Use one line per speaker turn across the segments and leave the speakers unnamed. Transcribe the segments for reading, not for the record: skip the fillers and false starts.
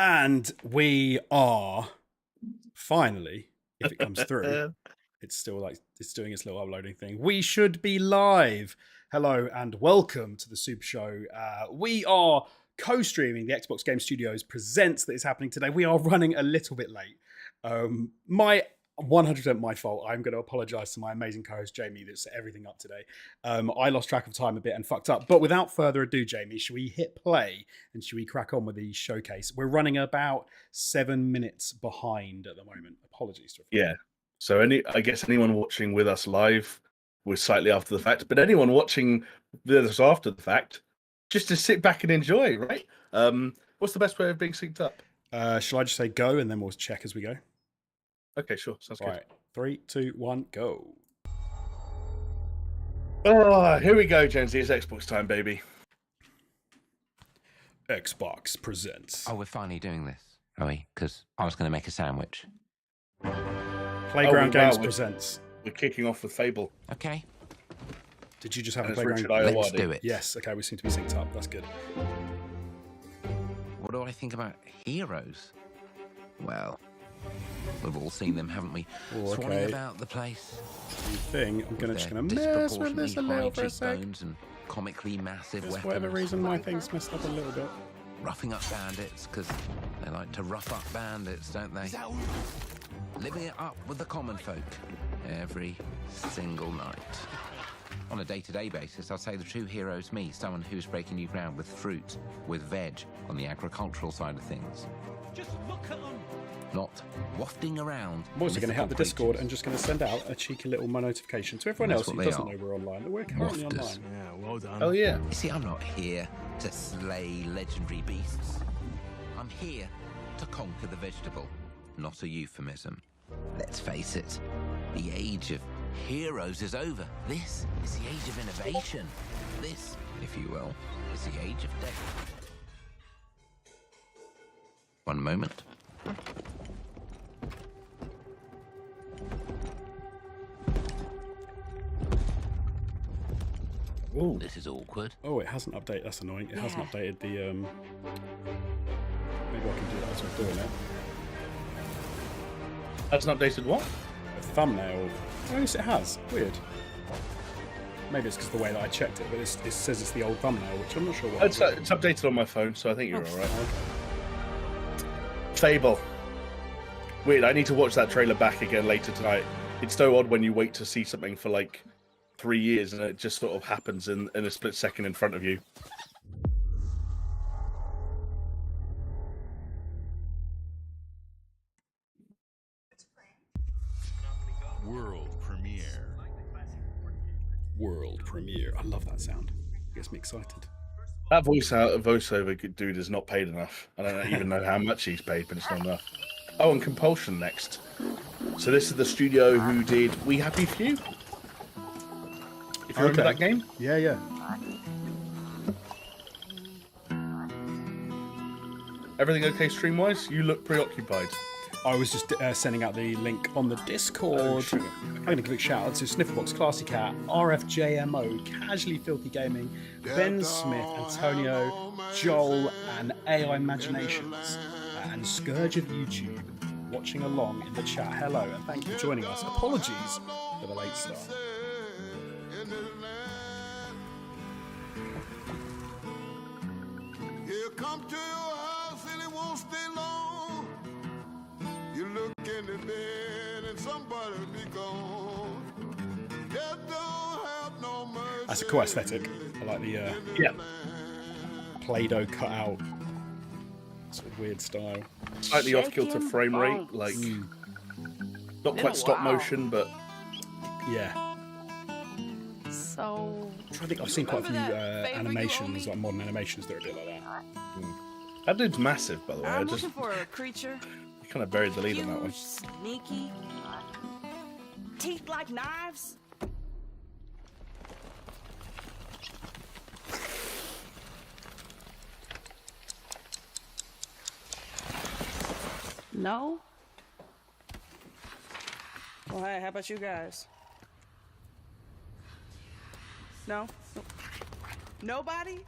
And we are finally, if it comes through, it's still like it's doing its little uploading thing. We should be live. Hello and welcome to the Super Show. We are co-streaming the Xbox Game Studios Presents that is happening today. We are running a little bit late. 100% my fault. I'm going to apologize to my amazing co-host Jamie that set everything up today. I lost track of time a bit and fucked up. But without further ado, Jamie, should we hit play and should we crack on with the showcase? We're running about 7 minutes behind at the moment. Apologies to everyone.
Yeah. So I guess anyone watching with us live was slightly after the fact, but anyone watching with us after the fact, just to sit back and enjoy, right? What's the best way of being synced up?
Shall I just say go and then we'll check as we go?
Okay, sure. Sounds good.
All right. 3, 2, 1, go.
Oh, here we go, Jonesy. It's Xbox time, baby.
Xbox presents.
Oh, we're finally doing this, are we? Because I was going to make a sandwich.
Playground Games presents.
We're kicking off with Fable.
Okay.
Did you just have
And
a
it's
Playground?
Richard
Let's
Iowati.
do it.
Yes. Okay, we seem to be synced up. That's good.
What do I think about heroes? Well, we've all seen them, haven't we?
Oh,
Swanning
okay.
about the place.
Thing. I'm
with
just
their
going to mess with this a
disproportionately
little
high
for a sec.
cheekbones and comically massive
For
weapons.
whatever reason, my thing's messed up a little bit.
Roughing up bandits, because they like to rough up bandits, don't they? Living it up with the common folk every single night. On a day-to-day basis, I'd say the true hero's me, someone who's breaking new ground with fruit, with veg, on the agricultural side of things.
Just look at them.
Not wafting around.
I'm also going to hit the
mythical
Discord
creatures.
and just going to send out a cheeky little notification to everyone
And
else
that's
who
what they
doesn't
are.
know we're online, that we're currently
Wafters.
online.
Yeah, well done.
Oh, yeah.
You see, I'm not here to slay legendary beasts. I'm here to conquer the vegetable, not a euphemism. Let's face it, the age of heroes is over. This is the age of innovation. This, if you will, is the age of death. One moment.
Ooh.
This is awkward.
Oh, it hasn't updated. That's annoying. It hasn't updated the. Maybe I can do that as we're doing it.
That's an updated what?
A thumbnail. Oh, yes, it has. Weird. Maybe it's because of the way that I checked it, but it says it's the old thumbnail, which I'm not sure what.
It's updated on my phone, so I think you're all right.
Okay.
Fable. Weird, I need to watch that trailer back again later tonight. It's so odd when you wait to see something for like 3 years and it just sort of happens in a split second in front of you.
World premiere.
World premiere. I love that sound. It gets me excited.
That voiceover dude is not paid enough. I don't even know how much he's paid, but it's not enough. Oh, and Compulsion next. So this is the studio who did We Happy Few. If you remember that game?
Yeah, yeah.
Everything okay stream-wise? You look preoccupied.
I was just sending out the link on the Discord.
Sugar.
I'm going to give a shout out to Snifferbox, Classy Cat, RFJMO, Casually Filthy Gaming, Ben Smith, Antonio, Joel, and AI Imaginations, and Scourge of YouTube watching along in the chat. Hello, and thank you for joining us. Apologies for the late start.
He'll come to your house and it won't stay long. You look in the bed and somebody be gone. Just don't have no mercy.
That's a cool aesthetic. I like the
Yeah.
Play-Doh cut out sort of weird style.
Slightly off-kilter frame rate, like not quite stop motion, but
Yeah.
So
I think I've seen quite a few
Remember that favor you owe
animations,
me?
like modern animations that are a bit like that.
that dude's massive, by the way. I
I'm
just
looking for a creature.
kind of buried the lead on that one.
Huge, sneaky, teeth like knives. No. Well, hey, how about you guys? No? Nobody?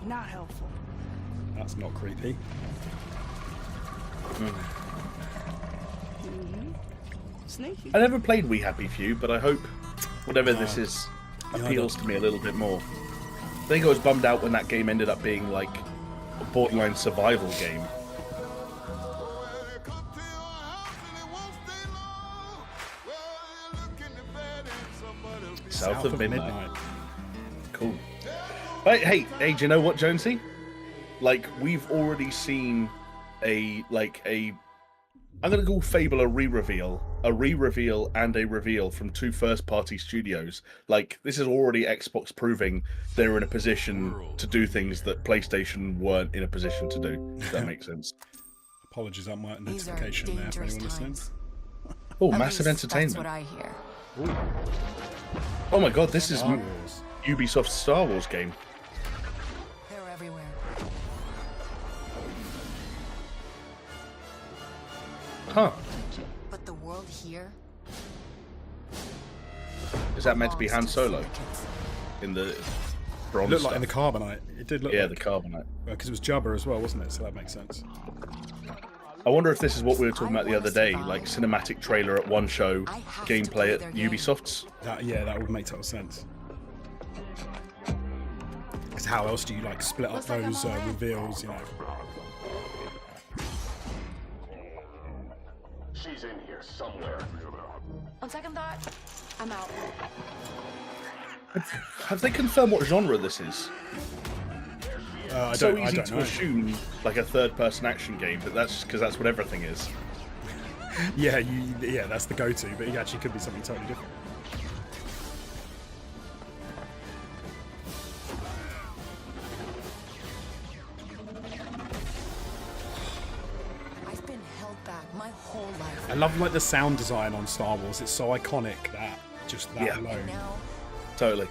not helpful.
That's not creepy.
Sneaky.
I never played We Happy Few, but I hope whatever this is appeals to me a little bit more. I think I was bummed out when that game ended up being like a borderline survival game.
Well, they come to your house and they won't stay long. Well, you look in the bed and somebody'll be
South of Midnight. Cool. Hey, do you know what, Jonesy? Like, we've already seen I'm gonna call Fable a re-reveal and a reveal from two first-party studios. Like, this is already Xbox proving they're in a position to do things that PlayStation weren't in a position to do. If that makes sense.
Apologies on my
These are
notification there for
dangerous
anyone listening.
times.
Oh,
At
massive
least
entertainment.
That's what I hear.
Oh my god, this is
Star Wars.
Ubisoft's Star Wars game.
They're everywhere.
Huh.
But the world here
Is that meant to be Han
belongs
Solo
syndicates.
in the
It
bronze
looked like in
stuff?
the Carbonite. It did look
Yeah,
like,
the Carbonite.
because it was Jabba as well, wasn't it? So that makes sense.
I wonder if this is what we were talking about the other day, like cinematic trailer at one show, gameplay at Ubisoft's.
That would make total sense. Because how else do you like split up
Looks like I'm
those
all right.
reveals? You know.
She's in here somewhere.
On second thought, I'm out.
Have they confirmed what genre this is?
I
So
don't, I
easy
don't
to
know.
assume like a third-person action game, but that's because that's what everything is.
Yeah, that's the go-to, but it actually could be something totally different.
I've been held back my whole life.
I love like the sound design on Star Wars. It's so iconic that just that
Yeah.
alone.
Now,
Totally.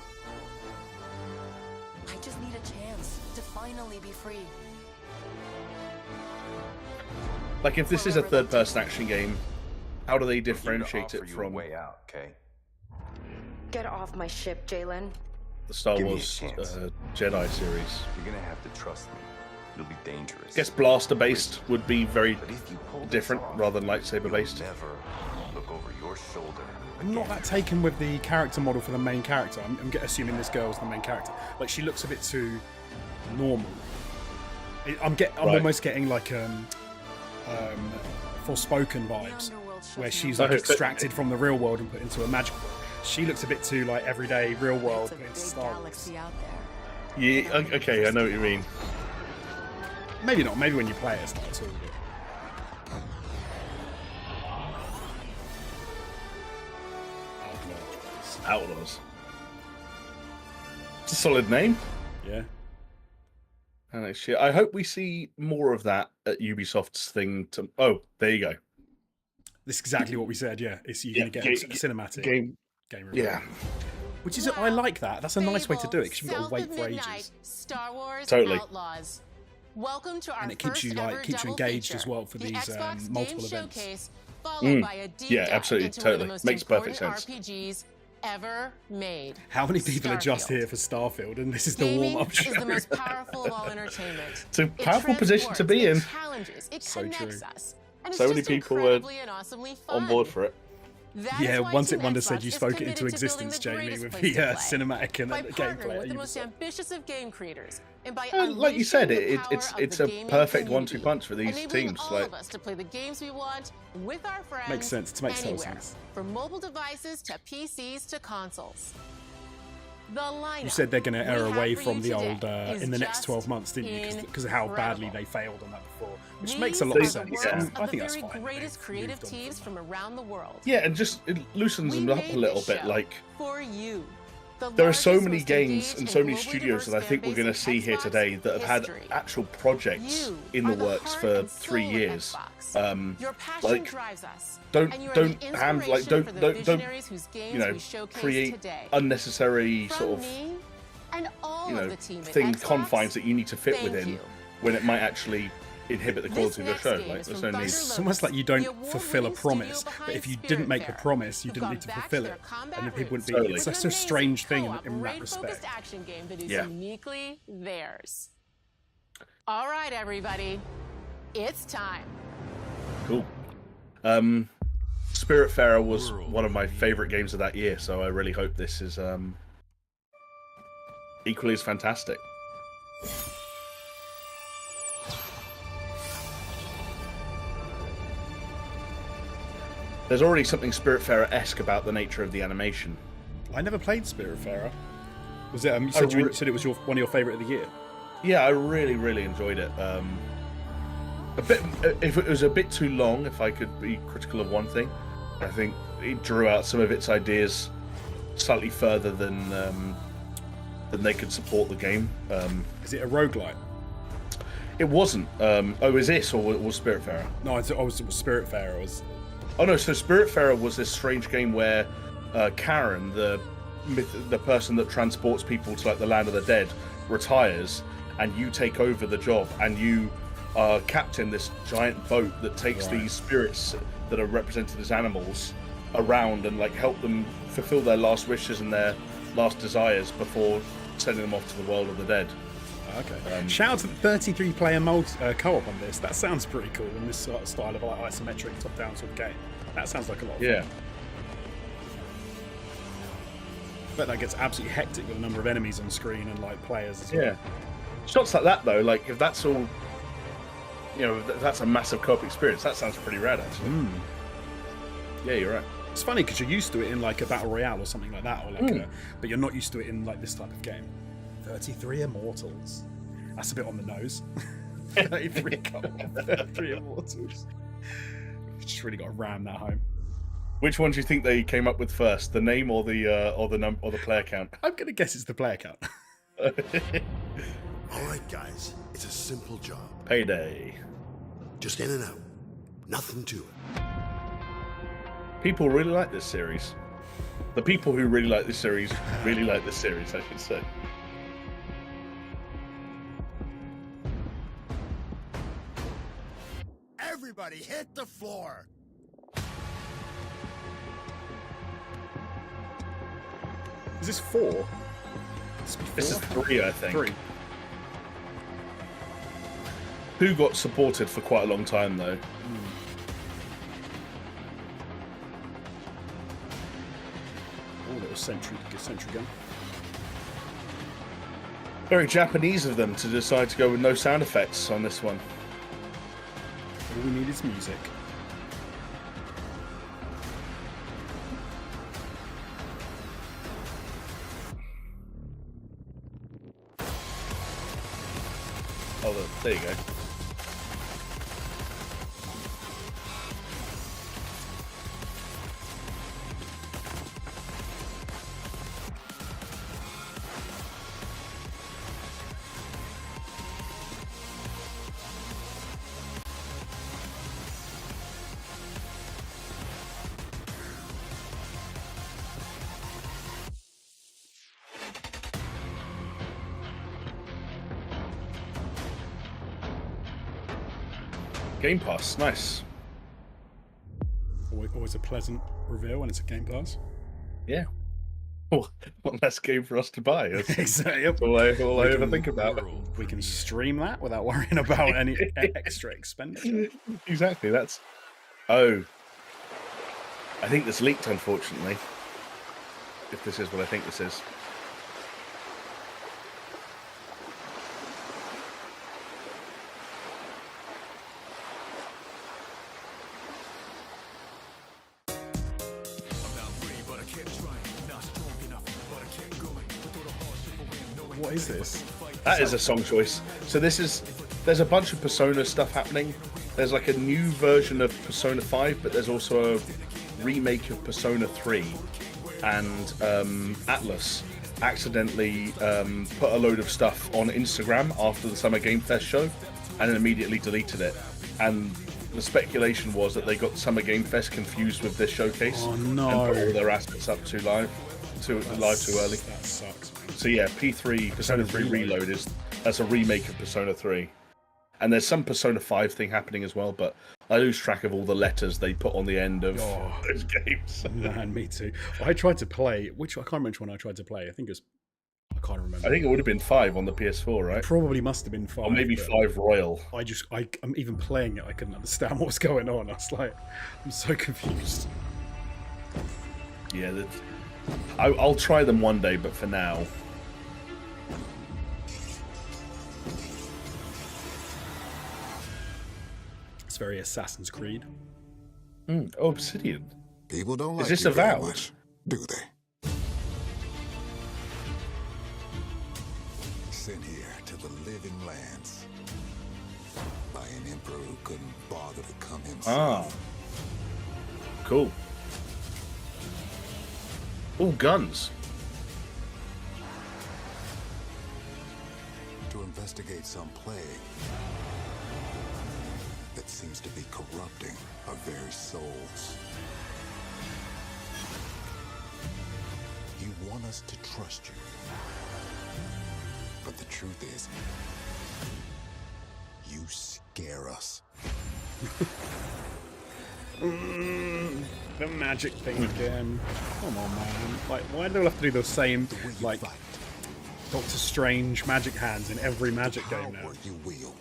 I just need a chance to finally be free.
Like if this is a third-person action game, how do they differentiate it from
way out, okay?
Get off my ship, Jalen.
the Star
Give me a
Wars
chance.
Jedi series?
You're gonna have to trust me. It'll be dangerous.
I guess blaster-based would be very
But if you pull this
different
off,
rather than lightsaber-based.
you'll never look over your shoulder.
I'm not that taken with the character model for the main character. I'm assuming this girl's the main character. Like she looks a bit too normal. I'm
Right.
almost getting like Forspoken vibes, where she's like
Oh,
extracted from the real world and put into a magical world. She looks a bit too like everyday real world
It's a
put into
big
Star Wars.
galaxy out there.
Yeah, okay, I know what you mean.
Maybe not. Maybe when you play it, it's not at all.
Outlaws. It's a solid name.
Yeah.
And actually, I hope we see more of that at Ubisoft's thing. Oh, there you go.
This is exactly what we said. Yeah, it's you're
Yeah,
gonna get a cinematic game review.
Yeah,
Which is I like that. That's a nice way to do it because you've got to
South
wait
of
for
Midnight,
ages,
Star Wars
Totally.
Outlaws. Welcome to our
and it keeps
first
you
ever
like keeps you
double
engaged
feature.
as well for
The
these
Xbox
multiple
Game
events.
Showcase, followed by a deep
Yeah,
dive
absolutely,
into one of the
totally.
most
Makes perfect
important
sense.
RPGs ever made.
How many people are just
Starfield.
here for Starfield, and this is the
Gaming
warm-up show?
is the most powerful of all entertainment.
It's a
It
powerful position to
transports,
be
it
in.
challenges, it
So
connects
true.
us. And
So
it's
many
just
people were
incredibly and awesomely
on
fun.
board for it.
That
Yeah,
is why
once
Team
it Wonder
Xbox
said you
is
spoke it
committed
into
to building
existence,
the
Jamie,
greatest
with
place
the
to play.
cinematic and
By
the
partnering
gameplay.
with the
you
most
saw.
ambitious of game creators, and by
Like you said,
unleashing the power
it's
of the
a
gaming
perfect
community,
1-2 punch for these
enabling
teams.
all
Like,
of us to play the games we want with our friends.
Makes sense. It makes total
anywhere,
sense.
from mobile devices to PCs to consoles. The lineup
You said they're going to
we
err
have
away
for
from
you
the
today
old
is
in the next
just
12 months, didn't you? Because of how badly
incredible.
they failed on that before, which
These
makes a lot of
are
sense.
the works
Yeah.
of
I
the
think that's
very
fine.
greatest
They've
creative
moved on
teams from around the world.
yeah, and just it loosens
We
them up
made
a little
this
bit.
show
Like,
for you.
there are so
largest,
many
most
games
engaged
and so many
globally
studios that I
diverse
think we're
fan
going to
base
see
in
here
Xbox
today that have had
history.
actual projects
You
in the
are
works
heart
for
and
3
soul of
years.
Xbox. Your passion
like,
drives us.
don't
and you are
don't
the
hand like
inspiration for the
don't
visionaries whose games
you know
we showcase
create
today.
unnecessary
From
sort of
me and all
you know
of the team at
thing
Xbox,
confines that you need to fit
thank
within
you.
when it might actually inhibit the
This
quality of the
next
show.
game
Like,
is
there's
from
no need.
Thunder
It's almost like you
the
don't
award-winning
fulfill a
studio
promise, but
behind
if you didn't make the
Spiritfarer,
promise, you
who've
didn't
gone
need to
back
fulfill
their
it,
combat
and then people wouldn't be.
Totally.
It's
with
such
an
a strange
amazing
thing
co-op,
in that
raid-focused
respect.
action game that is
Yeah.
uniquely theirs. All right, everybody. It's time.
Cool. Spiritfarer was one of my favorite games of that year, so I really hope this is equally as fantastic. There's already something Spiritfarer-esque about the nature of the animation.
I never played Spiritfarer. Was it? You said it was one of your favorite of the year.
Yeah, I really, really enjoyed it. A bit, if it was a bit too long, if I could be critical of one thing, I think it drew out some of its ideas slightly further than they could support the game.
Is it a roguelite?
It wasn't. Is this or was Spiritfarer?
No, it was Spiritfarer.
Oh no! So Spiritfarer was this strange game where Karen, the person that transports people to like the land of the dead, retires, and you take over the job, and you captain this giant boat that takes these spirits that are represented as animals around and like help them fulfill their last wishes and their last desires before sending them off to the world of the dead.
Okay. Shout out to the 33-player co-op on this. That sounds pretty cool in this sort of style of like isometric top-down sort of game. That sounds like a lot of fun. But that gets absolutely hectic with the number of enemies on screen and like players as well.
Yeah. Shots like that though, like if that's all, if that's a massive co-op experience, that sounds pretty rad actually. Yeah, you're right.
It's funny because you're used to it in like a battle royale or something like that, or like but you're not used to it in like this type of game. 33 Immortals. That's a bit on the nose. 33 Immortals. Just really got to ram that home.
Which one do you think they came up with first, the name or the player count?
I'm gonna guess it's the player count.
All right, guys, it's a simple job.
Payday.
Just in and out. Nothing to it.
People really like this series. The people who really like this series really like this series, I should say.
Everybody hit the floor.
Is this 4?
This is 3, I think.
3.
2 got supported for quite a long time, though.
Oh, little sentry gun.
Very Japanese of them to decide to go with no sound effects on this one.
All we need is music.
Oh, there you go. Game Pass, nice.
Always a pleasant reveal when it's a Game Pass.
Yeah. Oh, one less game for us to buy.
Exactly.
All I ever think about.
We can stream that without worrying about any extra expenditure.
Exactly. That's. Oh. I think this leaked, unfortunately. If this is what I think this is.
What is this?
That is a song choice. So there's a bunch of Persona stuff happening. There's like a new version of Persona 5, but there's also a remake of Persona 3. And Atlas accidentally put a load of stuff on Instagram after the Summer Game Fest show and then immediately deleted it. And the speculation was that they got Summer Game Fest confused with this showcase.
Oh no.
And put all their assets up too early.
That sucks.
So yeah, Persona 3 Reload that's a remake of Persona 3. And there's some Persona 5 thing happening as well, but I lose track of all the letters they put on the end of those games.
Man, me too. I tried to play, I can't remember which one I tried to play. I can't remember.
I think it would have been 5 on the PS4, right?
Probably must have been 5.
Or maybe
but
5 Royal.
I'm even playing it. I couldn't understand what was going on. I was like, I'm so confused.
Yeah, I'll try them one day, but for now.
It's very Assassin's Creed.
Oh, Obsidian.
People don't
Is
like
this
you very
Avowed?
much, do they? Sent here to the living lands by an emperor who couldn't bother to come himself.
Cool. All guns.
To investigate some plague that seems to be corrupting our very souls. You want us to trust you. But the truth is, you scare us.
The magic thing again. Come on, man. Like, why do they have to do the same, like, Doctor Strange magic hands in every magic game now?
You wield.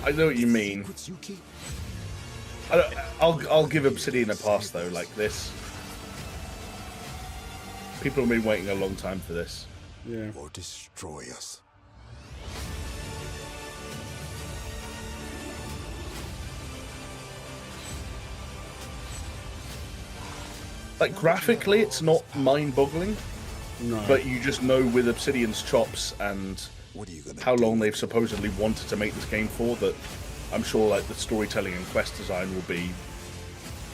I know what you mean.
You keep.
I'll give Obsidian a pass though. Like this, people have been waiting a long time for this.
Yeah.
Or destroy us.
Like graphically, it's not mind-boggling,
No.
but you just know with Obsidian's chops and how long they've supposedly wanted to make this game for, that I'm sure like the storytelling and quest design will be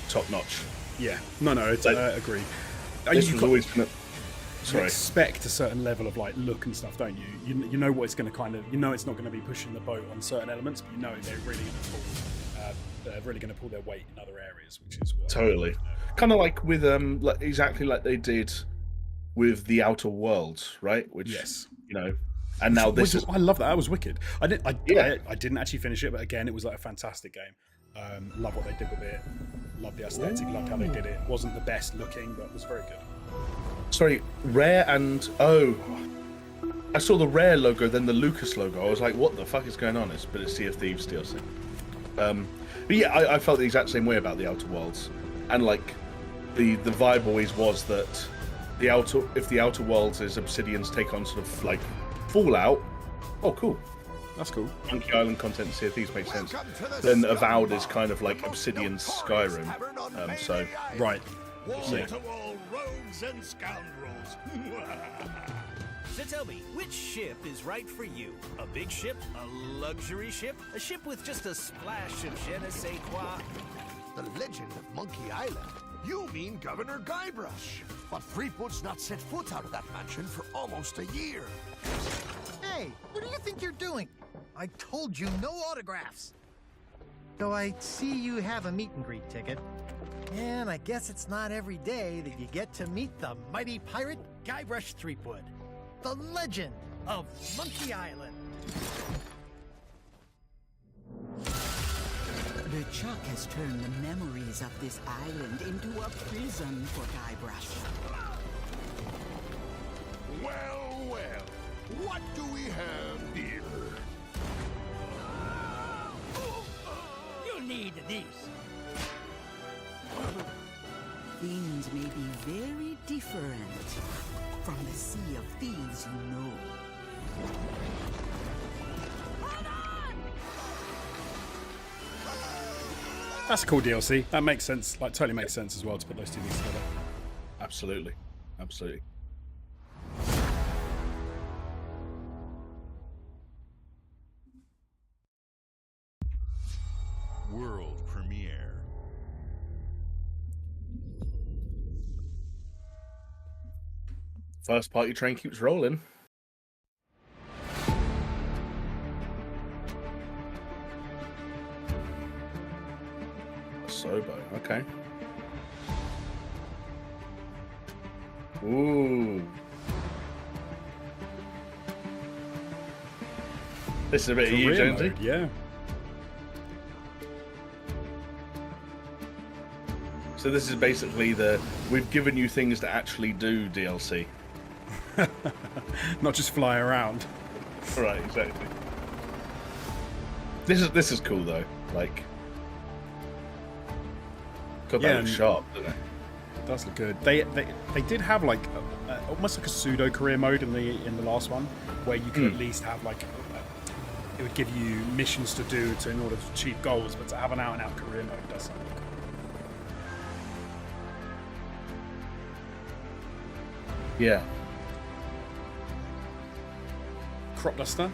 top-notch.
Yeah. No, it's, I agree.
This was always gonna...
You
Sorry.
expect a certain level of like look and stuff, don't you? You know what it's going to kind of, you know, it's not going to be pushing the boat on certain elements, but you know they're really going to pull their weight in other areas, which is what.
Totally. Kind of like with like exactly like they did with the Outer Worlds, right? Which,
yes,
you know, and now this is.
I love that. That was wicked. I didn't actually finish it, but again, it was like a fantastic game. Love what they did with it. Love the aesthetic. Loved how they did it. Wasn't the best looking, but was very good.
Sorry, Rare and I saw the Rare logo, then the Lucas logo. I was like, what the fuck is going on? But it's Sea of Thieves DLC. But yeah, I felt the exact same way about the Outer Worlds, and like the vibe always was that if the Outer Worlds is Obsidian's take on sort of like Fallout. Oh, cool.
That's cool.
Monkey Island content in Sea of Thieves makes sense. Then Avowed is kind of like Obsidian's Skyrim. So
right.
Wall to all rogues and scoundrels.
So tell me, which ship is right for you? A big ship? A luxury ship? A ship with just a splash of je ne sais quoi?
The legend of Monkey Island? You mean Governor Guybrush. But Threepwood's not set foot out of that mansion for almost a year.
Hey, what do you think you're doing? I told you no autographs. So I see you have a meet and greet ticket. And I guess it's not every day that you get to meet the mighty pirate Guybrush Threepwood, the legend of Monkey Island.
The Chuck has turned the memories of this island into a prison for Guybrush.
Well, what do we have here?
You need these.
Things may be very different from the Sea of Thieves you know.
That's a cool DLC. That makes sense. Like, totally makes sense as well to put those two things together.
absolutely, absolutely.
World premiere.
First party train keeps rolling. Sobo, okay. Ooh. This is a bit of you,
Career
Jonesy.
mode, yeah.
So this is basically the we've given you things to actually do DLC.
Not just fly around.
Right, exactly. This is cool though. Like, God, that looks sharp, doesn't it?
It does look good. They did have like almost like a pseudo career mode in the last one, where you could at least have like it would give you missions to do in order to achieve goals, but to have an out and out career mode does sound cool.
Yeah.
Crop duster.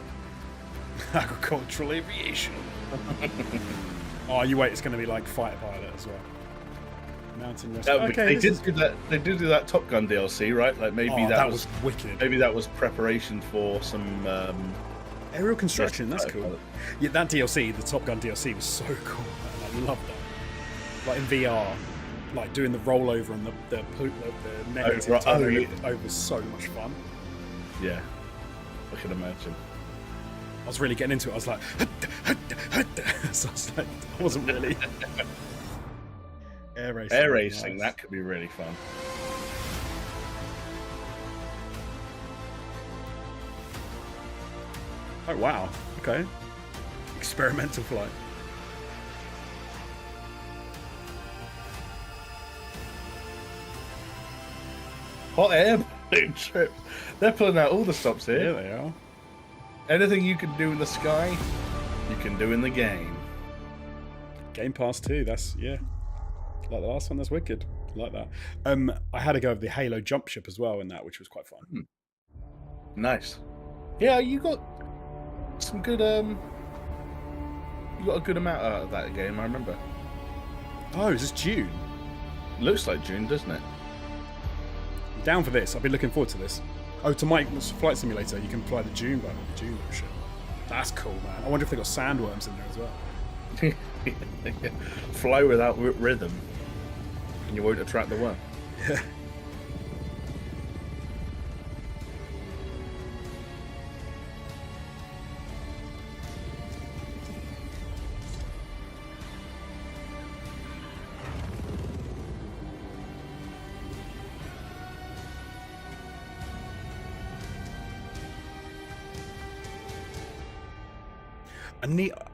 Agricultural aviation. Oh, you wait! It's going to be like fighter pilot as well. Mountain rescue.
They did do that. They did do that Top Gun DLC, right? Like maybe that was
wicked.
Maybe that was preparation for some
aerial construction. That's cool. Yeah, that DLC, the Top Gun DLC, was so cool. Man. I love that. Like in VR, like doing the rollover and the negative over was so much fun.
Yeah, I can imagine.
I was really getting into it. I was like, so I was like, I wasn't really. Air racing,
that could be really fun.
Oh wow! Okay, experimental flight.
Hot air balloon trip. They're pulling out all the stops here.
Yeah, they are.
Anything you can do in the sky, you can do in the game.
Game Pass 2, that's, yeah. Like the last one, that's wicked. Like that. I had to go with the Halo jump ship as well in that, which was quite fun.
Nice. Yeah, you got some good, you got a good amount out of that game, I remember.
Oh, is this June?
Looks like June, doesn't it?
I'm down for this. I've been looking forward to this. Oh, to Mike's Flight Simulator, you can fly the June button. June ship. That's cool, man. I wonder if they got sandworms in there as well.
Fly without rhythm, and you won't attract the worm.
Yeah.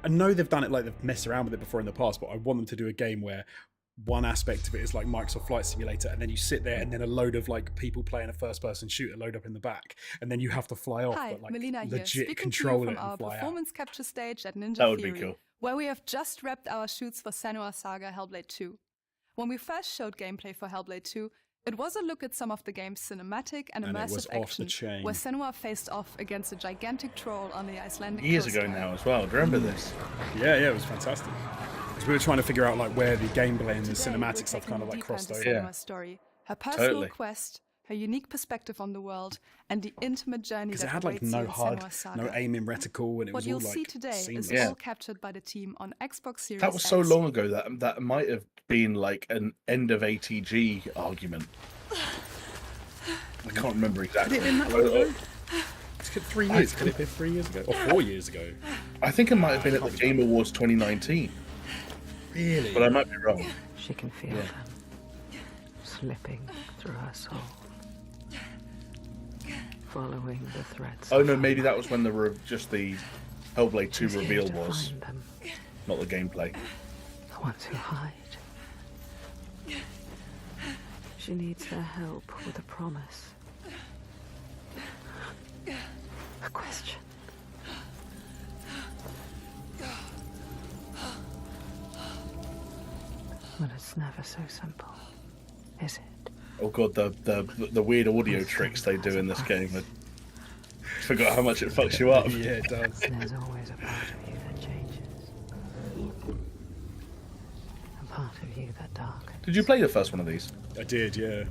I know they've done it like they've messed around with it before in the past, but I want them to do a game where one aspect of it is like Microsoft Flight Simulator, and then you sit there and then a load of like people playing a first-person shooter load up in the back, and then you have to fly off,
Hi,
but like
Melina here,
legit
speaking
control
to you
it
from our
and fly
performance
out.
capture stage at Ninja
That would
Theory,
be cool.
where we have just wrapped our shoots for Senua's Saga Hellblade 2. When we first showed gameplay for Hellblade 2, it was a look at some of the game's cinematic and immersive action, where Senua faced off against a gigantic troll on the Icelandic
Years
coastline.
ago now as well. Do you remember this?
Yeah, it was fantastic. Because we were trying to figure out like where the gameplay and the cinematic stuff kind of like crossed over.
Senua's story, her personal quest, her unique perspective on the world, and the intimate journey
Because
that
it had like
awaits
no
you in
HUD,
Senua's Saga.
no aiming reticle, and it
What
was
you'll
all like
see today
seamless.
is all captured by the team on Xbox Series
That was so
X.
long ago that might have been like an end of ATG argument. I can't remember exactly.
Could it have been that long ago? It's 3 years. Could it have been 3 years ago? Or 4 years ago?
I think it might have been at the Game Awards 2019.
Really?
But I might be wrong.
She can feel them slipping through her soul, following the threads.
Oh no, maybe that was when just the Hellblade 2 reveal was, not the gameplay.
The ones who hide. She needs their help with a promise. A question. But it's never so simple, is it?
Oh god, the weird audio tricks they do in this game. I forgot how much it fucks you up.
Yeah, it does.
There's always a part of you that changes. A part of you that darkens.
Did you play the first one of these?
I did, yeah.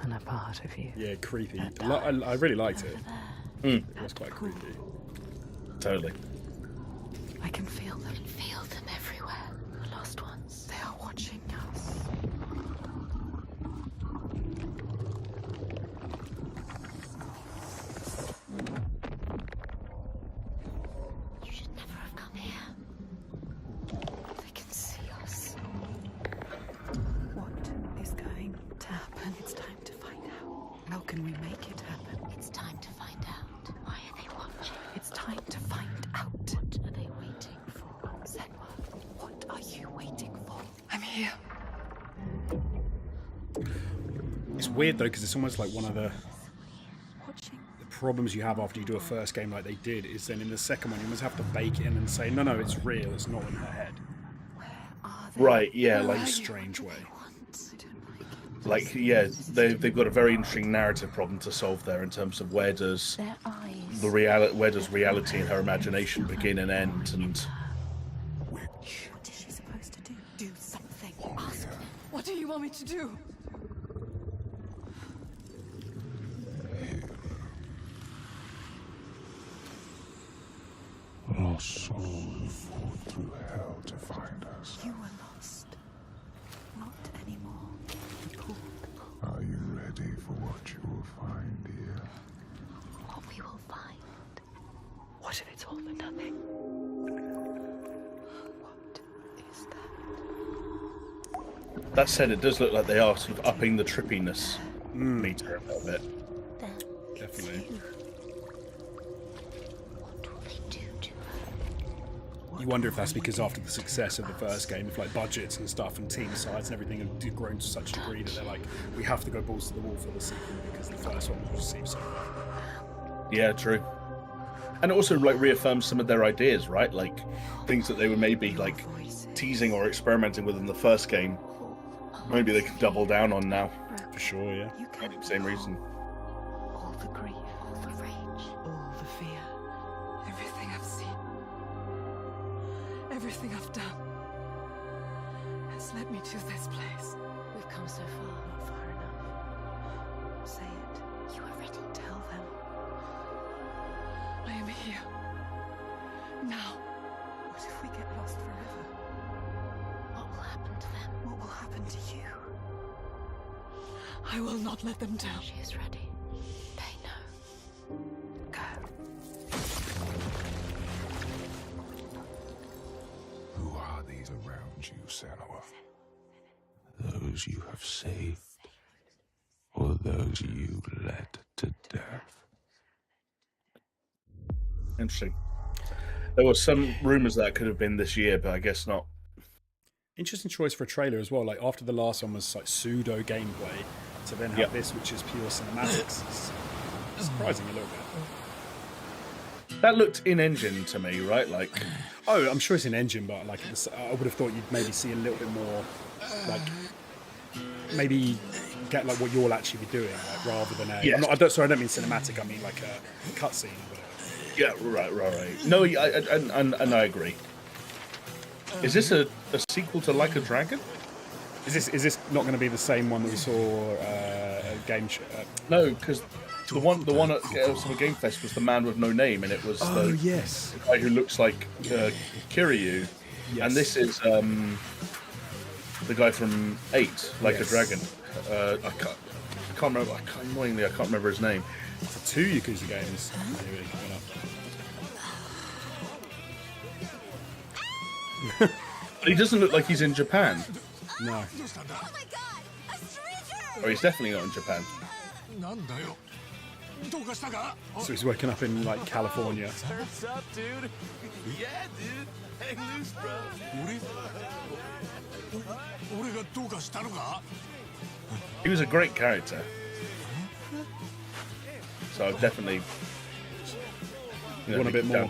And a part of you.
Yeah, creepy. I really liked it. It was quite creepy.
Totally.
I can feel them. Feel them everywhere. The lost ones. They are watching us. You should never have come here. They can see us. What is going to happen? It's time to find out.
How can we make it happen?
It's time to find out. Why are they watching?
It's time to find out.
What are they waiting for?
Senwa, what are you waiting for?
I'm here.
It's weird though, because it's almost like one of the problems you have after you do a first game like they did is then in the second one you must have to bake it in and say, no, it's real, it's not in her head.
Right, yeah, like
in a strange way.
Like, yeah, they've got a very interesting narrative problem to solve there in terms of where does reality and her imagination begin and end, and
What is she supposed to do? Do something. Ask them.
What do you want me to do?
Our souls fought through hell to find us.
You were lost. Not anymore.
Are you ready for what you will find here?
What we will find.
What if it's all for nothing? What is that?
that said, it does look like they are sort of upping the trippiness meter a little bit.
Definitely.
What
You wonder if that's because after the success of the first game, if like budgets and stuff and team size and everything have grown to such a degree that they're like, we have to go balls to the wall for the sequel because the first one was received so well.
Yeah, true. And it also like reaffirms some of their ideas, right? Like things that they were maybe like teasing or experimenting with in the first game. Maybe they can double down on now.
For sure, yeah.
Same reason.
All the grief, all the rage, all the fear,
Everything I've seen, everything I've done has led me to this place.
We've come so far.
not far enough. Say it.
You are ready.
Tell them.
I am here. Now.
What if we get lost forever?
What will happen to them?
What will happen to you?
I will not let them down.
She is ready. They know.
Go.
Who are these around you, Senua? Those you have saved, or those you led to death?
Interesting. There were some rumors that could have been this year, but I guess not.
Interesting choice for a trailer as well. Like after the last one was like pseudo gameplay, to then have this, which is pure cinematics, is surprising a little bit.
That looked in-engine to me, right? Like,
oh, I'm sure it's in engine, but like I would have thought you'd maybe see a little bit more, like maybe get like what you'll actually be doing, like, rather than a.
Yes.
I don't mean cinematic. I mean like a cutscene or whatever.
yeah, right. No, and I agree. Is this a sequel to Like a Dragon?
Is this not going to be the same one that we saw at Game Show?
No, because the one at Summer Game Fest was the man with no name, and it was the guy who looks like Kiryu, and this is the guy from 8, Like a Dragon. I can't remember. Annoyingly, I can't remember his name.
For 2 Yakuza games, maybe coming up.
But he doesn't look like he's in Japan.
No.
Or he's definitely not in Japan.
So he's waking up in like California.
What's up, dude? Yeah, dude. Hang loose, bro.
He was a great character. So I've definitely
want a bit more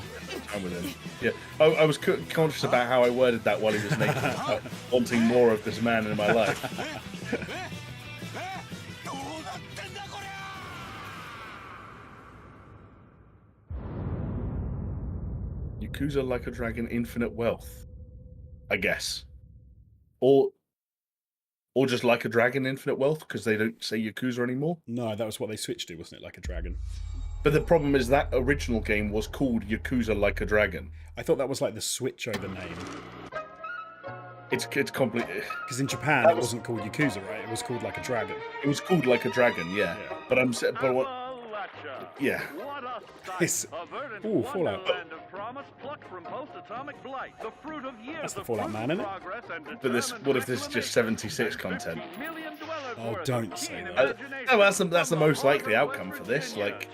time with him. Yeah, I was conscious about how I worded that while he was naked, wanting more of this man in my life. Yakuza Like a Dragon Infinite Wealth, I guess, or just Like a Dragon Infinite Wealth because they don't say Yakuza anymore.
No, that was what they switched to, wasn't it? Like a Dragon.
But the problem is that original game was called Yakuza Like a Dragon.
I thought that was like the switch over name.
It's complete.
Because in Japan it wasn't called Yakuza, right? It was called Like a Dragon.
It was called Like a Dragon, yeah. But what? Yeah.
It's Fallout.
promise plucked from post-atomic blight, the fruit of years
That's the
of
Fallout Man, isn't it?
progress and
But this, what if this is just 76 content?
Oh, don't say
that. No, that's the most likely outcome for this. Like,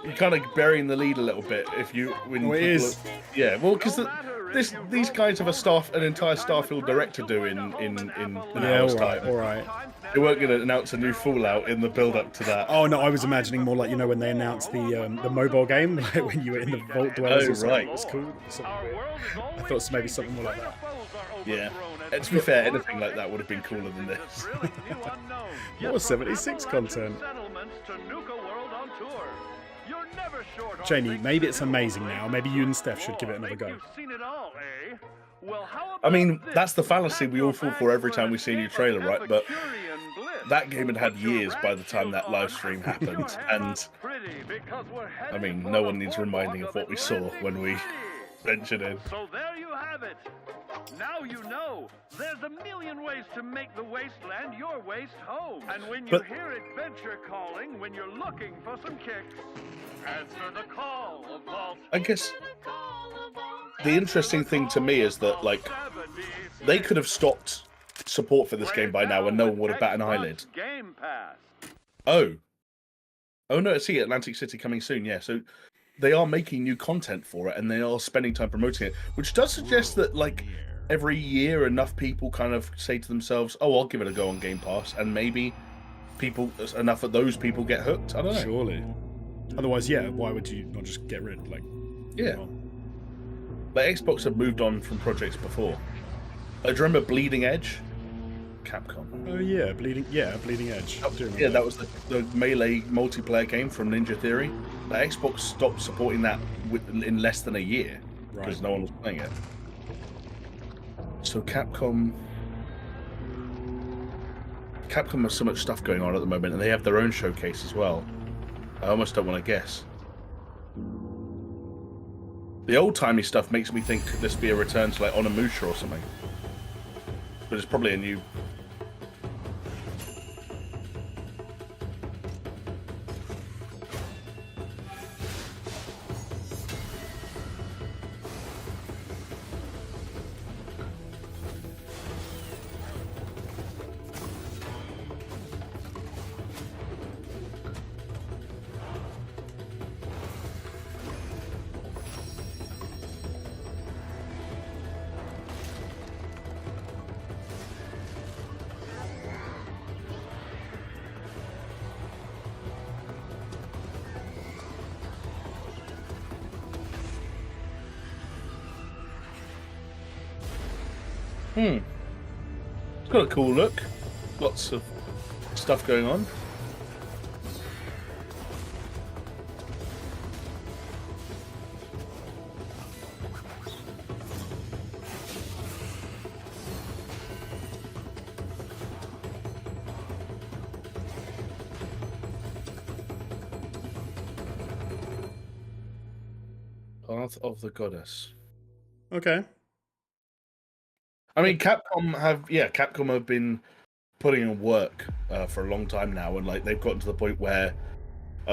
you're kind of burying the lead a little bit if you when
it is.
Yeah, well, because these guys have an entire Starfield Direct to do in an hour's time.
All right.
They weren't going to announce a new Fallout in the build-up to that.
Oh no, I was imagining more like, you know, when they announced the mobile game, like when you were in the Vault Dwellers.
Oh, right.
It was cool. I thought it was maybe something more like that.
Yeah. And to be fair, anything like that would have been cooler than this.
More 76 content. Jamie, maybe it's amazing now. Maybe you and Steph should give it another go.
I mean, that's the fallacy we all fall for every time we see a new trailer, right? But that game had years by the time that live stream happened, and I mean, no one needs reminding of what we saw when we ventured in.
So there you have it. Now you know. There's a million ways to make the wasteland your waste home. And when you hear adventure calling, when you're looking for some kicks, answer the call of Vault.
I guess the interesting thing to me is that, like, they could have stopped support for this game by now and no one would have batted an eyelid.
Game Pass.
Oh no, see, Atlantic City coming soon, yeah. So they are making new content for it and they are spending time promoting it, which does suggest that, like, every year enough people kind of say to themselves, oh, I'll give it a go on Game Pass, and maybe enough of those people get hooked. I don't know.
Surely. Otherwise, yeah, why would you not just get rid? Like,
yeah. But Xbox have moved on from projects before. I remember Bleeding Edge? Capcom.
Oh yeah, Bleeding Edge.
Yeah, that was the Melee multiplayer game from Ninja Theory. The Xbox stopped supporting that in less than a year because no one was playing it. So Capcom has so much stuff going on at the moment, and they have their own showcase as well. I almost don't want to guess. The old-timey stuff makes me think could this be a return to like Onimusha or something? But it's probably a new. It's got a cool look. Lots of stuff going on. Path of the Goddess.
Okay.
I mean, Capcom have been putting in work for a long time now, and like they've gotten to the point where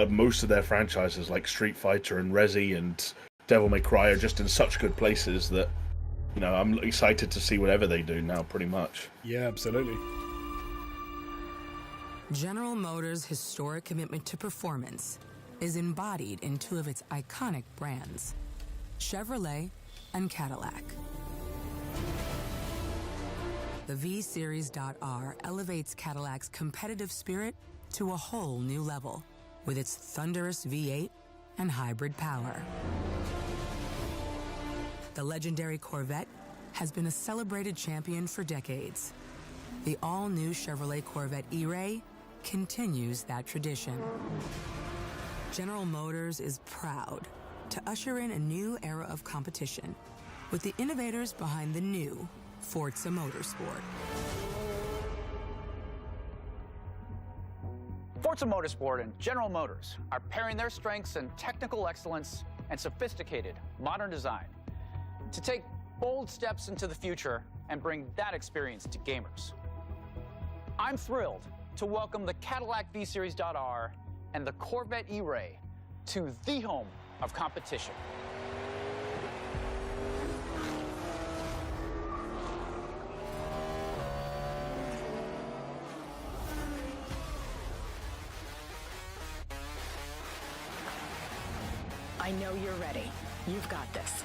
most of their franchises, like Street Fighter and Resi and Devil May Cry, are just in such good places that, you know, I'm excited to see whatever they do now, pretty much.
Yeah, absolutely.
General Motors' historic commitment to performance is embodied in two of its iconic brands, Chevrolet and Cadillac. The V-Series.R elevates Cadillac's competitive spirit to a whole new level with its thunderous V8 and hybrid power. The legendary Corvette has been a celebrated champion for decades. The all-new Chevrolet Corvette E-Ray continues that tradition. General Motors is proud to usher in a new era of competition with the innovators behind the new Forza Motorsport.
Forza Motorsport and General Motors are pairing their strengths in technical excellence and sophisticated modern design to take bold steps into the future and bring that experience to gamers. I'm thrilled to welcome the Cadillac V-Series.R and the Corvette E-Ray to the home of competition.
I know you're ready. You've got this.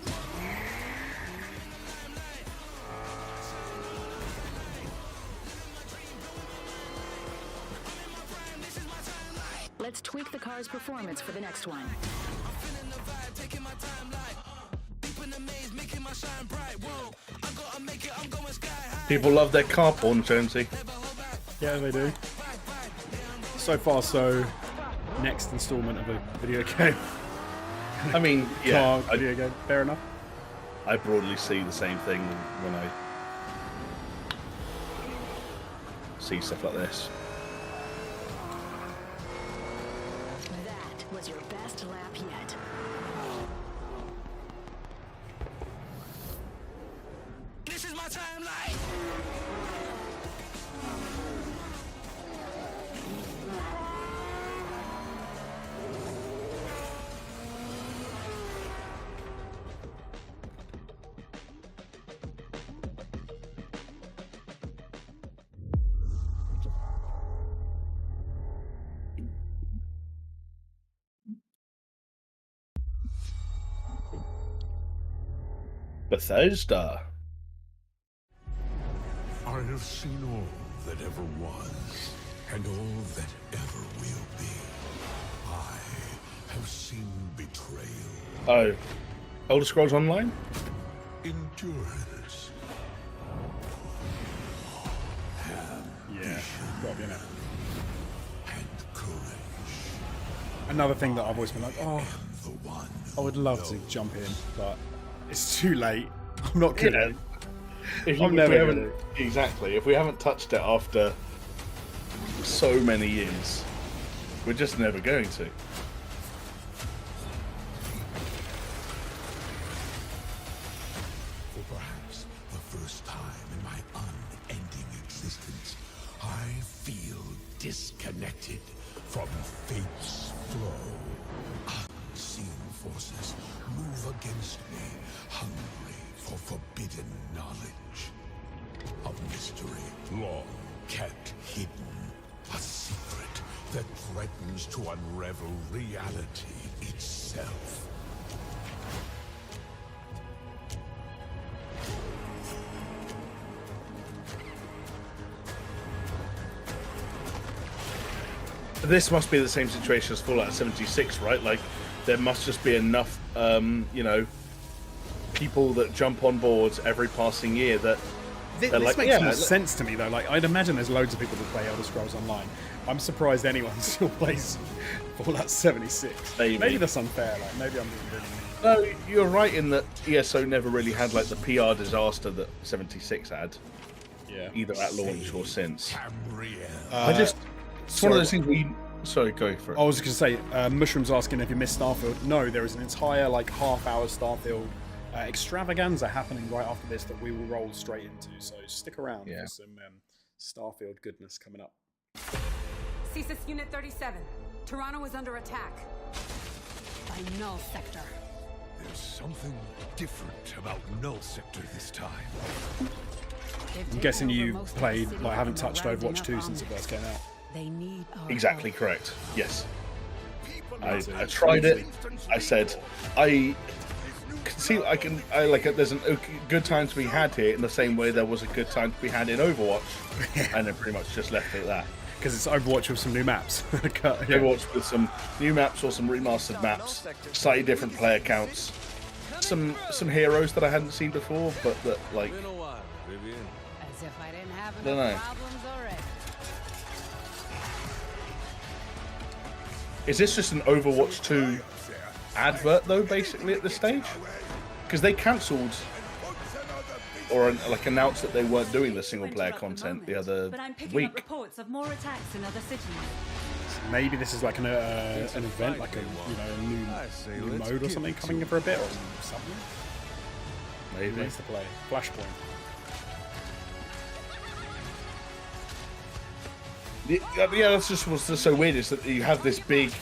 Let's tweak the car's performance for the next one.
People love their car porn, Jonesy.
Yeah, they do. So far, so next installment of a video game.
I mean, yeah,
video game. Fair enough.
I broadly see the same thing when I see stuff like this.
That was your best lap yet.
This is my timeline.
Bethesda.
I have seen all that ever was, and all that ever will be. I have seen betrayal.
Oh, Elder Scrolls Online?
Endurance.
Yeah, gotta be in it.
And courage.
Another thing that I've always been like, oh, I would love to jump in, but it's too late. I'm not gonna. I'm never gonna.
Exactly. If we haven't touched it after so many years, we're just never going to.
For perhaps the first time in my unending existence, I feel disconnected from fate's flow. Unseen forces move against me, hungry for forbidden knowledge. A mystery long kept hidden. A secret that threatens to unravel reality itself.
This must be the same situation as Fallout 76, right? Like, there must just be enough, you know, people that jump on boards every passing year that
this
like,
makes more sense to me though. Like, I'd imagine there's loads of people that play Elder Scrolls Online. I'm surprised anyone still plays Fallout 76. Maybe that's unfair. Like, maybe I'm being really mean.
No, you're right in that ESO never really had like the PR disaster that 76 had.
Yeah.
Either at launch or since. It's
Sorry,
one of those things we. Sorry, go for it.
I was going to say, Mushroom's asking if you missed Starfield. No, there is an entire like half-hour Starfield extravaganza happening right after this that we will roll straight into. So stick around for some Starfield goodness coming up.
CSIS Unit 37. Toronto is under attack by Null Sector.
There's something different about Null Sector this time.
I'm guessing you played, like, haven't touched Overwatch 2 since it first came out.
They need our
Exactly correct. Yes. I tried it. I said, I can see, I like it. There's a good time to be had here in the same way there was a good time to be had in Overwatch, and then pretty much just left it at that.
Because it's Overwatch with some new maps.
Overwatch with some new maps or some remastered maps, slightly different player counts, some heroes that I hadn't seen before, but that like.
As if I didn't have
Don't know.
problems already.
Is this just an Overwatch 2 advert though, basically at this stage? Because they cancelled or like announced that they weren't doing the single player content the other week.
Reports of more attacks in other cities.
Maybe this is like an event, like a new mode or something coming in for a bit or something.
Maybe.
Nice to play. Flashpoint.
Yeah, that's just what's so weird is that you have this big,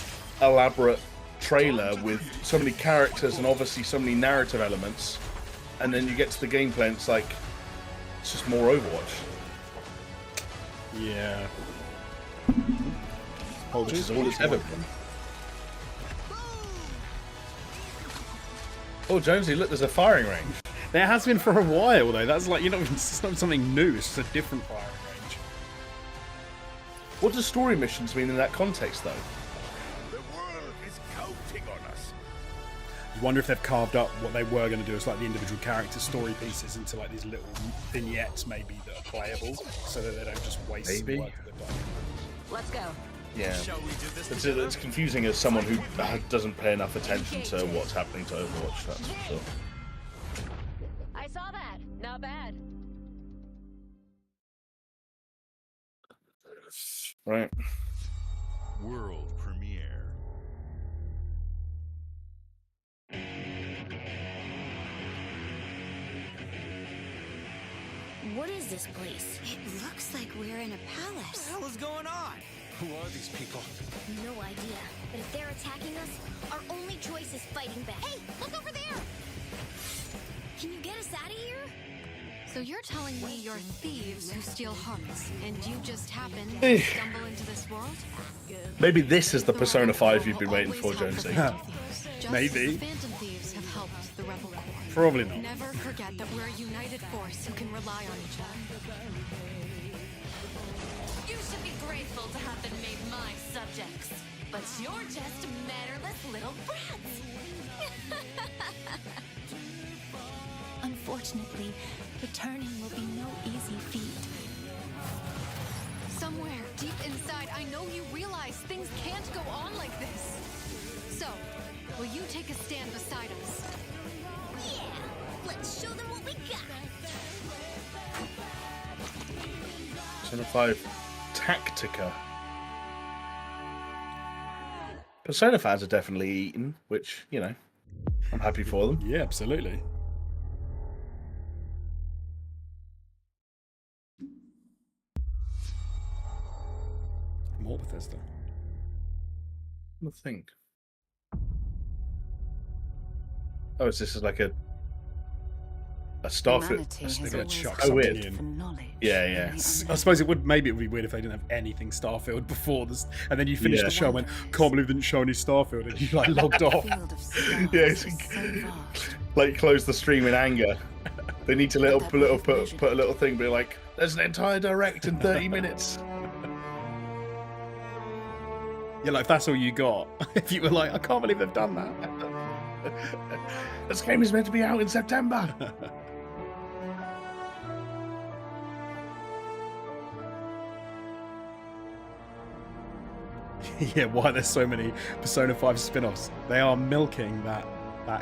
elaborate trailer with so many characters and obviously so many narrative elements, and then you get to the gameplay and it's like, it's just more Overwatch.
Yeah.
Which is all it's ever been. Oh, Jonesy, look, there's a firing range.
There has been for a while, though. That's like, it's not something new, it's just a different firing range.
What does story missions mean in that context, though?
The world is counting on us.
You wonder if they've carved up what they were going to do as like the individual character story pieces into like these little vignettes, maybe, that are playable, so that they don't just waste
Maybe.
work that they've done.
Let's go.
Yeah. It's confusing as someone who doesn't pay enough attention to what's happening to Overwatch, that's for sure.
I saw that. Not bad.
Right.
World premiere.
What is this place? It looks like we're in a palace.
What the hell is going on? Who are these people?
No idea. But if they're attacking us, our only choice is fighting back. Hey, look over there! Can you get us out of here?
So you're telling me you're thieves who steal hearts, and you just happen to stumble into this world?
Maybe this is the Persona 5 you've been waiting for, Jonesy.
Maybe.
Phantom thieves have helped the Rebel Corps.
Probably not.
Never forget that we're a united force who can rely on each other.
You should be grateful to have been made my subjects. But you're just mannerless little brats.
Unfortunately, returning will be no easy feat.
Somewhere deep inside, I know you realize things can't go on like this. So, will you take a stand beside us?
Yeah! Let's show them what we got!
Persona 5 Tactica. Persona fans are definitely eaten, which, you know, I'm happy for them.
Yeah, absolutely. More Bethesda.
I think. Oh, is this like a Starfield?
They're going to chuck
so
something
weird.
in.
Yeah, yeah.
I suppose it would be weird if they didn't have anything Starfield before this, and then you finish the show and went, can't believe they didn't show any Starfield, and you like logged off.
Yeah, it's like close the stream in anger. They need to put a little thing, be like, there's an entire direct in 30 minutes.
Yeah, like if that's all you got. If you were like, I can't believe they've done that.
This game is meant to be out in September.
Yeah, why there's so many Persona 5 spin-offs. They are milking that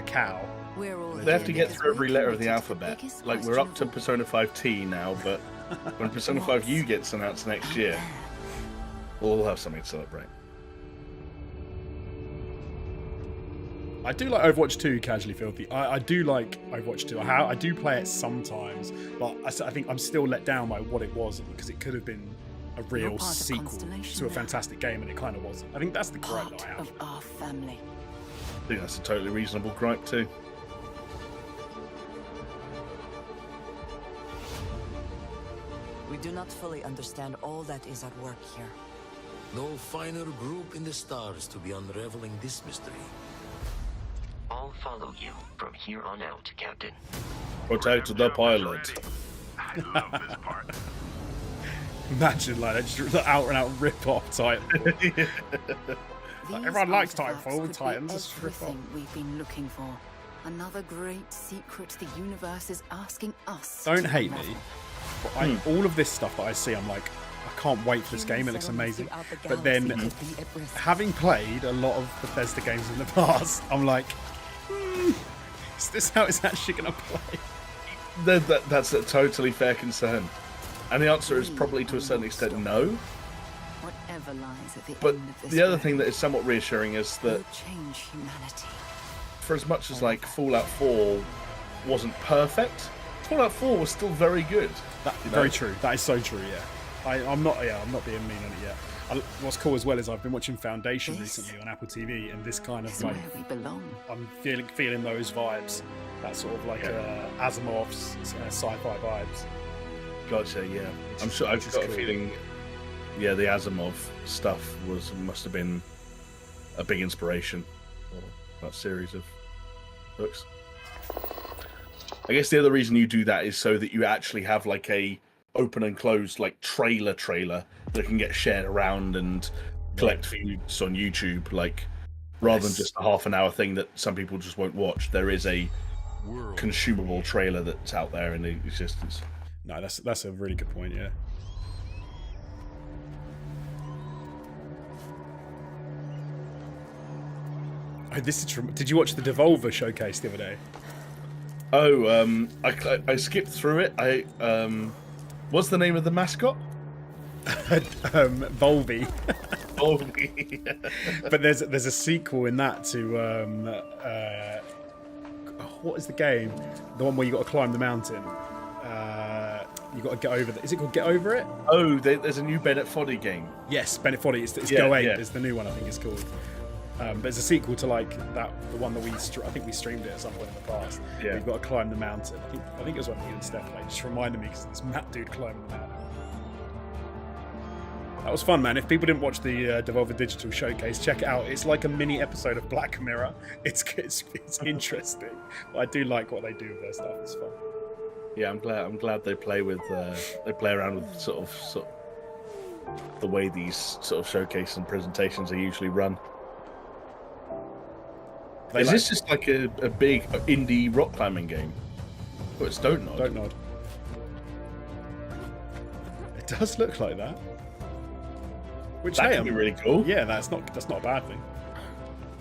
cow.
They have to get through every letter of the alphabet. Like, we're up to Persona 5T now, but when Persona 5U gets announced next year, we'll have something to celebrate.
I do like Overwatch 2 casually filthy. I do like Overwatch 2. I do play it sometimes, but I think I'm still let down by what it was, because it could have been a real sequel to a fantastic game, and it kind of wasn't. I think that's the gripe that I have.
Of our family.
I think that's a totally reasonable gripe too.
We do not fully understand all that is at work here.
No finer group in the stars to be unraveling this mystery.
I'll follow you from here on out, Captain.
Protect the pilot.
I love this part.
Imagine like just the out and out rip-off Titan. Like, everyone likes Titanfall. Titans is rip-off.
Everything we've been looking for. Another great secret the universe is asking us.
Don't hate me. But all of this stuff that I see, I'm like, I can't wait for this game. It looks amazing. But then, having played a lot of Bethesda games in the past, I'm like, is this how it's actually going to play?
That's a totally fair concern. And the answer is probably to a certain extent no.
Whatever lies at the
But
end of this
the other
way
thing that is somewhat reassuring is that
will change humanity.
for as much as like Fallout 4 wasn't perfect, Fallout 4 was still very good.
Very true. That is so true. Yeah, I'm not being mean on it yet. What's cool as well is I've been watching Foundation recently on Apple TV, and this kind of like
we belong.
I'm feeling those vibes, that sort of like Asimov's sci-fi vibes.
Gotcha. Yeah, I'm sure. I've got a feeling. Yeah, the Asimov stuff must have been a big inspiration for that series of books. I guess the other reason you do that is so that you actually have like a open and closed like trailer that can get shared around and collect views on YouTube, like rather than just a half an hour thing that some people just won't watch. There is a consumable trailer that's out there in existence.
No, that's a really good point. Yeah. Oh, this is did you watch the Devolver showcase the other day?
Oh, I skipped through it. What's the name of the mascot?
Volby.
Volby.
But there's a sequel in that to what is the game? The one where you got to climb the mountain. You got to get over. Is it called Get Over It?
Oh, there's a new Bennett Foddy game.
Yes, Bennett Foddy. It's Go Ape. Is the new one I think it's called. But it's a sequel to like the one that I think we streamed it at some point in the past.
Yeah.
You've got to climb the mountain. I think it was one you and Steph played. Just reminded me because this Matt dude climbing the mountain. That was fun, man. If people didn't watch the Devolver Digital showcase, check it out. It's like a mini episode of Black Mirror. It's interesting. But I do like what they do with their stuff. It's fun.
Yeah, I'm glad they play around with sort of the way these sort of showcase and presentations are usually run. Is this just like a big indie rock climbing game? Oh, it's Don't Nod.
Don't Nod. It does look like that. Which
that can be really cool.
Yeah, that's not a bad thing.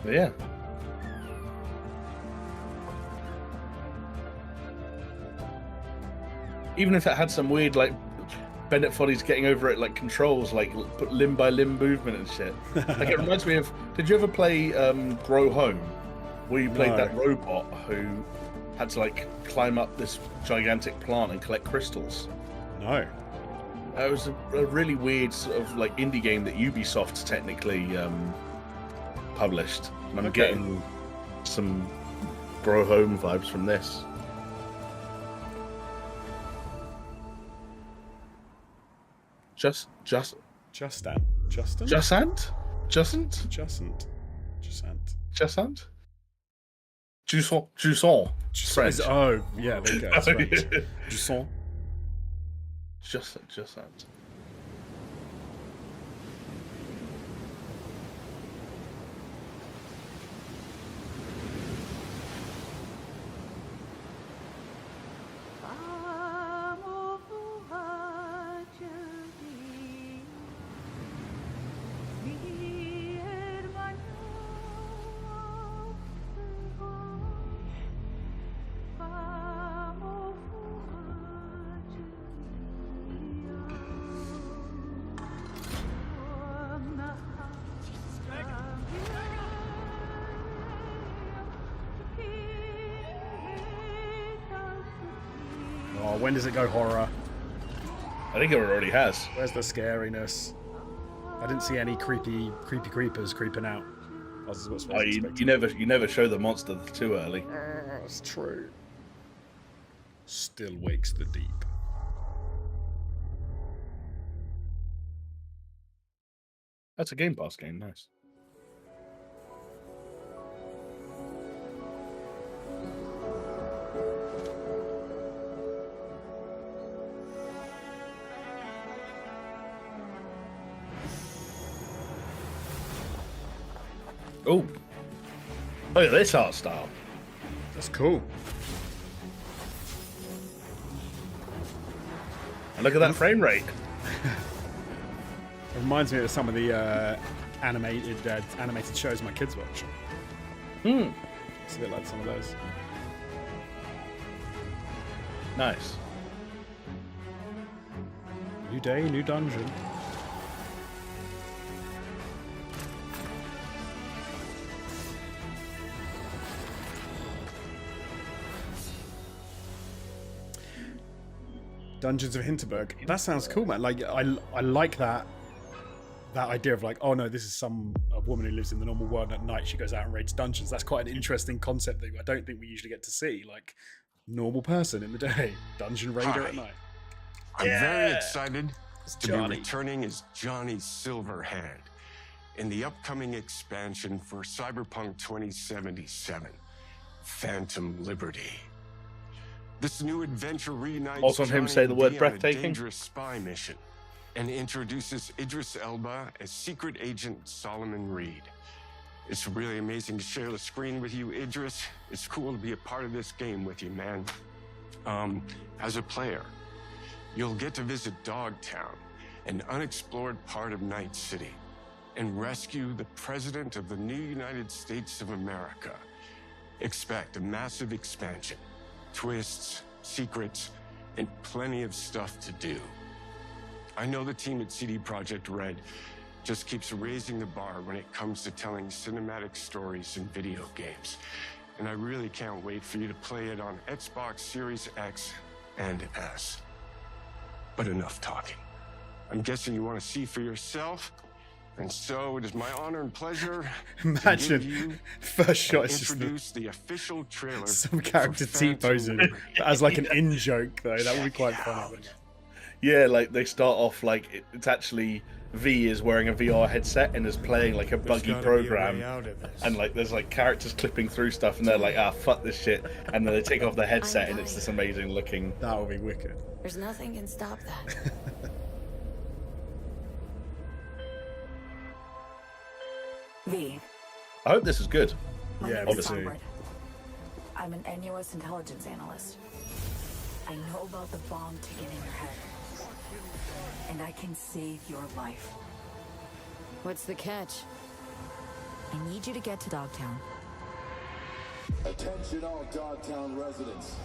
But yeah. Even if it had some weird like Bennett Foddy's getting over it like controls, like put limb by limb movement and shit. Like it reminds me of. Did you ever play Grow Home, where you played that robot who had to like climb up this gigantic plant and collect crystals?
No.
It was a really weird sort of like indie game that Ubisoft technically published. And I'm getting some Grow Home vibes from this. Jusant? French.
Oh, yeah, there you go. It's French. Jusant.
Jusant.
Oh, when does it go horror?
I think it already has.
Where's the scariness? I didn't see any creepy creepers creeping out.
You never show the monster too early.
That's true. Still wakes the deep.
That's a Game Pass game. Nice. Oh, look at this art style.
That's cool.
And look at that frame rate.
It reminds me of some of the animated shows my kids watch. It's a bit like some of those.
Nice.
New day, new dungeon. Dungeons of Hinterberg. That sounds cool, man. Like I like that that idea of like, oh no, this is a woman who lives in the normal world, and at night she goes out and raids dungeons. That's quite an interesting concept that I don't think we usually get to see. Like, normal person in the day, dungeon raider at night.
I'm very excited to be returning as Johnny Silverhand in the upcoming expansion for Cyberpunk 2077, Phantom Liberty. This new adventure reunites
Also on him
Johnny
saying the
and
word
Dee on a
breathtaking.
dangerous spy mission and introduces Idris Elba as secret agent Solomon Reed. It's really amazing to share the screen with you, Idris. It's cool to be a part of this game with you, man. As a player, you'll get to visit Dogtown, an unexplored part of Night City, and rescue the President of the new United States of America. Expect a massive expansion, twists, secrets, and plenty of stuff to do. I know the team at CD Projekt Red just keeps raising the bar when it comes to telling cinematic stories in video games, and I really can't wait for you to play it on Xbox Series X and S. But enough talking. I'm guessing you want to see for yourself, and so it is my honor and pleasure
Imagine,
to give you
first shot
and
is just
introduce the official trailer.
some character
for Phantom
T-posing
Liberty.
as like an in-joke, though. That would be quite funny.
Yeah, like they start off like it's actually V is wearing a VR headset and is playing like a buggy program, and like there's like characters clipping through stuff, and they're like, ah, fuck this shit, and then they take off their headset, and it's this amazing looking.
That would be wicked.
There's nothing can stop that.
V.
I hope this is good.
My
Yeah,
name is
obviously.
Songbird. I'm an NUS intelligence analyst. I know about the bomb ticking in your head. And I can save your life.
What's the catch?
I need you to get to Dogtown.
Attention all Dogtown residents.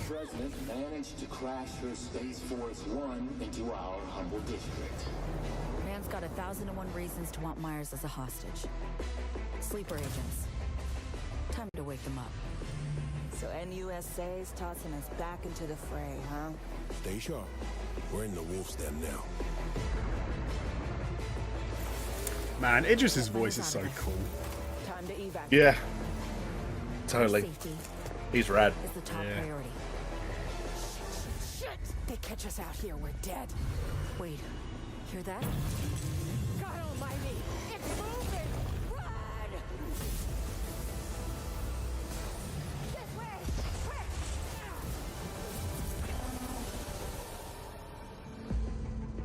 The President managed to crash her Space Force One into our humble district.
Man's got 1,001 reasons to want Myers as a hostage. Sleeper agents. Time to wake them up. So NUSA's tossing us back into the fray, huh?
Stay sharp. We're in the wolf's den now.
Man, Idris's voice is so cool.
Time to evac.
Yeah, totally.
Safety
He's rad.
is the top
Yeah.
priority. Shit! They catch us out here, we're dead. Wait, hear that? God almighty! It's moving! Run! This way! Quick!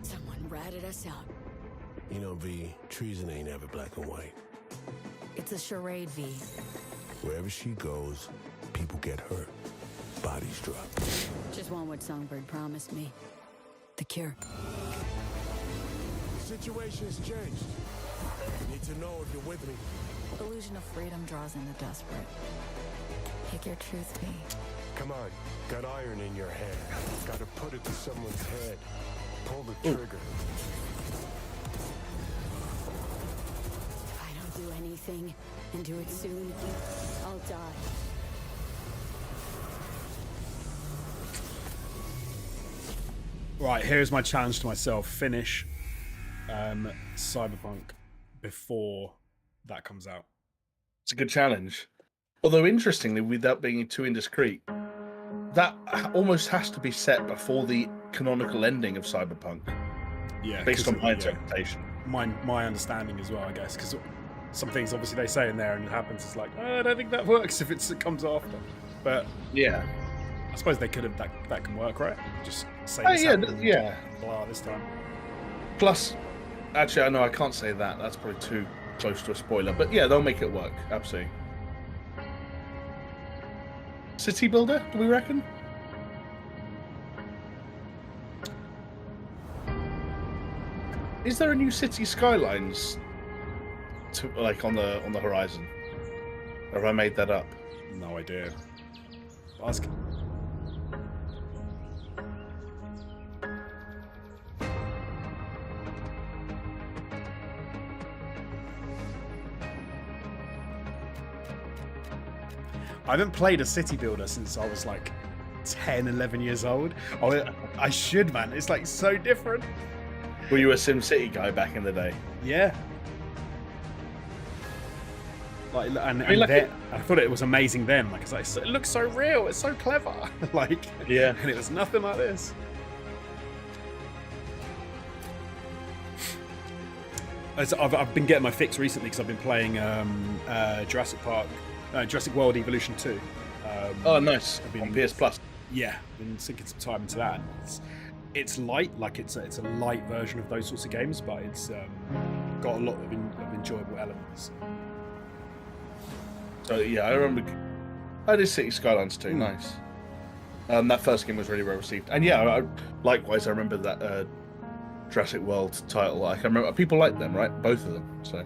Someone ratted us out.
You know, V, treason ain't ever black and white.
It's a charade, V.
Wherever she goes, people get hurt. Bodies drop.
Just want what Songbird promised me.
The cure.
The situation's changed. Need to know if you're with me.
Illusion of freedom draws in the desperate. Pick your truth, V.
Come on, got iron in your hand. Gotta put it to someone's head. Pull the trigger.
If I don't do anything, and do it soon, I'll die.
Right, here's my challenge to myself. Finish Cyberpunk before that comes out.
It's a good challenge. Although interestingly, without being too indiscreet, that almost has to be set before the canonical ending of Cyberpunk.
Yeah,
based on my
yeah.
interpretation.
My understanding as well, I guess, because some things obviously they say in there and it happens. It's like, oh, I don't think that works if it comes after. But
yeah,
I suppose they could have that can work, right? Just say
Oh,
this
yeah,
happened,
yeah.
blah this time.
Plus, actually, I know I can't say that. That's probably too close to a spoiler. But yeah, they'll make it work. Absolutely. City builder, do we reckon? Is there a new City Skylines to like on the horizon? Or have I made that up?
No idea. Ask. I haven't played a city builder since I was like 10, 11 years old. I should, man. It's like so different.
Were you a SimCity guy back in the day?
Yeah. Like, and
like
then, I thought it was amazing then. Like, it's like, it looks so real. It's so clever. Like,
yeah.
And it was nothing like this. I've been getting my fix recently because I've been playing Jurassic World Evolution 2.
Oh, nice. On PS Plus.
Yeah, been sinking some time into that. It's light, like it's a light version of those sorts of games, but it's got a lot of enjoyable elements.
So yeah, I remember I did City Skylines too. Nice. That first game was really well received, and yeah, likewise I remember that Jurassic World title. Like I remember people like them, right? Both of them. So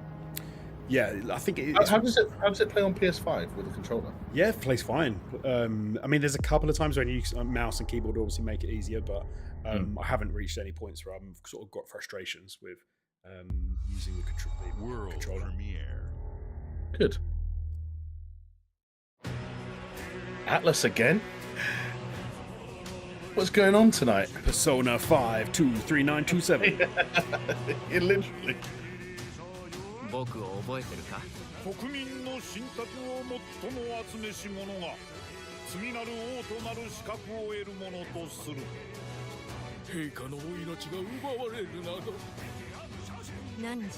yeah, I think
how does it play on PS5 with a controller?
Yeah, it plays fine. I mean, there's a couple of times when you use mouse and keyboard obviously make it easier, but I haven't reached any points where I've sort of got frustrations with using the
world
controller.
Premiere.
Good. Atlas again? What's going on tonight?
Persona 5 23927.
Yeah, literally.
僕を覚えてるか？国民の信託を最も集めし者が次なる王となる資格を得るものとする。陛下のお命が奪われるなど。
汝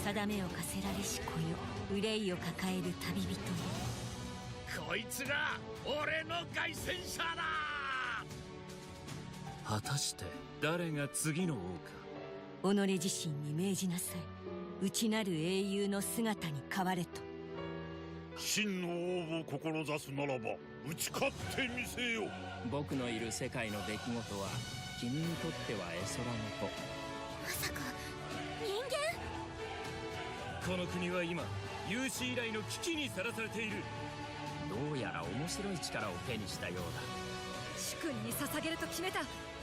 定めを課せられし子よ、憂いを抱える旅人よ。
こいつが俺の凱旋者だ。果たして誰が次の王か。
己自身に命じなさい。内なる英雄の姿に変われと。
真の王を志すならば打ち勝ってみせよ。
僕のいる世界の出来事は君にとっては絵空の子。
まさか人間？
この国は今有史以来の危機にさらされている。どうやら面白い力を手にしたようだ。
主君に捧げると決めた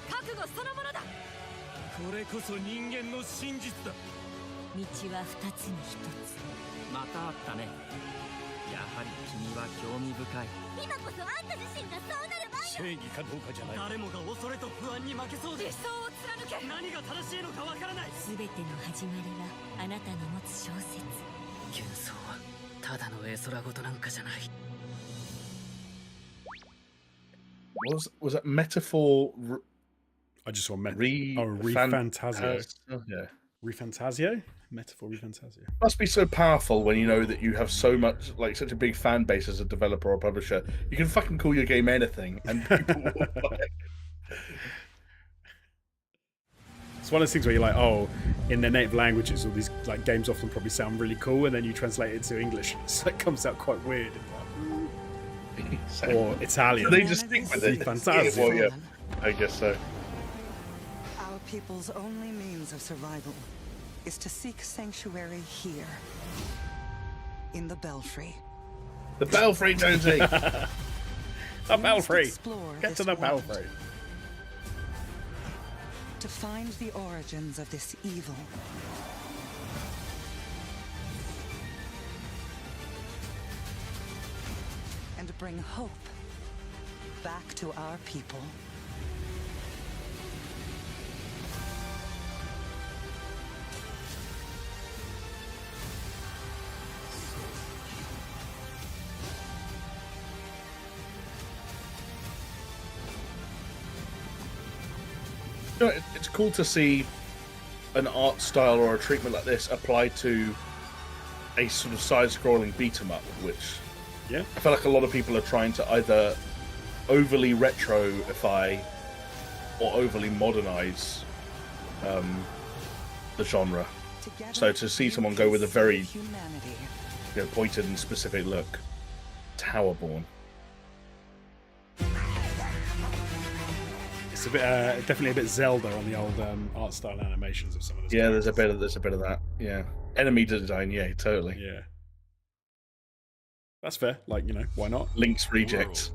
覚悟そのものだ。
これこそ人間の真実だ。
道は二つに一つ。
またあったね。やはり君は興味深い。
今こそあんた自身がそうなる前
正義かどうかじゃない。誰もが恐れと不安に負けそうで。
理想を貫け。
何が正しいのかわからない。
全ての始まりはあなたの持つ小説。
幻想はただの絵空事なんかじゃない。
Was it metaphor?
I just saw Refantasio.
Yeah.
Refantasio? Metaphor Refantasio.
Must be so powerful when you know that you have so much, like such a big fan base as a developer or publisher. You can fucking call your game anything, and people will buy it.
It's one of those things where you're like, oh, in their native languages, all these like games often probably sound really cool, and then you translate it to English, so it comes out quite weird. Or Italian.
They just stick with it.
Fantastic.
Well, yeah, I guess so.
Our people's only means of survival is to seek sanctuary here, in the Belfry.
The Belfry, Jonesy!
The Belfry! Get to the Belfry.
To find the origins of this evil. And bring hope back to our people.
You know, it's cool to see an art style or a treatment like this applied to a sort of side-scrolling beat-em-up, which
I
feel like a lot of people are trying to either overly retroify or overly modernize the genre. So to see someone go with a very pointed and specific look, Towerborn.
It's a bit, definitely a bit Zelda on the old art style animations of some of the.
Yeah, there's a bit of that. Yeah, enemy design. Yeah, totally.
Yeah, that's fair. Like, you know, why not?
Link's Rejects.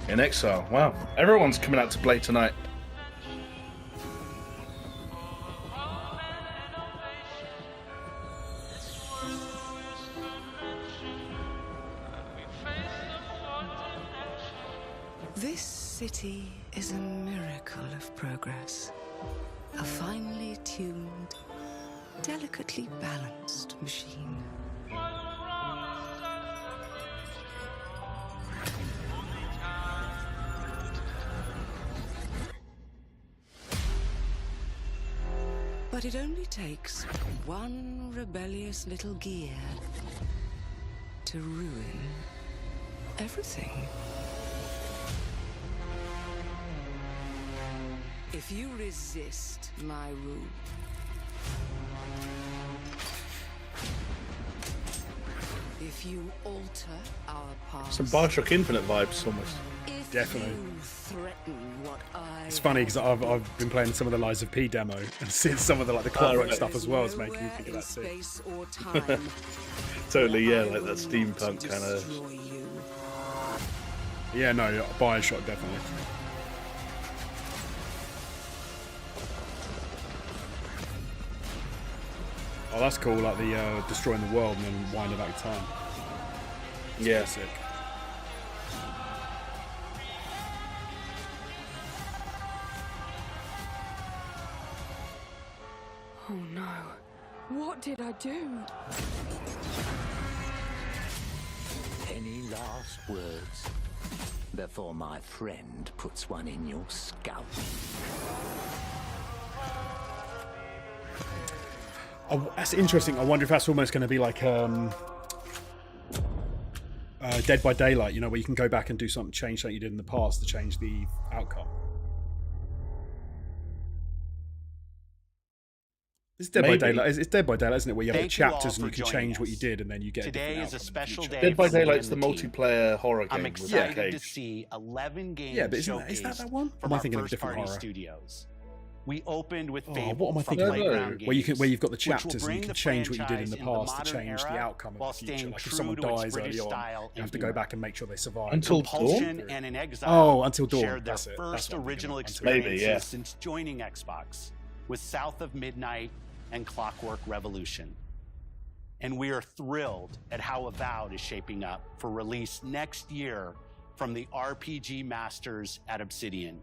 In Exile. Wow, everyone's coming out to play tonight.
This city is a miracle of progress. A finely tuned, delicately balanced machine. But it only takes one rebellious little gear to ruin everything. If you resist my rule, if you alter our past,
Some Bioshock Infinite vibes almost.
Definitely.
threaten what I
It's funny because I've been playing some of the Lies of P demo and seeing some of the Clockwork stuff as well. It's making me think of that too.
space or time.
Totally, yeah, like that steampunk kind of.
Yeah, no, Bioshock definitely. Oh, that's cool, like the destroying the world and then winding back time.
Yeah.
Sick.
Oh no. What did I do?
Any last words before my friend puts one in your scalp?
Oh, that's interesting. I wonder if that's almost going to be like Dead by Daylight, you know, where you can go back and do something, change something you did in the past to change the outcome. It's Dead by Daylight. It's Dead by Daylight, isn't it? Where you have the chapters and you can change what you did, and then you get
Today
a
is a special day.
Dead by
for me
Daylight's
and
the
team.
multiplayer horror game.
I'm
with
excited
Cage.
to see 11 games
Yeah, but is that one? Or
from
am I
our
thinking of a different
first-party
horror?
studios. We opened with
Oh,
Fable
what am I
from
thinking?
Playground Games,
Where you've got the
which will
chapters and
bring
you can
the
change what you did in the
franchise
past to
modern
change the
era
outcome
while
of the future.
staying
Like if
true
someone
to its
dies
British
early on,
style
you have
and
to go
humor.
back and make sure they survive.
Until
Compulsion
Dawn?
and In Exile
Oh, Until Dawn.
shared their
That's it.
first
That's what I'm
original
thinking of. Until Dawn.
experiences
Maybe, yeah.
since joining Xbox with South of Midnight and Clockwork Revolution. And we are thrilled at how Avowed is shaping up for release next year from the RPG masters at Obsidian.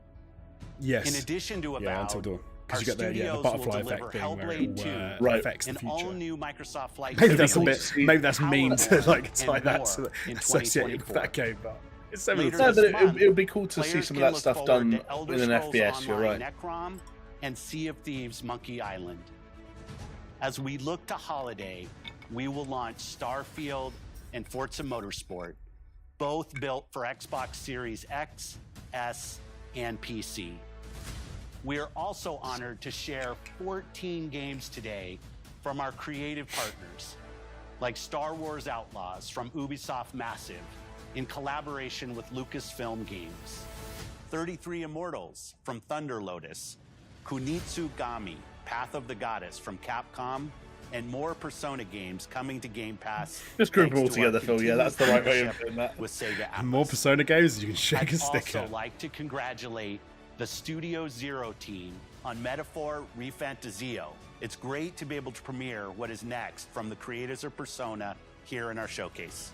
Yes.
In addition to Avowed,
Yeah, Until Dawn.
our
Because you get the
studios
butterfly
will deliver
effect thing where
Hellblade
it
2,
affects the
an
future.
all-new Microsoft Flight
Maybe that's a
Simulator,
bit. Maybe that's mean to
Powerborn,
like tie
and
that
more
to
in
associate with
2024.
that game, but it's so many
Later
No,
this
but
month,
it would be cool to see
players
some of
can
that
look
stuff
forward
done
to Elder
in an
Scrolls
FPS. You're
Online
right.
Necrom and Sea of Thieves Monkey Island. As we look to holiday, we will launch Starfield and Forza Motorsport, both built for Xbox Series X, S, and PC. We are also honored to share 14 games today from our creative partners, like Star Wars Outlaws from Ubisoft Massive in collaboration with Lucasfilm Games, 33 Immortals from Thunder Lotus, Kunitsu Gami, Path of the Goddess from Capcom, and more Persona games coming to Game Pass.
Just group them all
thanks to our
together, Phil. Yeah, that's the right way of
partnership
doing that.
with Sega Atlas.
More Persona games, you can shake
I'd
a sticker.
also like to congratulate the Studio Zero team on Metaphor Refantazio. It's great to be able to premiere what is next from the creators of Persona here in our showcase.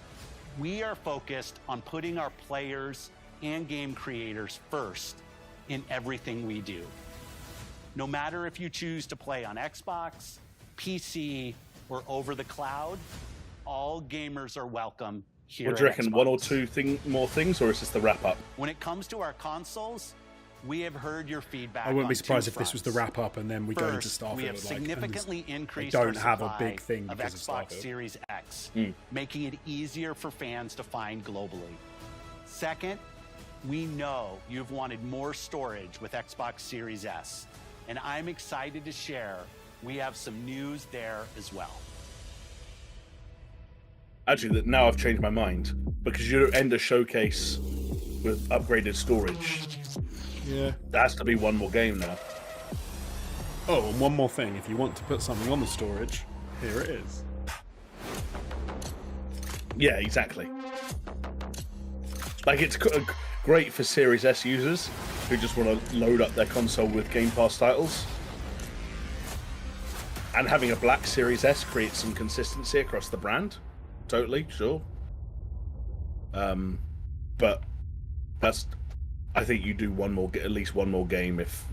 We are focused on putting our players and game creators first in everything we do. No matter if you choose to play on Xbox, PC, or over the cloud, all gamers are welcome here
What do you
at
reckon?
Xbox.
One or two more things, or is this the wrap up?
When it comes to our consoles, we have heard your feedback.
I wouldn't
on
be surprised
two
if this was the
fronts.
wrap up and then we go into
First,
Starfield.
we have
like,
significantly
and
increased
they don't
our
have a
supply
big thing
of
because of
Xbox
Starfield.
Series X,
Mm.
making it easier for fans to find globally. Second, we know you've wanted more storage with Xbox Series S, and I'm excited to share we have some news there as well.
Actually, now I've changed my mind because you end a showcase with upgraded storage.
Yeah.
There has to be one more game now.
Oh, and one more thing. If you want to put something on the storage, here it is.
Yeah, exactly. Like, it's great for Series S users who just want to load up their console with Game Pass titles. And having a black Series S creates some consistency across the brand. Totally, sure. But that's I think you do at least one more game if.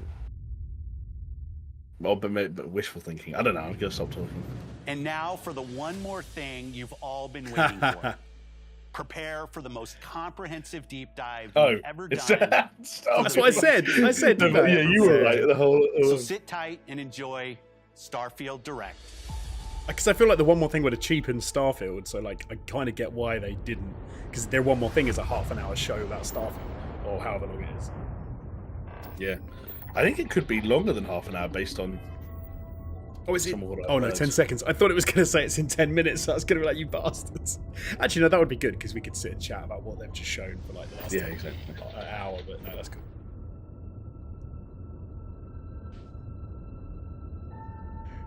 Well, but wishful thinking. I don't know. I'm gonna stop talking.
And now for the one more thing you've all been waiting for. Prepare for the most comprehensive deep dive you've ever done.
That's what I said. I said.
Yeah, you were right. The whole.
So sit tight and enjoy Starfield Direct.
Because I feel like the one more thing would have cheapened Starfield, so like I kind of get why they didn't. Because their one more thing is a half-an-hour show about Starfield, or however long it is.
Yeah, I think it could be longer than half an hour based on.
Oh, is it? Oh no, 10 seconds. I thought it was going to say it's in 10 minutes. So I was going to be like, you bastards. Actually, no, that would be good because we could sit and chat about what they've just shown for like the last
exactly.
hour. But no, that's cool.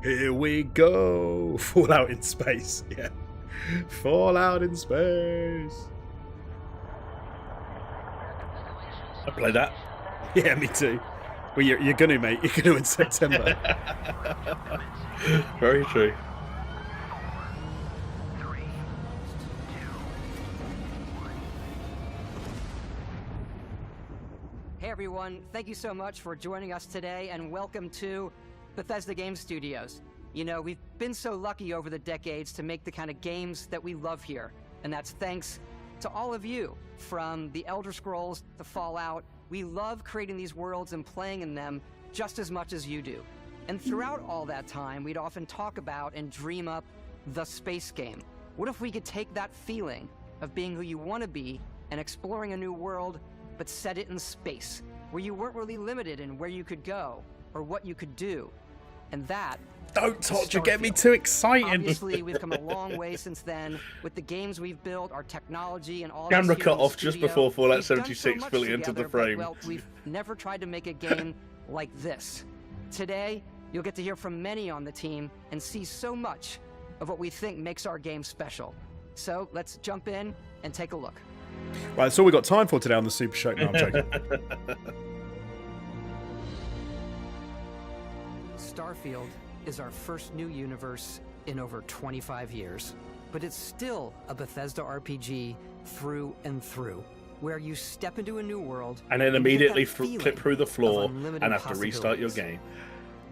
Here we go. Fallout in space. Yeah, Fallout in space.
I play that.
Yeah, me too. Well, you're gonna, mate. You're gonna in September.
Very true.
Hey everyone, thank you so much for joining us today and welcome to Bethesda Game Studios. You know, we've been so lucky over the decades to make the kind of games that we love here, and that's thanks to all of you. From the Elder Scrolls to Fallout, we love creating these worlds and playing in them just as much as you do. And throughout all that time, we'd often talk about and dream up the space game. What if we could take that feeling of being who you want to be and exploring a new world, but set it in space, where you weren't really limited in where you could go or what you could do? And that...
Don't touch, you get me too excited.
Obviously, we've come a long way since then with the games we've built, our technology, and all.
Camera cut off just before Fallout 76 fully entered the frame.
Well, we've never tried to make a game like this. Today, you'll get to hear from many on the team and see so much of what we think makes our game special. So let's jump in and take a look.
Right, that's all we got time for today on the Super Show. No, I'm joking.
Starfield is our first new universe in over 25 years. But it's still a Bethesda RPG through and through, where you step into a new world
and then immediately clip through the floor and have to restart your game.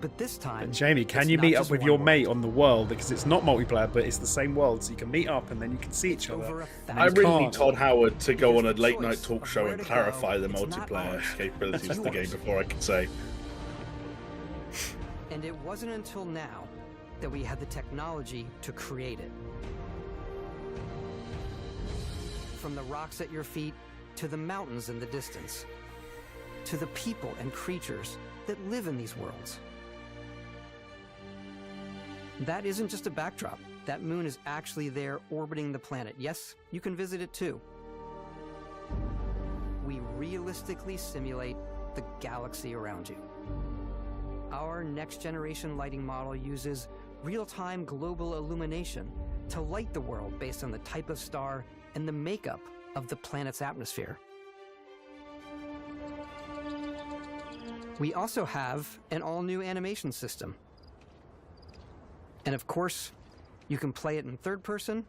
But this time,
but Jamie, can you meet up with your mate on the world? Because it's not multiplayer, but it's the same world, so you can meet up and then you can see each other.
I really need Todd Howard to go on a late night talk show and clarify the multiplayer capabilities of the game before I can say.
And it wasn't until now that we had the technology to create it. From the rocks at your feet to the mountains in the distance, to the people and creatures that live in these worlds. That isn't just a backdrop. That moon is actually there orbiting the planet. Yes, you can visit it too. We realistically simulate the galaxy around you. Our next-generation lighting model uses real-time global illumination to light the world based on the type of star and the makeup of the planet's atmosphere. We also have an all-new animation system. And of course, you can play it in third person,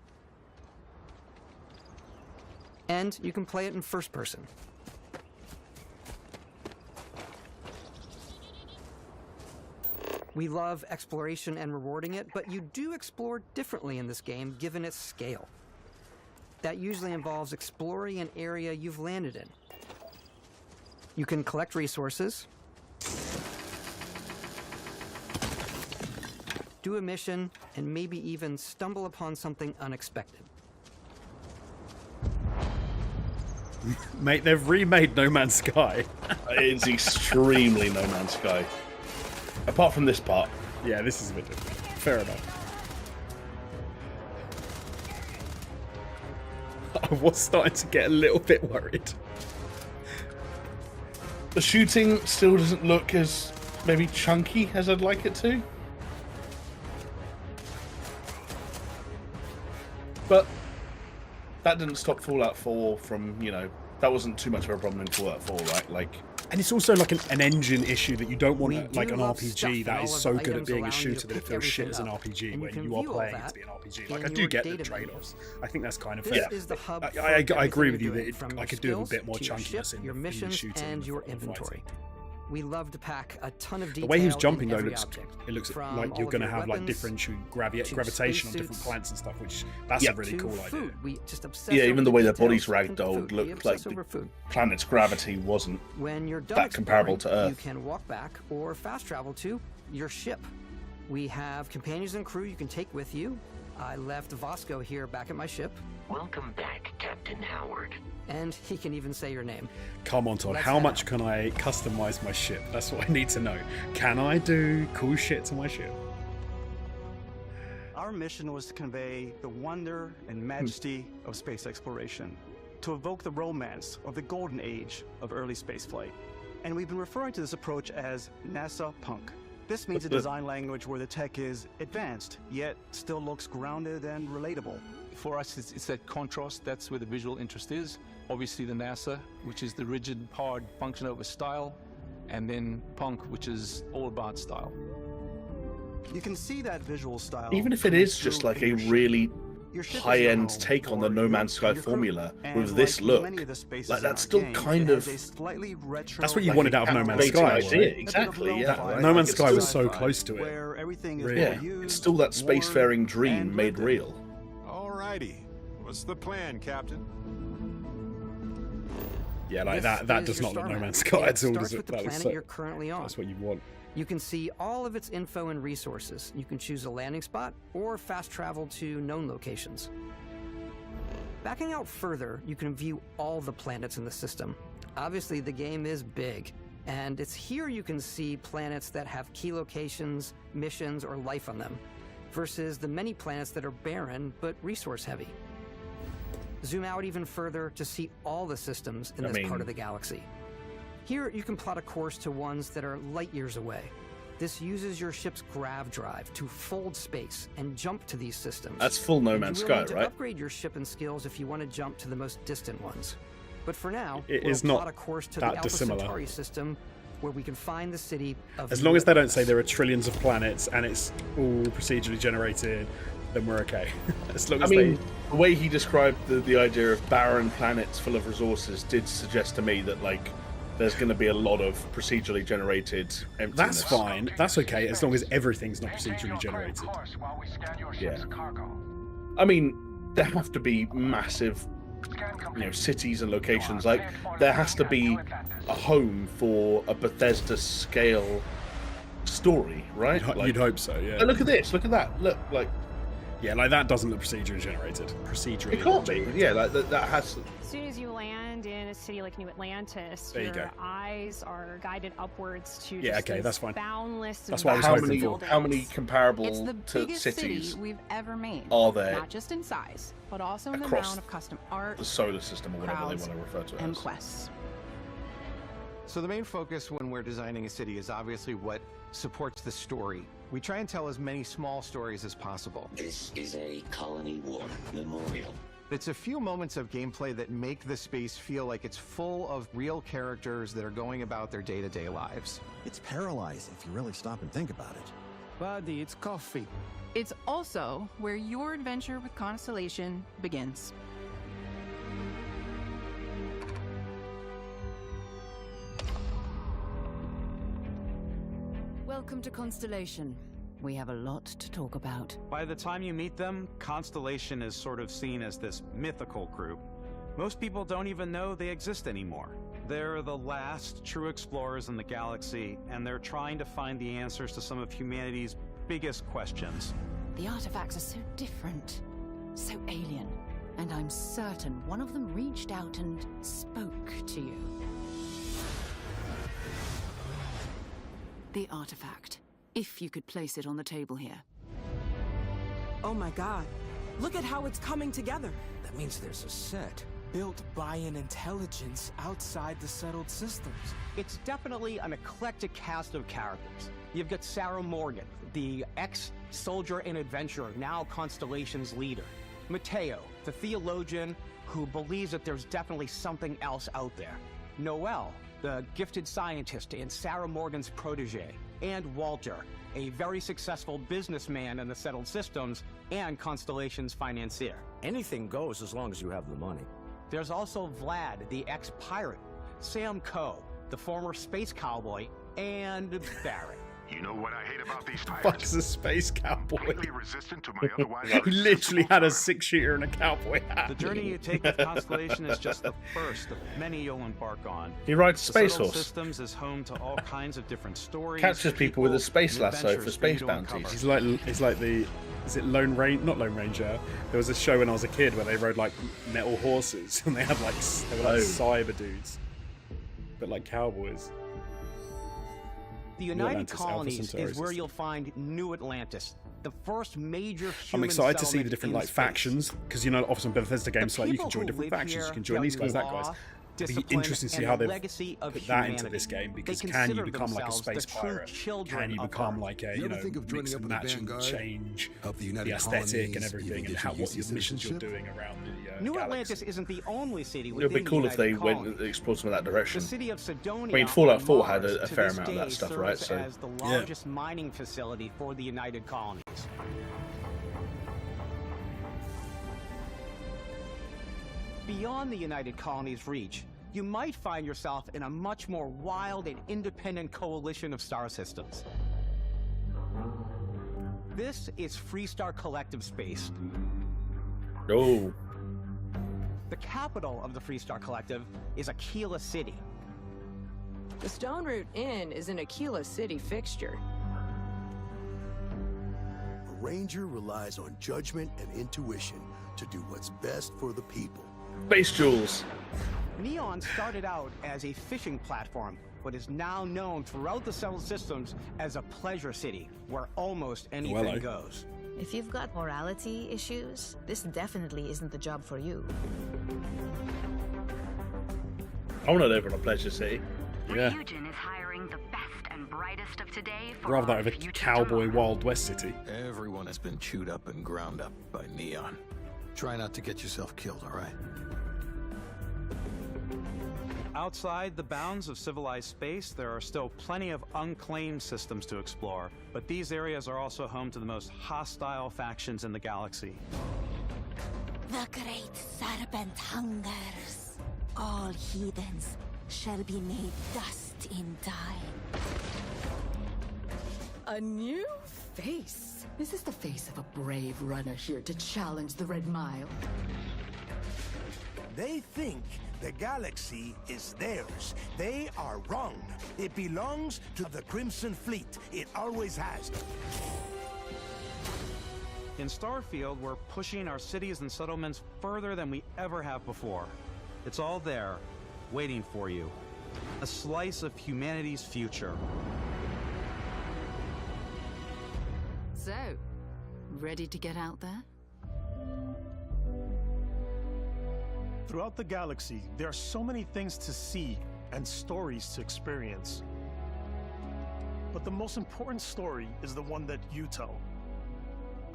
and you can play it in first person. We love exploration and rewarding it, but you do explore differently in this game given its scale. That usually involves exploring an area you've landed in. You can collect resources, do a mission, and maybe even stumble upon something unexpected.
Mate, they've remade No Man's Sky.
It's extremely No Man's Sky. Apart from this part.
Yeah, this is a bit different. Fair enough. I was starting to get a little bit worried.
The shooting still doesn't look as maybe chunky as I'd like it to. But that didn't stop Fallout 4 from, you know, that wasn't too much of a problem in Fallout 4, right? Like,
And it's also like an engine issue that you don't want like an
love stuff,
RPG
and
that
all
is
of
so
the
good at
items
being a
allowing you to
shooter that it
pick
feels shit
everything
as an
up.
RPG
And
when
can
you are
view all
playing it
that
to be an RPG.
in
Like I do
your
get the
data
trade-offs. I think that's kind of
This
fair.
is the hub for
I agree
everything
with you
you're doing,
that
from
I
your
could do with a bit
skills
more
to your
chunkiness
ship,
in
your
the
missions,
shooting
and your
the
inventory.
fighting.
We love to pack a ton of
The
detail
way he was
in
jumping though
every
looks
object,
it looks
from
like
all
you're
of
going to
your
have like
weapons
differential
to
gravitation on different
spacesuits,
planets and stuff, which that's a really
to
cool
food.
idea.
We just obsess
Yeah,
over
even the way their
details
bodies
and
ragdolled
food. We
looked like
obsess over food.
planet's gravity wasn't
When you're done
that comparable to
exploring,
Earth.
you can walk back or fast travel to your ship. We have companions and crew you can take with you. I left Vasco here back at my ship.
Welcome back, Captain Howard.
And he can even say your name.
Come on, Todd.
Let's
How
head
much
out.
can I customize my ship? That's what I need to know. Can I do cool shit to my ship?
Our mission was to convey the wonder and majesty of space exploration, to evoke the romance of the golden age of early spaceflight. And we've been referring to this approach as NASA Punk. This means a design language where the tech is advanced, yet still looks grounded and relatable.
For us, it's that contrast. That's where the visual interest is. Obviously, the NASA, which is the rigid, hard function over style, and then Punk, which is all about style.
You can see that visual style.
Even if it is just like a really high-end take on the No Man's Sky formula with this look, like that's still kind of
That's what you wanted out of No Man's Sky,
idea.
right?
Exactly. Yeah.
No Man's
It's
Sky was
still-
so close to it.
Where everything is
Yeah, it's still that spacefaring dream made real.
Alrighty. What's the plan, Captain?
Yeah, like
This
that
is
does
your
not look
star
No
map.
Man's Sky
It
at all,
starts
does it?
with the
That was
planet
so-
you're currently on.
That's what you want.
You can see all of its info and resources. You can choose a landing spot or fast travel to known locations. Backing out further, you can view all the planets in the system. Obviously, the game is big, and it's here you can see planets that have key locations, missions, or life on them, versus the many planets that are barren but resource heavy. Zoom out even further to see all the systems in this part of the galaxy. Here, you can plot a course to ones that are light years away. This uses your ship's grav drive to fold space and jump to these systems.
That's full No
And
Man's
you will
Sky,
need to
right?
upgrade your ship and skills if you want to jump to the most distant ones. But for now,
It
we'll
is not
plot a course to
that
the Alpha
dissimilar.
Centauri system, where we can find the city of
As long as they don't say there are trillions of planets and it's all procedurally generated, then we're okay. As long
I
as
mean, the way he described the idea of barren planets full of resources did suggest to me that, like, there's going to be a lot of procedurally generated emptiness.
that's fine. That's okay, as long as everything's not procedurally generated.
Yeah. I mean, there have to be massive, cities and locations. Like, there has to be a home for a Bethesda-scale story, right?
You'd hope so, yeah.
Look at this. Look at that. Look, like.
Yeah, like that doesn't look procedurally generated. Procedurally.
It can't be. Yeah, like that has.
As soon as you land in a city like New Atlantis,
There you
your
go.
eyes are guided upwards to
Yeah,
just
okay,
this
that's fine.
boundless.
That's what I was
How
hoping
many,
for.
how many comparable
It's the
to
biggest
cities
city we've ever made.
are there
Not just in size, but also in the
across
amount of custom art,
the solar system or whatever they
crowds,
want to refer to it
and
as?
quests.
So the main focus when we're designing a city is obviously what supports the story. We try and tell as many small stories as possible.
This is a Colony War memorial.
It's a few moments of gameplay that make the space feel like it's full of real characters that are going about their day-to-day lives.
It's paralyzing if you really stop and think about it.
Buddy, it's coffee.
It's also where your adventure with Constellation begins.
Welcome to Constellation. We have a lot to talk about.
By the time you meet them, Constellation is sort of seen as this mythical group. Most people don't even know they exist anymore. They're the last true explorers in the galaxy, and they're trying to find the answers to some of humanity's biggest questions.
The artifacts are so different, so alien, and I'm certain one of them reached out and spoke to you. The artifact, if you could place it on the table here.
Oh my god, look at how it's coming together.
That means there's a set built by an intelligence outside the settled systems.
It's definitely an eclectic cast of characters. You've got Sarah Morgan, the ex-soldier and adventurer, now Constellation's leader. Mateo, the theologian who believes that there's definitely something else out there. Noel, the gifted scientist and Sarah Morgan's protege, and Walter, a very successful businessman in the settled systems and Constellation's financier.
Anything goes as long as you have the money.
There's also Vlad, the ex-pirate, Sam Coe, the former space cowboy, and Barrett.
You know what I hate about these pirates?
Fuck's a space cowboy.
Completely resistant to my otherwise.
He literally had a 6-shooter and a cowboy hat.
The journey you take with Constellation is just the first of many you'll embark on.
He rides Space
The
Horse.
Systems is home to all kinds of different stories.
Catches people with a space lasso for
adventures
space
you to
bounties.
uncover.
He's like the. Is it Lone Ranger? Not Lone Ranger. There was a show when I was a kid where they rode like metal horses and they had like cyber dudes, but like cowboys.
The United
Atlantis, Alpha
Colonies
Centauri
is where
system.
you'll find New Atlantis, the first major human
I'm excited to see the
settlement
different
in
like
space.
factions because you know often Bethesda games like you
people
can join
who
different
live
factions.
here
You can join these guys,
value
that guys.
law,
It'd be
discipline,
interesting to see
and
how
the
they've
legacy of
put that into
humanity.
this game
They
because can you
consider
become like a
themselves
space
the true
pirate?
children
Can you
of
become
Earth.
like a
You
you
ever
know
think of joining
mix
up
and
with the
match and
Vanguard?
change
Help the United
aesthetic and
Colonies,
everything
even
and
get
how
you
what your
decent
missions you're
citizenship?
doing around the
New
galaxy.
Atlantis isn't the only city
It
within
would be cool
the
if they
United
went
Colonies.
and explored some of that direction.
The city of Sidonia
I mean, Fallout
on
4 had
Mars
a
to
fair
this
amount of that
day
stuff,
serves
right? So
as the largest mining facility for the United Colonies. Beyond the United Colonies' reach, you might find yourself in a much more wild and independent coalition of star systems. This is Freestar Collective Space.
Oh.
The capital of the Freestar Collective is Aquila City.
The Stone Root Inn is an Aquila City fixture.
A ranger relies on judgment and intuition to do what's best for the people.
Space Jewels.
Neon started out as a fishing platform, but is now known throughout the settled systems as a pleasure city, where almost anything goes.
If you've got morality issues, this definitely isn't the job for you.
I want to live in a pleasure city.
Yeah.
Ryujin is hiring the best and brightest of today for
Rather that
our
of a
future
cowboy
tomorrow.
Wild West city.
Everyone has been chewed up and ground up by Neon. Try not to get yourself killed, all right?
Outside the bounds of civilized space, there are still plenty of unclaimed systems to explore, but these areas are also home to the most hostile factions in the galaxy.
The great serpent hungers. All heathens shall be made dust in time.
A new face. Is this the face of a brave runner here to challenge the Red Mile?
They think the galaxy is theirs. They are wrong. It belongs to the Crimson Fleet. It always has.
In Starfield, we're pushing our cities and settlements further than we ever have before. It's all there, waiting for you. A slice of humanity's future.
So, ready to get out there?
Throughout the galaxy, there are so many things to see and stories to experience. But the most important story is the one that you tell.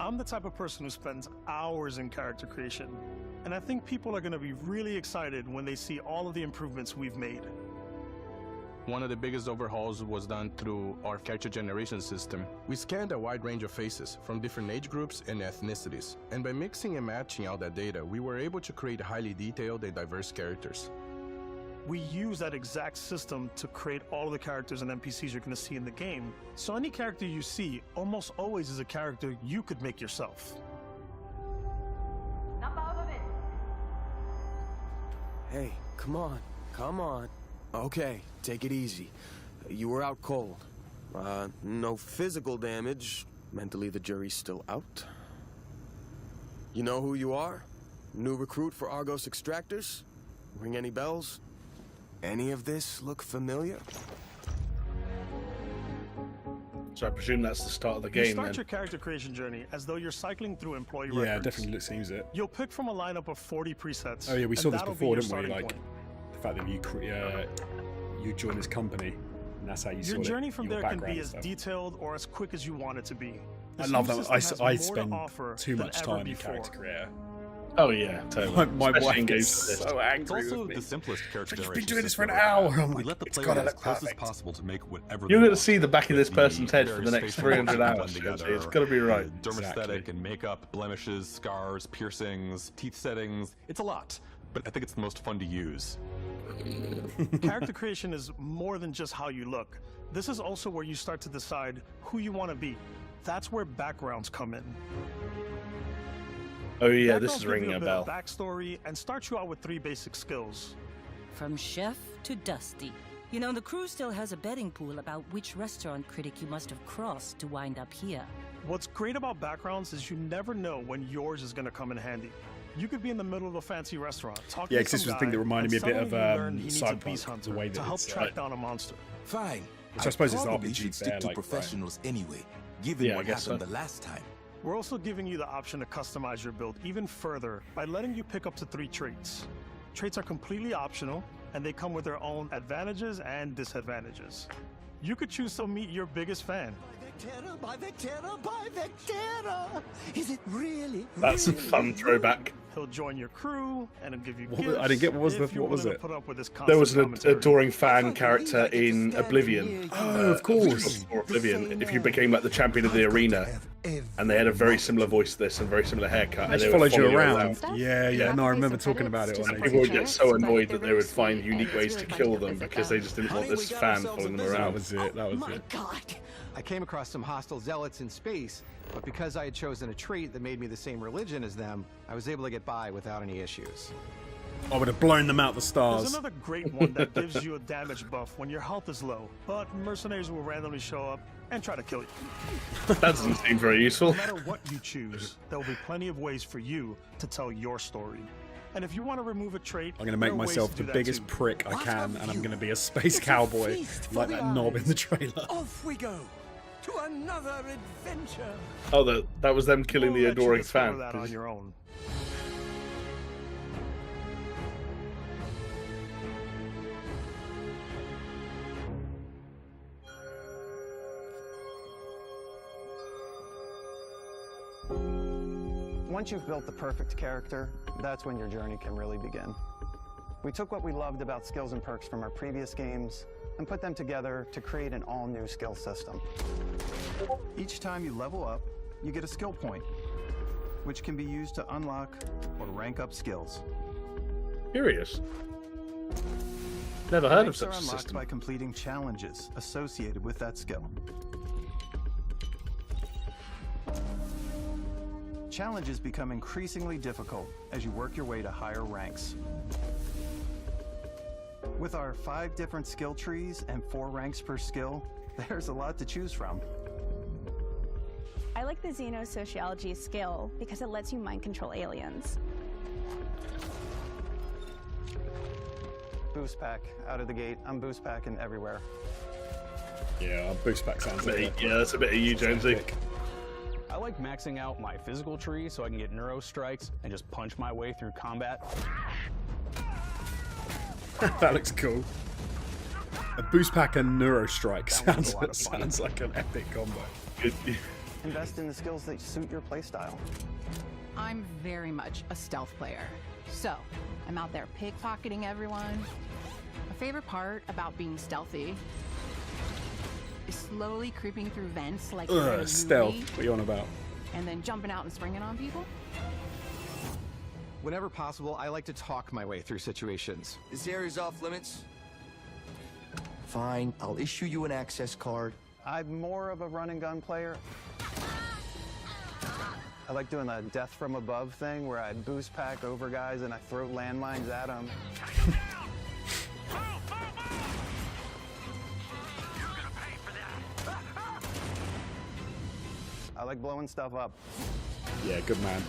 I'm the type of person who spends hours in character creation, and I think people are going to be really excited when they see all of the improvements we've made.
One of the biggest overhauls was done through our character generation system. We scanned a wide range of faces from different age groups and ethnicities, and by mixing and matching all that data, we were able to create highly detailed and diverse characters.
We use that exact system to create all of the characters and NPCs you're going to see in the game. So any character you see almost always is a character you could make yourself.
Hey, come on, come on. Okay, take it easy. You were out cold. No physical damage. Mentally, the jury's still out. You know who you are? New recruit for Argos Extractors? Ring any bells? Any of this look familiar?
So I presume that's the start of the
You
game
start
then.
your character creation journey as though you're cycling through employee
Yeah,
records.
definitely seems it.
You'll pick from a lineup of 40 presets.
Oh yeah, we saw
and
this
that'll be
before,
your
didn't we?
starting
Like
point.
the fact that you join this company, and that's how you
Your
sort
journey
it,
from
your
there can
background
be
and
as
stuff.
detailed or as quick as you want it to be.
I
This
love
new
that.
system has
I
more to
spend
offer
too
than
much
ever
time in
before.
character creator.
Oh yeah, totally.
My
Especially
wife
in
gets
games like this.
so angry
It's also
with me.
the simplest character
You've
generation
been doing this for an
system
hour.
ever.
I'm
We
like,
let the
it's
player
gotta
get as
look
close as
perfect.
possible to make whatever
You're
they
going to
want.
see the back of this
The
person's head for
various
the next
facial
300
features
hours.
blend together,
It's got to be right.
the dermostatic and makeup, blemishes, scars, piercings, teeth settings. It's a lot, but I think it's the most fun to use.
Character creation is more than just how you look. This is also where you start to decide who you want to be. That's where backgrounds come in.
Oh yeah, this
Backgrounds
is
give
ringing
you
a
bit
bell.
of backstory and start you out with 3 basic skills.
From chef to Dusty. You know, the crew still has a betting pool about which restaurant critic you must have crossed to wind up here.
What's great about backgrounds is you never know when yours is going to come in handy. You could be in the middle of a fancy restaurant talking
Yeah,
to
because this
some
was the thing
guy,
that reminded me a
and
bit of
suddenly you learn he needs a beast
Cyberpunk, the
hunter
way that
to help
it's
track down a monster.
Fine.
Which I suppose is
probably
RPG
should stick
there,
to
like,
professionals anyway, given
Yeah, I
what
guess
happened
so.
the last time.
We're also giving you the option to customize your build even further by letting you pick up to 3 traits. Traits are completely optional, and they come with their own advantages and disadvantages. You could choose to meet your biggest fan.
By the terror! Is it really?
That's a fun throwback.
He'll join your crew and he'll give you
What was-
gifts.
I didn't get- what was
if
the-
you're
what was
willing
it?
to put up with his
There was
constant
an
commentary.
adoring fan character in Oblivion.
Oh, of course.
Or Oblivion. If you became like the champion of the arena, and they had a very similar voice to this and very similar haircut,
They
and they
followed
would
you
follow
around. Yeah. No, I remember talking about it on
And people would get so
ATV.
annoyed that they would find unique ways to kill them because they just didn't want this fan following them
That
around.
was it. That was it.
I came across some hostile zealots in space, but because I had chosen a trait that made me the same religion as them, I was able to get by without any issues.
I would have blown them out the
There's
stars.
another great one that gives you a damage buff when your health is low, but mercenaries will randomly show up and try to kill you.
That doesn't seem very useful.
No matter what you choose, there will be plenty of ways for you to tell your story. And if you want to remove a trait,
I'm going to make
there are ways
myself
to
the
do that
biggest
too.
prick I can, and I'm going to be a space cowboy like that knob in the trailer.
Off we go to another adventure.
Oh, that was them killing
We'll
the
let you
adoring
discover
fan.
that on your own.
Once you've built the perfect character, that's when your journey can really begin. We took what we loved about skills and perks from our previous games and put them together to create an all-new skill system. Each time you level up, you get a skill point, which can be used to unlock or rank up skills.
Curious. Never heard of
Ranks
such
are
a
unlocked
system.
by completing challenges associated with that skill. Challenges become increasingly difficult as you work your way to higher ranks. With our 5 different skill trees and 4 ranks per skill, there's a lot to choose from.
I like the Xenosociology skill because it lets you mind control aliens.
Boost pack out of the gate. I'm boost packing everywhere.
Yeah, boost pack sounds like
Yeah, that's a bit of you, Jonesy.
I like maxing out my physical tree so I can get neuro strikes and just punch my way through combat.
That looks cool. A boost pack and neuro strike
That was
sounds
a lot of fun.
sounds like an epic combo.
Invest in the skills that suit your playstyle.
I'm very much a stealth player. So, I'm out there pickpocketing everyone. My favorite part about being stealthy is slowly creeping through vents like you're in a movie,
Stealth. What are you on about?
and then jumping out and springing on people.
Whenever possible, I like to talk my way through situations.
This area's off limits. Fine, I'll issue you an access card.
I'm more of a run and gun player. I like doing the death from above thing where I boost pack over guys and I throw landmines at them. I like blowing stuff up.
Yeah, good man.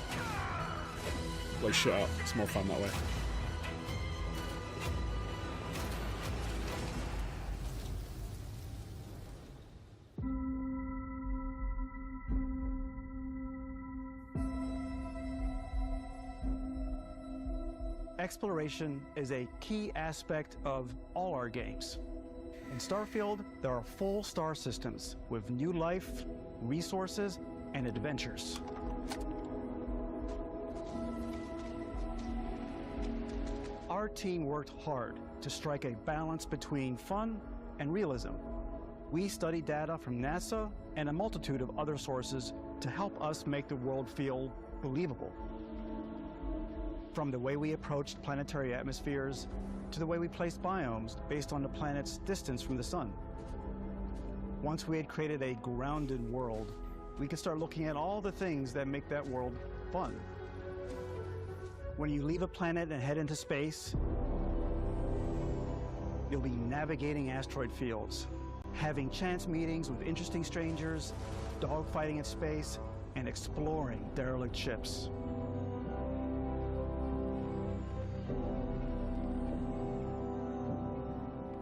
Blow shit up. It's more fun that way.
Exploration is a key aspect of all our games. In Starfield, there are full star systems with new life, resources, and adventures.
our team worked hard to strike a balance between fun and realism. We studied data from NASA and a multitude of other sources to help us make the world feel believable. From the way we approached planetary atmospheres to the way we placed biomes based on the planet's distance from the sun. Once we had created a grounded world, we could start looking at all the things that make that world fun. When you leave a planet and head into space, you'll be navigating asteroid fields, having chance meetings with interesting strangers, dogfighting in space, and exploring derelict ships.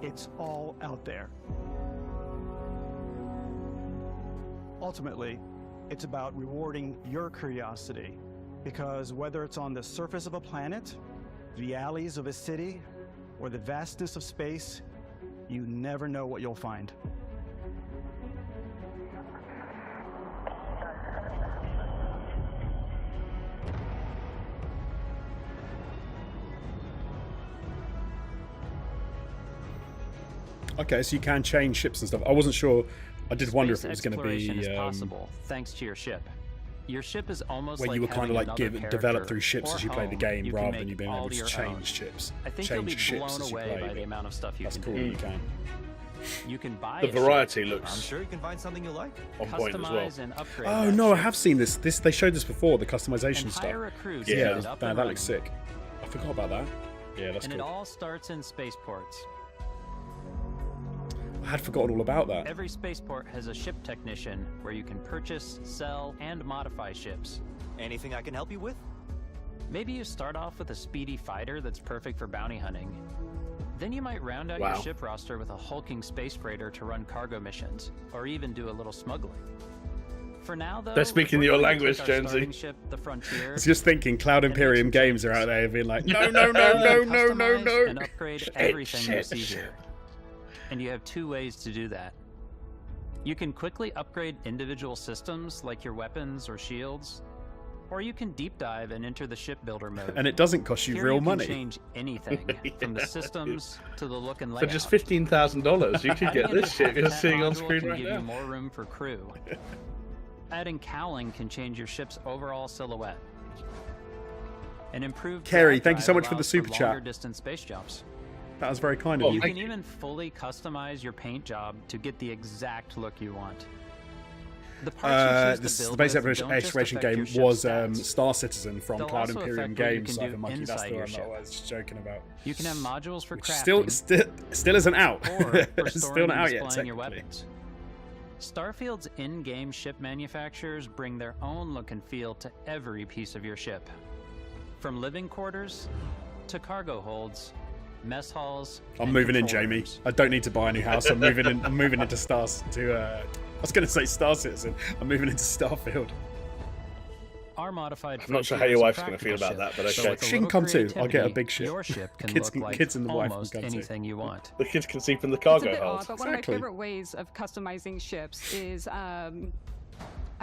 It's all out there. Ultimately, it's about rewarding your curiosity, because whether it's on the surface of a planet, the alleys of a city, or the vastness of space, you never know what you'll find.
Okay, so you can change ships and stuff. I wasn't sure. I did wonder if it was going to be
is possible thanks to your ship. Your ship is almost
where
like
you were kind of like develop through ships
or
as you play the
home.
game,
You
rather
can
than you
make
being
all
able to
your
change
own.
ships.
I think you'll be
ships
blown
as you
away
play.
by the amount of stuff you
That's
can
cool
do.
that you can.
You can buy
The
a
variety
ship,
looks
I'm sure you can find something you like.
on point as well.
customize and upgrade
Oh
that
no, I
ship,
have seen this. They showed this before, the customization
and
stuff.
hire a crew to
Yeah,
get it up
man,
and
that looks
running.
sick. I forgot about that. Yeah, that's
And
cool.
it all starts in spaceports.
I had forgotten all about that.
Every spaceport has a ship technician where you can purchase, sell, and modify ships.
Anything I can help you with?
Maybe you start off with a speedy fighter that's perfect for bounty hunting. Then you might round out
Wow.
your ship roster with a hulking space freighter to run cargo missions, or even do a little smuggling. For now, though,
They're speaking
we're
your
going to
language,
take our
Jonesy.
starting ship, the Frontier,
I was just thinking, Cloud Imperium Games are out there being like, no, no, no, no, no, no, no.
and upgrade everything you see here. And you have two ways to do that. You can quickly upgrade individual systems like your weapons or shields, or you can deep dive and enter the shipbuilder mode.
And it doesn't cost you
Here
real
you
money.
can change anything from the systems to the look and
For
layout.
just $15,000, you could get this ship you're seeing on screen
can
right
give
now.
you more room for crew. Adding cowling can change your ship's overall silhouette. An improved
Kerry,
drive
thank you so much for the
allows
super chat.
longer distance space jumps.
That was very kind of you.
You can even fully customize your paint job to get the exact look you want. The parts you choose
This
to
the
build
base
with don't just
exploration
affect
game
your ship's
was
stats.
Star Citizen from
They'll
Cloud
also
Imperium
affect what you
Games.
can
Cyber
do
Monkey, that's
inside
the
your
one
ship.
I was joking about.
You can have modules for
Which
crafting.
still isn't out.
Or for
Still
storing
not
and
out yet,
displaying your
technically.
weapons. Starfield's in-game ship manufacturers bring their own look and feel to every piece of your ship. From living quarters to cargo holds, mess halls.
I'm
and
moving in,
control
Jamie.
rooms.
I don't need to buy a new house. I'm moving in. I'm moving into Stars to. I was going to say Star Citizen. I'm moving into Starfield.
Our modified
I'm not sure how
Frontier
your
is a
wife's going to feel
practical
about that,
ship.
but
So
okay.
with a
She can
little
come too. I'll get a
creativity,
big ship.
Your ship can
Kids
look
and-
like
kids and the wife can
almost
come too.
anything you want.
The kids can see from the
It's a
cargo
bit
hold.
odd, but one of my favorite ways of customizing ships is I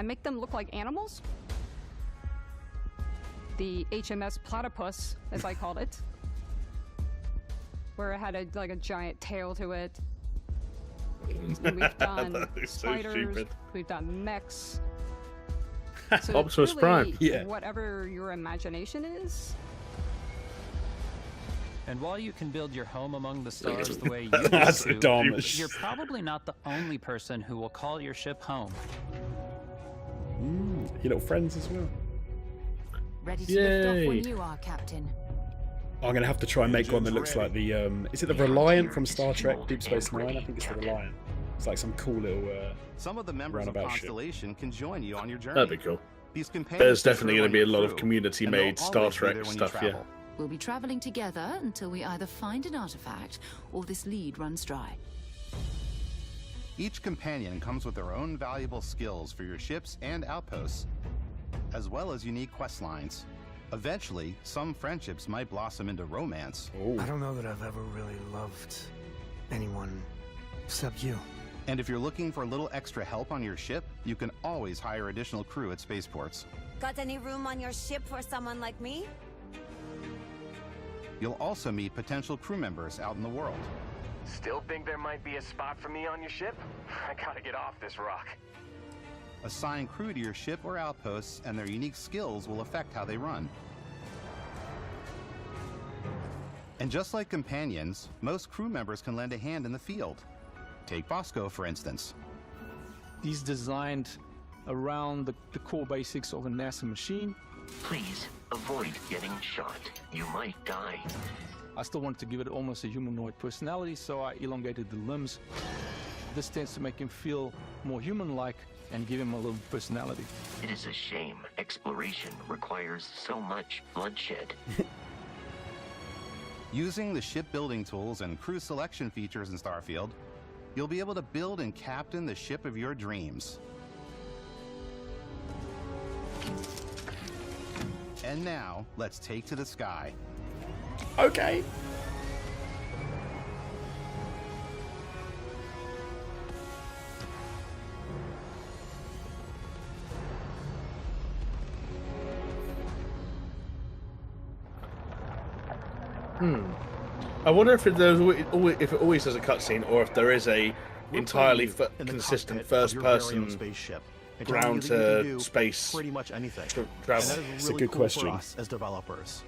make them look like animals. The HMS Platypus, as I called it, where it had a giant tail to it. And we've done
That is so
spiders,
stupid.
we've done mechs. So
Optimus
it's really
Prime.
Yeah.
whatever your imagination is.
And while you can build your home among the stars the way you
That's
want
dumb.
to, you're probably not the only person who will call your ship home.
Your little friends as well.
Ready to lift off
Yay.
when you are, Captain.
I'm going to have to try and make one that looks like the. Is it the Reliant from Star Trek Deep Space Nine? I think it's the Reliant. It's like some cool little.
Some of the members of
roundabout ship.
Constellation can join you on your journey.
That'd be cool.
These companions
There's
can
definitely
serve
going to
on
be a
your
lot of
crew,
community-made
and they'll
Star
always be
Trek
there when you
stuff, yeah.
travel.
We'll be traveling together until we either find an artifact or this lead runs dry.
Each companion comes with their own valuable skills for your ships and outposts, as well as unique quest lines. Eventually, some friendships might blossom into romance.
I don't know that I've ever really loved anyone except you.
And if you're looking for a little extra help on your ship, you can always hire additional crew at spaceports.
Got any room on your ship for someone like me?
You'll also meet potential crew members out in the world.
Still think there might be a spot for me on your ship? I gotta get off this rock.
Assign crew to your ship or outposts, and their unique skills will affect how they run. And just like companions, most crew members can lend a hand in the field. Take Bosco, for instance.
He's designed around the core basics of a NASA machine.
Please avoid getting shot. You might die.
I still wanted to give it almost a humanoid personality, so I elongated the limbs. This tends to make him feel more human-like and give him a little personality.
It is a shame exploration requires so much bloodshed.
Using the shipbuilding tools and crew selection features in Starfield, you'll be able to build and captain the ship of your dreams. And now, let's take to the sky.
Okay.
I wonder if it always has a cutscene, or if there is a entirely consistent first-person
spaceship.
ground to space.
Pretty much anything.
Travel.
And that is
It's a
really
good
cool
question.
for us as developers.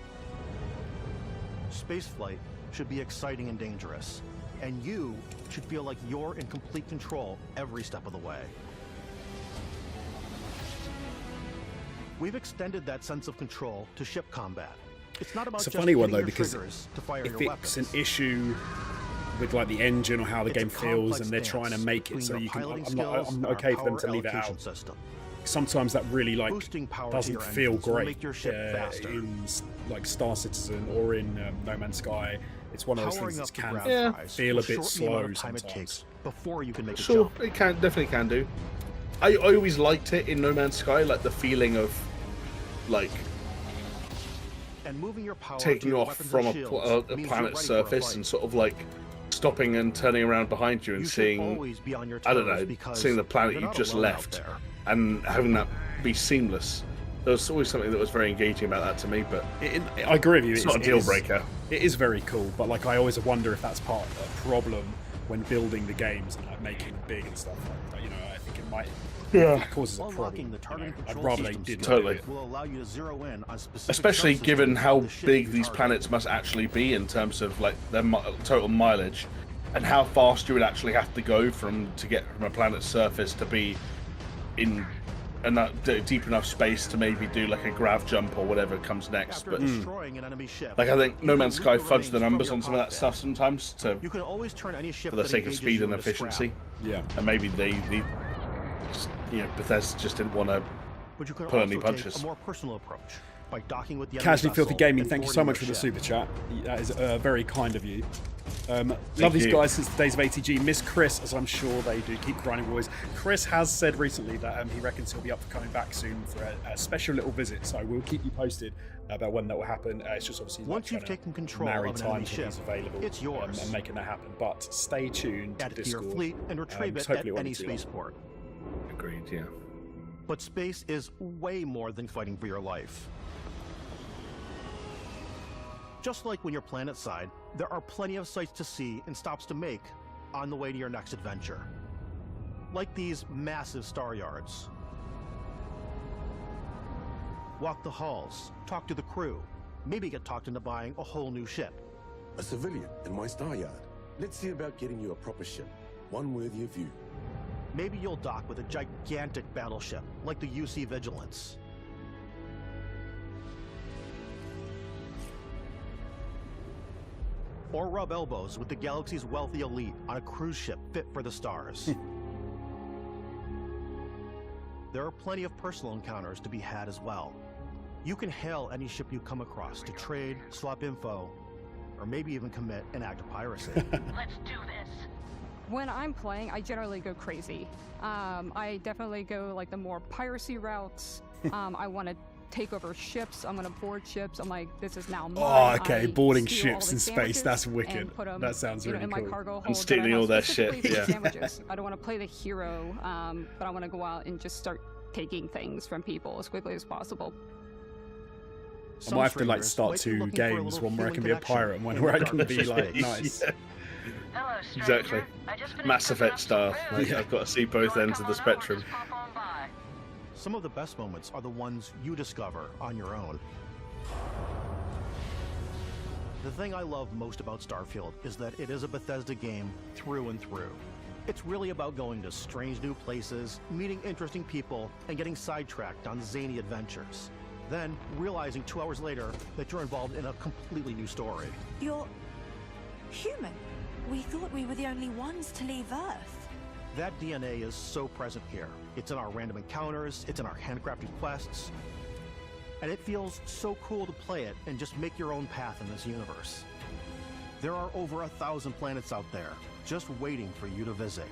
Spaceflight should be exciting and dangerous, and you should feel like you're in complete control every step of the way. We've extended that sense of control to ship combat. It's not about
It's a
just
funny one
hitting
though,
your
because
triggers to fire
if
your
it's
weapons.
an issue with like the engine or how the
It's a
game feels,
complex
and they're trying to
dance
make it
between
so
your
you can,
piloting
I'm
skills and
okay
our
for them to
power
leave it
allocation
out.
system.
Sometimes that really like
Boosting power to
doesn't
your
feel
engines will
great
make your ship faster.
in like Star Citizen or in No Man's Sky. It's one of those
Powering
things
up
that
the
can
ground fries
feel
will
a bit
shorten the amount
slow
of time it
sometimes.
takes before you can make a
Sure,
jump.
it definitely can do. I always liked it in No Man's Sky, like the feeling of like
And moving your power to
taking
your
off
weapons
from
and
a
shields
planet's
means you're ready for a
surface
fight.
and sort of like stopping and turning around behind you and
You should
seeing,
always be on your
I don't
toes
know,
because
seeing the planet
you're
you
not
just
alone out
left
there.
and having that be seamless. There was always something that was very engaging about that to me, but
I agree with you.
It's not a deal breaker.
It is very cool, but like I always wonder if that's part of a problem when building the games and like making them big and stuff like that. You know, I think it might it causes a
Unlocking
problem.
the targeting
I'd
control
rather they
system
skills
didn't.
Totally.
do it.
will allow you to zero in on specific
especially
subsystems
given how
of the ship
big
you
these
target.
planets must actually be in terms of like their total mileage, and how fast you would actually have to go to get from a planet's surface to be in deep enough space to maybe do like a grav jump or whatever comes next.
After
But
destroying an enemy ship,
like I think
you
No
can
Man's
loot
Sky
the
fudged
remains
the
from
numbers
your
on some of that
cockpit.
stuff sometimes
You can always turn any ship
for the
that
sake of
engages
speed
you
and
into scrap.
efficiency.
Yeah,
and maybe Bethesda just didn't want to
But you can
pull any
also take
punches.
a more personal approach by docking with the enemy
Casually Filthy
vessel
Gaming,
and
thank you so
boarding
much for
your
the
ship.
super chat. That is very kind of you. Love these
you.
guys since the days of ATG. Miss Chris, as I'm sure they do. Keep grinding, boys. Chris has said recently that he reckons he'll be up for coming back soon for a special little visit, so we'll keep you posted about when that will happen. It's just obviously
Once you've taken control
marry
of an enemy
times when
ship,
he's available
it's yours.
and making that happen. But stay tuned to
Add it to your
Discord.
fleet and retrieve it
hopefully
at
won't
any
be too long.
spaceport.
Agreed, yeah.
But space is way more than fighting for your life. Just like when you're planetside, there are plenty of sights to see and stops to make on the way to your next adventure. Like these massive star yards. Walk the halls, talk to the crew, maybe get talked into buying a whole new ship.
A civilian in my star yard. Let's see about getting you a proper ship. One worthy of you.
Maybe you'll dock with a gigantic battleship, like the UC Vigilance. Or rub elbows with the galaxy's wealthy elite on a cruise ship fit for the stars. There are plenty of personal encounters to be had as well. You can hail any ship you come across to trade, swap info, or maybe even commit an act of piracy.
Let's do this.
When I'm playing, I generally go crazy. I definitely go like the more piracy routes. I want to take over ships. I'm going to board ships. I'm like, this is now mine.
Oh, okay.
I
Boarding
steal all
ships
the
in space.
sandwiches
That's
and
wicked.
put 'em,
That sounds really
in my
cool.
cargo hold
And
that I
stealing
have
all their shit,
specifically for
yeah.
sandwiches. I don't want to play the hero, but I want to go out and just start taking things from people as quickly as possible.
I might have to like start two games, one where I can be a pirate and one where I can be like nice.
Yeah. Exactly. Mass Effect style. Like, I've got to see both ends of the spectrum.
Some of the best moments are the ones you discover on your own. The thing I love most about Starfield is that it is a Bethesda game through and through. It's really about going to strange new places, meeting interesting people, and getting sidetracked on zany adventures. Then, realizing 2 hours later that you're involved in a completely new story.
You're human. We thought we were the only ones to leave Earth.
That DNA is so present here. It's in our random encounters, it's in our handcrafted quests, and it feels so cool to play it and just make your own path in this universe. There are over 1,000 planets out there, just waiting for you to visit.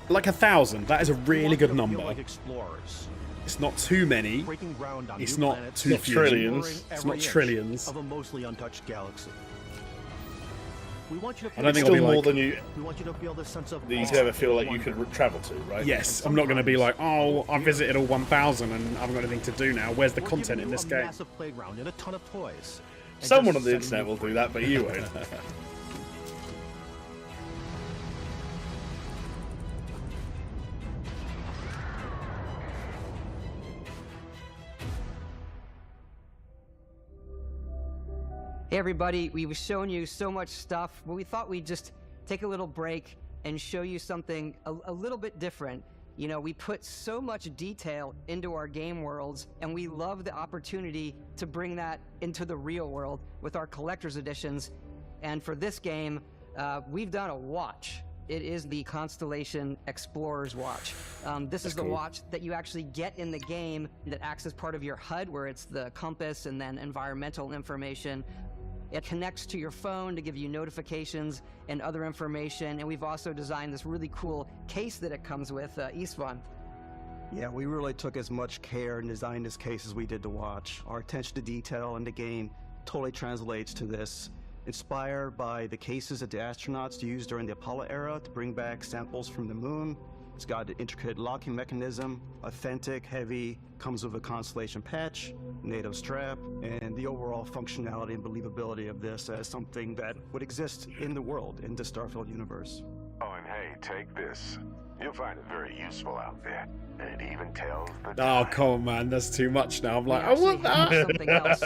Like 1,000, that is a really good number.
Like explorers.
It's not too many. It's not too few.
Trillions.
It's not trillions.
Of a mostly untouched galaxy. We want you to
I don't think I'll be
more
like,
than you.
We want you to feel this sense of
That you could ever feel like you could travel to, right?
Yes, I'm not going to be like, oh, I visited all 1,000 and I haven't got anything to do now. Where's the content in this game?
Massive playground and a ton of toys.
Someone on the internet will do that, but you won't.
Hey everybody, we've shown you so much stuff, but we thought we'd just take a little break and show you something a little bit different. You know, we put so much detail into our game worlds, and we love the opportunity to bring that into the real world with our collector's editions. And for this game, we've done a watch. It is the Constellation Explorer's Watch. This is the watch that you actually get in the game that acts as part of your HUD, where it's the compass and then environmental information. It connects to your phone to give you notifications and other information, and we've also designed this really cool case that it comes with, Istvan.
Yeah, we really took as much care in designing this case as we did the watch. Our attention to detail in the game totally translates to this. Inspired by the cases that the astronauts used during the Apollo era to bring back samples from the moon. It's got an intricate locking mechanism, authentic, heavy, comes with a Constellation patch, NATO strap, and the overall functionality and believability of this as something that would exist in the world, in the Starfield universe.
Oh, and hey, take this. You'll find it very useful out there. And it even tells the
Oh, come on, man. That's too much now. I'm like, I want that.
Something else.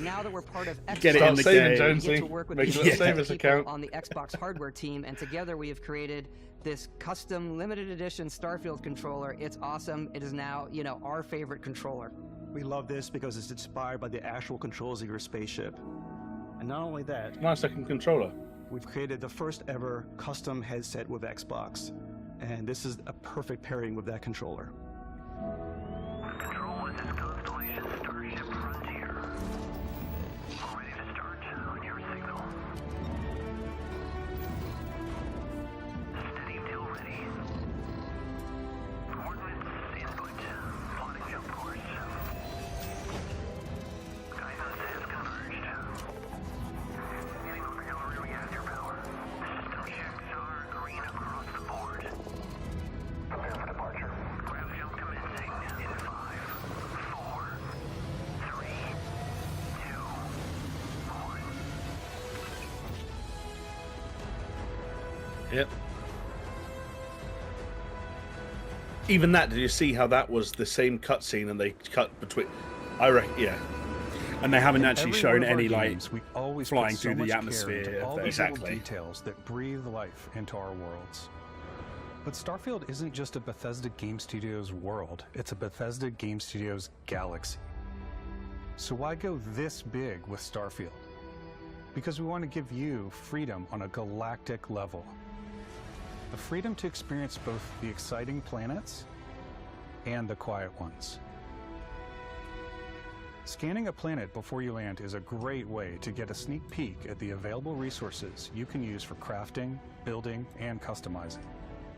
Now that we're part of Xbox,
Get it in the game.
Jonesy.
we get to work with
Make
people
sure to save his account.
on the Xbox hardware team, and together we have created this custom limited edition Starfield controller. It's awesome. It is now, you know, our favorite controller.
We love this because it's inspired by the actual controls of your spaceship. And not only that,
nice looking controller.
We've created the first ever custom headset with Xbox. And this is a perfect pairing with that controller.
Control, this is Constellation Starship Frontier. Ready to start on your signal. Steady till ready. Coordinates input. Plotting jump course. Guidance has converged. Getting auxiliary reactor power. System checks are green across the board. Prepare for departure. Ground jump commencing in 5, 4, 3, 2, 1.
Yep. Even that, did you see how that was the same cutscene and they cut between? I reckon, yeah.
And they haven't actually
Every
shown
one of our
any like
games, we always
flying
put so
through
much
the
care
atmosphere.
into all
of
these
the-
little details that breathe life into our worlds. But Starfield isn't just a Bethesda Game Studios world, it's a Bethesda Game Studios galaxy. So why go this big with Starfield? Because we want to give you freedom on a galactic level. The freedom to experience both the exciting planets and the quiet ones. Scanning a planet before you land is a great way to get a sneak peek at the available resources you can use for crafting, building, and customizing.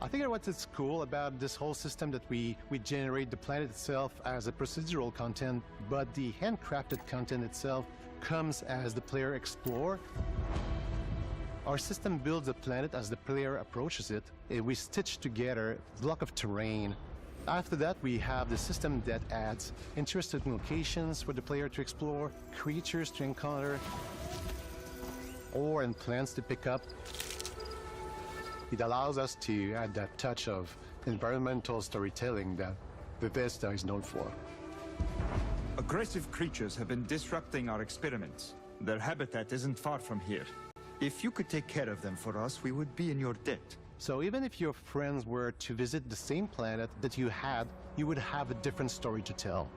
I think what's cool about this whole system that we generate the planet itself as a procedural content, but the handcrafted content itself comes as the player explore. Our system builds the planet as the player approaches it. We stitch together a block of terrain After that, we have the system that adds interesting locations for the player to explore, creatures to encounter, ore and plants to pick up. It allows us to add that touch of environmental storytelling that Bethesda is known for.
Aggressive creatures have been disrupting our experiments. Their habitat isn't far from here. If you could take care of them for us, we would be in your debt.
So even if your friends were to visit the same planet that you had, you would have a different story to tell.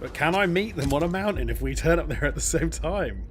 But can I meet them on a mountain if we turn up there at the same time?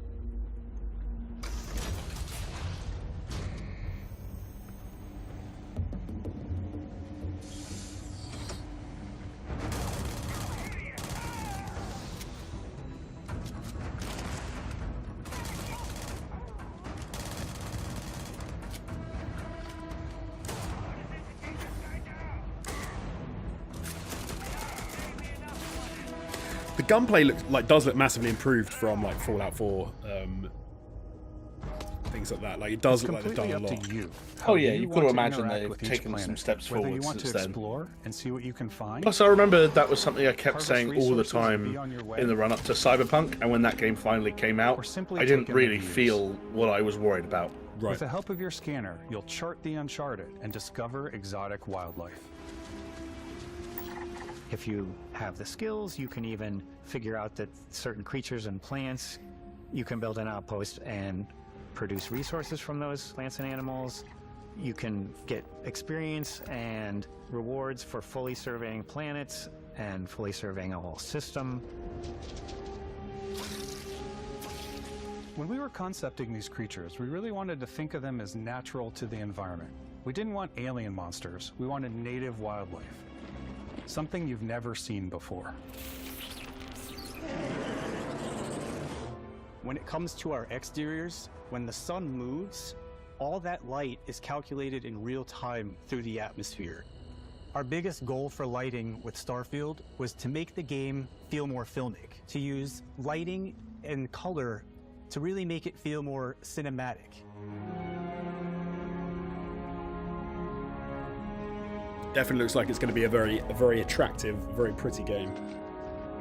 The gunplay does look massively improved from like Fallout 4, things like that. Like it does look like they've done a lot.
Oh yeah, you've got to imagine they've taken some steps
whether
forward
you want
since
to
then.
explore and see what you can find.
Plus, I remember that was something I kept
Harvest
saying all the
resources and
time
be on your way.
in the run-up to Cyberpunk, and when that game finally came out,
simply
I didn't
take in
really
reviews.
feel what I was worried about.
With the help of your scanner, you'll chart the uncharted and discover exotic wildlife.
If you have the skills, you can even figure out that certain creatures and plants, you can build an outpost and produce resources from those plants and animals. You can get experience and rewards for fully surveying planets and fully surveying a whole system.
When we were concepting these creatures, we really wanted to think of them as natural to the environment. We didn't want alien monsters, we wanted native wildlife. Something you've never seen before.
When it comes to our exteriors, when the sun moves, all that light is calculated in real time through the atmosphere. Our biggest goal for lighting with Starfield was to make the game feel more filmic, to use lighting and color to really make it feel more cinematic.
Definitely looks like it's going to be a very attractive, very pretty game.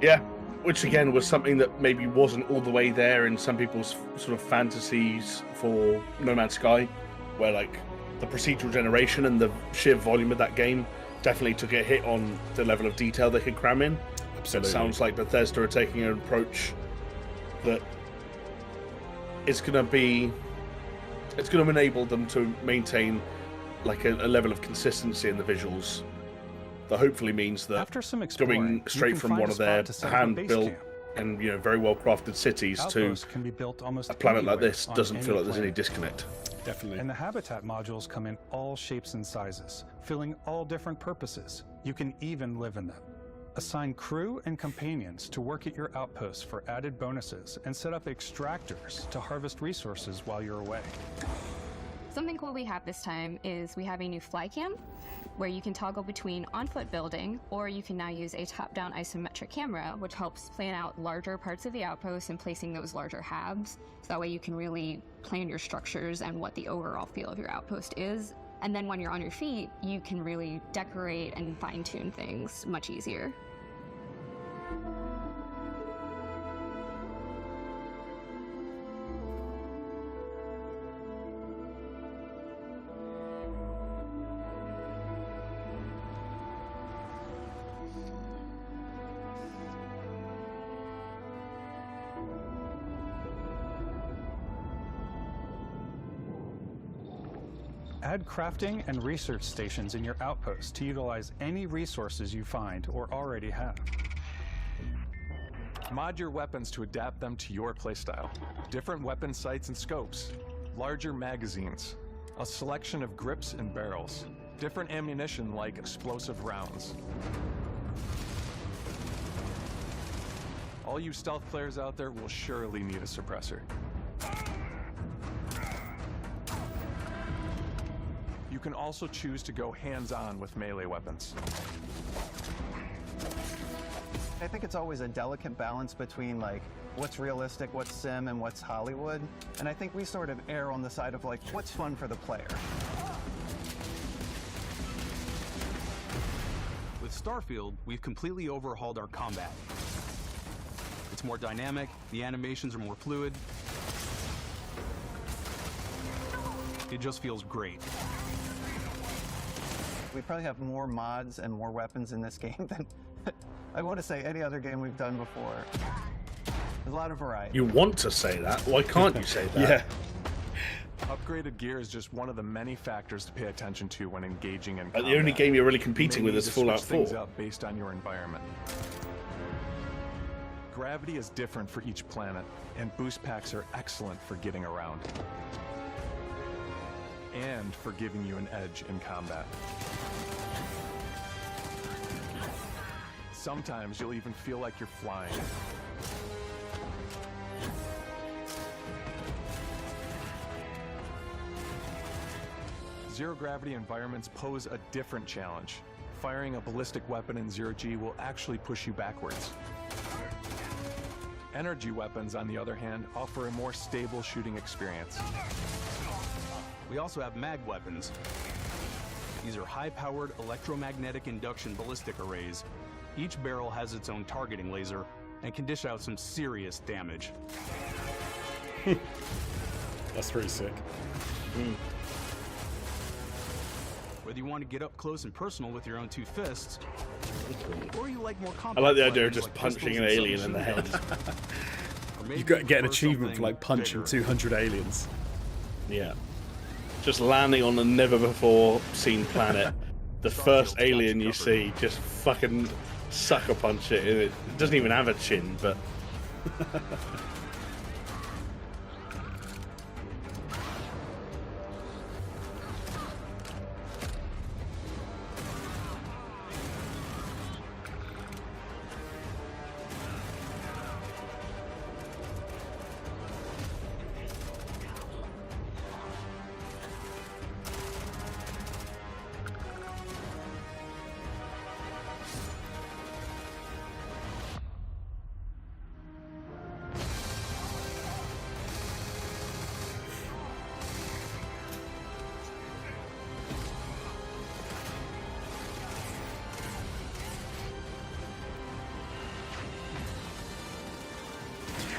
Yeah, which again was something that maybe wasn't all the way there in some people's sort of fantasies for No Man's Sky, where like the procedural generation and the sheer volume of that game definitely took a hit on the level of detail they could cram in.
Absolutely.
It sounds like Bethesda are taking an approach that it's going to enable them to maintain like a level of consistency in the visuals that hopefully means that
After some
going
exploring,
straight
you can
from
find
one
a
of their
spot to set up a base
hand-built
camp.
and very well crafted cities to
Outposts can be built almost
a planet like
anywhere
this
on
doesn't
any
feel like there's any
planet.
disconnect.
Definitely.
And the habitat modules come in all shapes and sizes, filling all different purposes. You can even live in them. Assign crew and companions to work at your outposts for added bonuses and set up extractors to harvest resources while you're away.
Something cool we have this time is we have a new fly cam where you can toggle between on-foot building, or you can now use a top-down isometric camera, which helps plan out larger parts of the outpost and placing those larger halves. So that way you can really plan your structures and what the overall feel of your outpost is. And then when you're on your feet, you can really decorate and fine-tune things much easier.
Add crafting and research stations in your outposts to utilize any resources you find or already have.
Mod your weapons to adapt them to your playstyle. Different weapon sights and scopes, larger magazines, a selection of grips and barrels, different ammunition like explosive rounds. All you stealth players out there will surely need a suppressor. You can also choose to go hands-on with melee weapons.
I think it's always a delicate balance between like what's realistic, what's sim, and what's Hollywood. And I think we sort of err on the side of like what's fun for the player.
Starfield, we've completely overhauled our combat. It's more dynamic, the animations are more fluid. It just feels great.
We probably have more mods and more weapons in this game than, I want to say, any other game we've done before. There's a lot of variety.
You want to say that? Why can't you say that?
Yeah.
Upgraded gear is just one of the many factors to pay attention to when engaging in
But
combat.
the only game you're really competing
You may
with
need
is
to switch
Fallout 4.
things up based on your environment. Gravity is different for each planet, and boost packs are excellent for getting around. And for giving you an edge in combat. Sometimes you'll even feel like you're flying. Zero-gravity environments pose a different challenge. Firing a ballistic weapon in zero-G will actually push you backwards. Energy weapons, on the other hand, offer a more stable shooting experience.
We also have mag weapons. These are high-powered electromagnetic induction ballistic arrays. Each barrel has its own targeting laser and can dish out some serious damage.
That's pretty sick.
Whether you want to get up close and personal with your own two fists, or you like more
I
compact
like the idea of
weapons
just
like
punching
pistols
an
and
alien in the
submachine
head.
guns. Or maybe
You got to get an
prefer
achievement for like
something
punching
bigger.
200 aliens.
Yeah. Just landing on a never before seen planet. The first alien you see, just fucking sucker punch it. It doesn't even have a chin, but.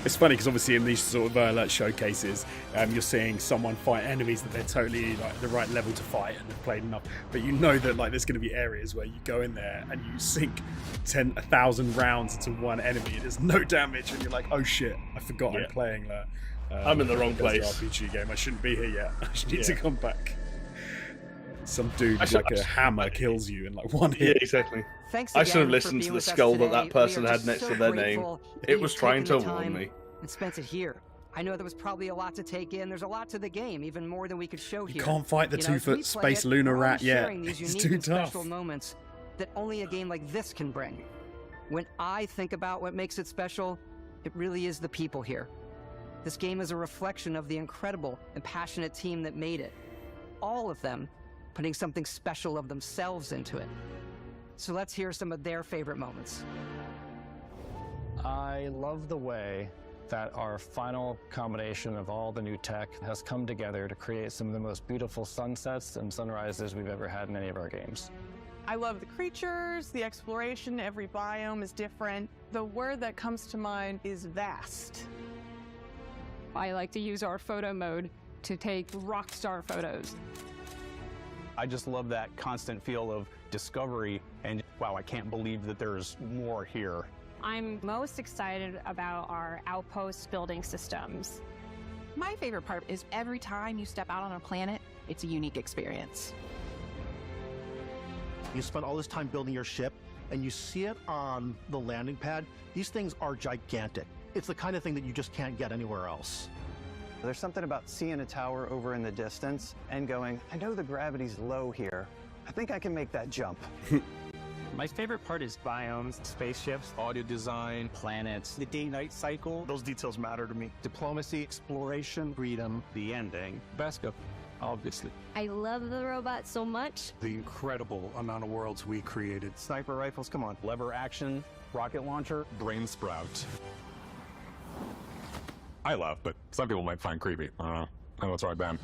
It's funny because obviously in these sort of like showcases, you're seeing someone fight enemies that they're totally like the right level to fight and they've played enough. But you know that like there's going to be areas where you go in there and you sink 1,000 rounds into one enemy and there's no damage, and you're like, oh shit, I forgot I'm playing that.
I'm in the wrong place.
RPG game. I shouldn't be here yet. I just need to
Yeah.
come back. Some dude with like a hammer kills you in like one
Yeah,
hit.
exactly.
Thanks
I should have
again for
listened to
being
the
with us
skull that
today.
that person
We are
had
just
next
so
to their name.
grateful that
It
you've
was trying
taken
to
the
warn
time
me.
and spent it here. I know there was probably a lot to take in. There's a lot to the game, even more than we could show here.
can't fight the
You know, as
2-foot
we play
space
it,
lunar
we're all
rat yet.
sharing these
It's
unique
too
and
tough.
special moments that only a game like this can bring. When I think about what makes it special, it really is the people here. This game is a reflection of the incredible and passionate team that made it. All of them putting something special of themselves into it. So let's hear some of their favorite moments.
I love the way that our final combination of all the new tech has come together to create some of the most beautiful sunsets and sunrises we've ever had in any of our games.
I love the creatures, the exploration, every biome is different. The word that comes to mind is vast.
I like to use our photo mode to take rock star photos.
I just love that constant feel of discovery and, wow, I can't believe that there's more here.
I'm most excited about our outpost building systems.
My favorite part is every time you step out on a planet, it's a unique experience.
You spend all this time building your ship, and you see it on the landing pad. These things are gigantic. It's the kind of thing that you just can't get anywhere else.
There's something about seeing a tower over in the distance and going, I know the gravity's low here. I think I can make that jump.
My favorite part is biomes, spaceships,
audio design,
planets,
The day-night cycle, those details matter to me. Diplomacy, exploration, freedom.
the ending.
Beskar, obviously.
I love the robot so much.
The incredible amount of worlds we created.
Sniper rifles, come on.
Lever action, rocket launcher.
Brain sprout. I love, but some people might find creepy. I don't know. I know it's right, Ben.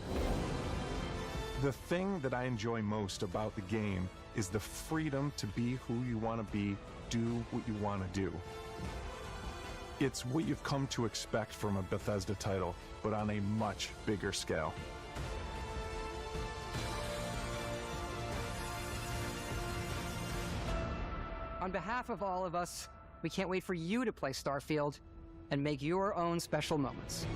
The thing that I enjoy most about the game is the freedom to be who you want to be, do what you want to do. It's what you've come to expect from a Bethesda title, but on a much bigger scale.
On behalf of all of us, we can't wait for you to play Starfield and make your own special moments.